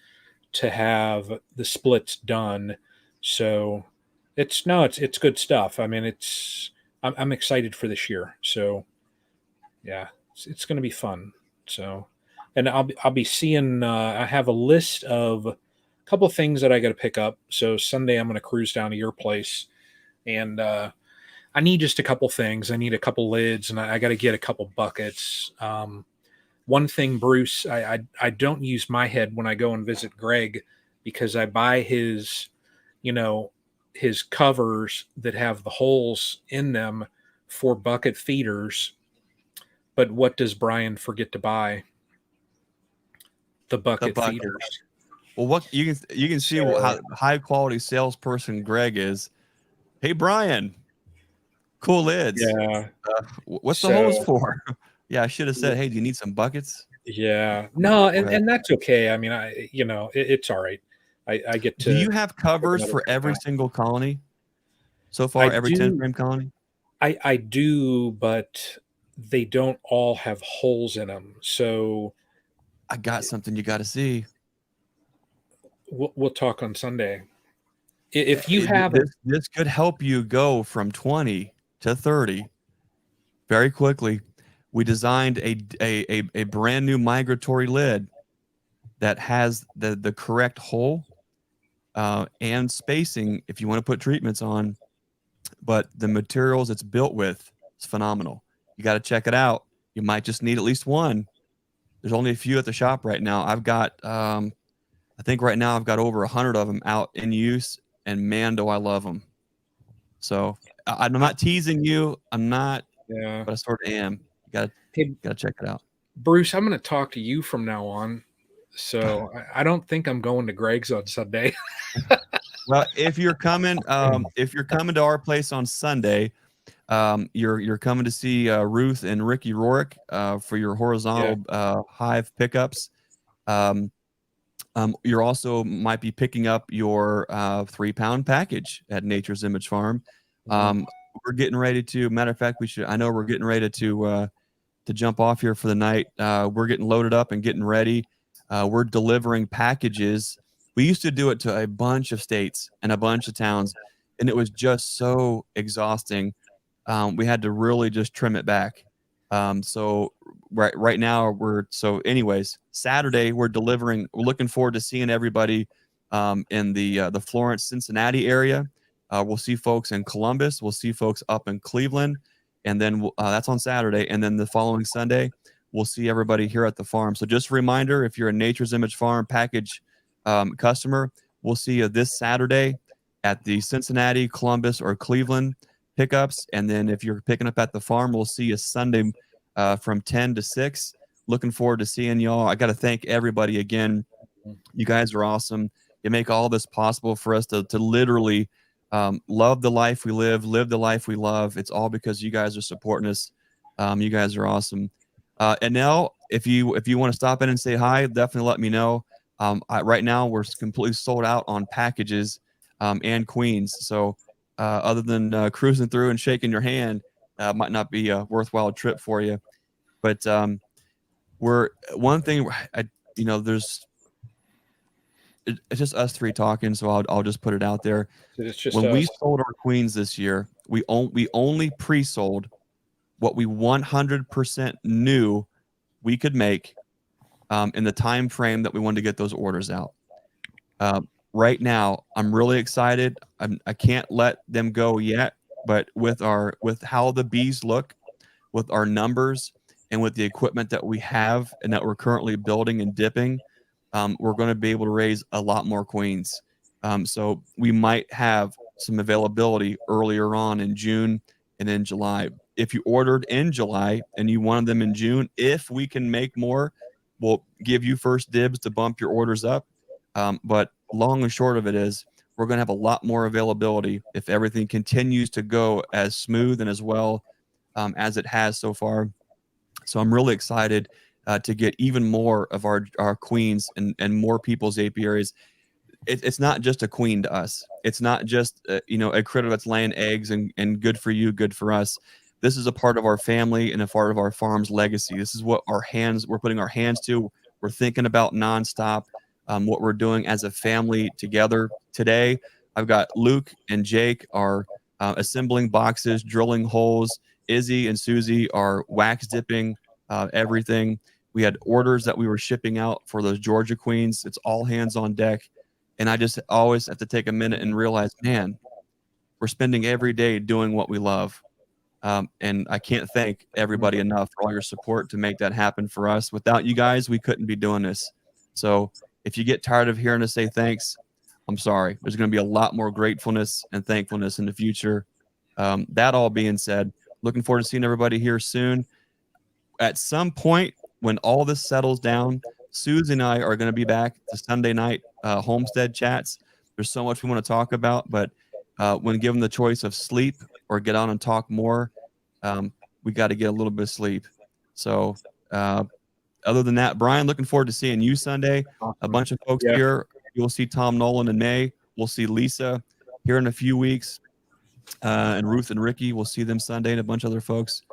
to have the splits done. So it's good stuff. I mean, I'm excited for this year. So yeah, it's going to be fun. So, and I'll be seeing. I have a list of a couple of things that I got to pick up. So Sunday I'm going to cruise down to your place, and I need just a couple things. I need a couple lids, and I got to get a couple buckets. One thing, Bruce, I don't use my head when I go and visit Greg, because I buy his covers that have the holes in them for bucket feeders. But what does Brian forget to buy? The bucket feeders. Well, what you can see how high quality salesperson Greg is. Hey, Brian, cool lids. Yeah. What's the holes for? Yeah, I should have said, hey, do you need some buckets? Yeah. No, and that's okay. I mean, it's all right. I get to. Do you have covers for every single colony so far? Every 10 frame colony? I do, but they don't all have holes in them. So I got something you got to see. We'll talk on Sunday. If you have this could help you go from 20 to 30 very quickly. We designed a brand new migratory lid that has the correct hole and spacing if you want to put treatments on, but the materials it's built with is phenomenal. You got to check it out. You might just need at least one. There's only a few at the shop right now. I've got, I think right now I've got over 100 of them out in use, and man, do I love them. So I'm not teasing you. I'm not, Yeah. but I sort of am. You gotta check it out. Bruce, I'm going to talk to you from now on. So I don't think I'm going to Greg's on Sunday. Well, if you're coming to our place on Sunday, you're coming to see Ruth and Ricky Rorick for your horizontal hive pickups. You're also might be picking up your 3-pound package at Nature's Image Farm. We're getting ready to. Matter of fact, I know we're getting ready to jump off here for the night. We're getting loaded up and getting ready. We're delivering packages. We used to do it to a bunch of states and a bunch of towns, and it was just so exhausting. We had to really just trim it back. So right now anyways, Saturday we're delivering. We're looking forward to seeing everybody in the Florence, Cincinnati area. We'll see folks in Columbus. We'll see folks up in Cleveland, and then that's on Saturday. And then the following Sunday, we'll see everybody here at the farm. So just a reminder, if you're a Nature's Image Farm package customer, we'll see you this Saturday at the Cincinnati, Columbus, or Cleveland pickups. And then if you're picking up at the farm, we'll see you Sunday from 10 to 6. Looking forward to seeing y'all. I got to thank everybody again. You guys are awesome. You make all this possible for us to literally love the life we live the life we love. It's all because you guys are supporting us. You guys are awesome. And now, if you want to stop in and say hi, definitely let me know. Right now, we're completely sold out on packages and queens. So other than cruising through and shaking your hand, might not be a worthwhile trip for you. But we're one thing. It's just us three talking, so I'll just put it out there. It's just when us. we sold our queens this year, we only pre-sold what we 100% knew we could make in the time frame that we wanted to get those orders out. Right now, I'm really excited. I can't let them go yet, but with how the bees look, with our numbers, and with the equipment that we have and that we're currently building and dipping, we're going to be able to raise a lot more queens. So we might have some availability earlier on in June and in July. If you ordered in July and you wanted them in June, if we can make more, we'll give you first dibs to bump your orders up. But long and short of it is, we're going to have a lot more availability if everything continues to go as smooth and as well as it has so far. So I'm really excited to get even more of our queens and more people's apiaries. It's not just a queen to us. It's not just a critter that's laying eggs and good for you, good for us. This is a part of our family and a part of our farm's legacy. This is what we're putting our hands to. We're thinking about nonstop what we're doing as a family together today. I've got Luke and Jake are assembling boxes, drilling holes. Izzy and Susie are wax dipping everything. We had orders that we were shipping out for those Georgia queens. It's all hands on deck. And I just always have to take a minute and realize, man, we're spending every day doing what we love. And I can't thank everybody enough for all your support to make that happen for us. Without you guys, we couldn't be doing this. So if you get tired of hearing us say thanks, I'm sorry. There's going to be a lot more gratefulness and thankfulness in the future. That all being said, looking forward to seeing everybody here soon. At some point, when all this settles down, Susie and I are going to be back to Sunday night homestead chats. There's so much we want to talk about, but when given the choice of sleep or get on and talk more, we got to get a little bit of sleep. So other than that, Brian, looking forward to seeing you Sunday. A bunch of folks here. You'll see Tom Nolan in May. We'll see Lisa here in a few weeks. And Ruth and Ricky, we'll see them Sunday, and a bunch of other folks.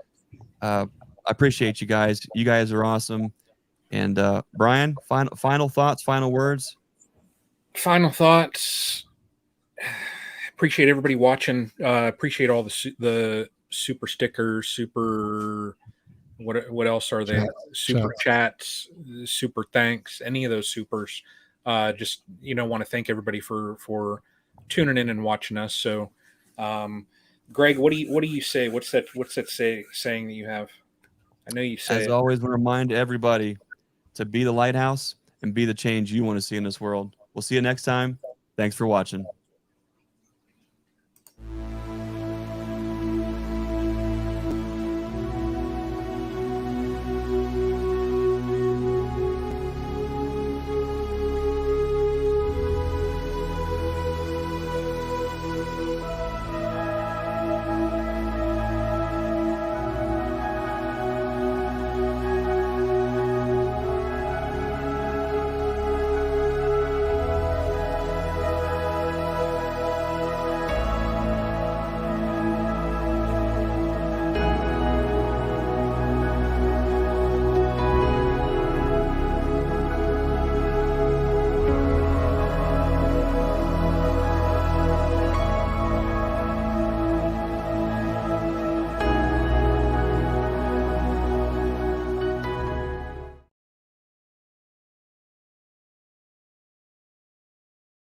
I appreciate you guys. You guys are awesome. And Brian, final thoughts, final words. Final thoughts. Appreciate everybody watching. Appreciate all the super stickers, super. What else are they? Super chats, super thanks. Any of those supers. Just want to thank everybody for tuning in and watching us. So, Greg, what do you say? What's that saying that you have? I know you say. As always, we remind everybody, to be the lighthouse and be the change you want to see in this world. We'll see you next time. Thanks for watching.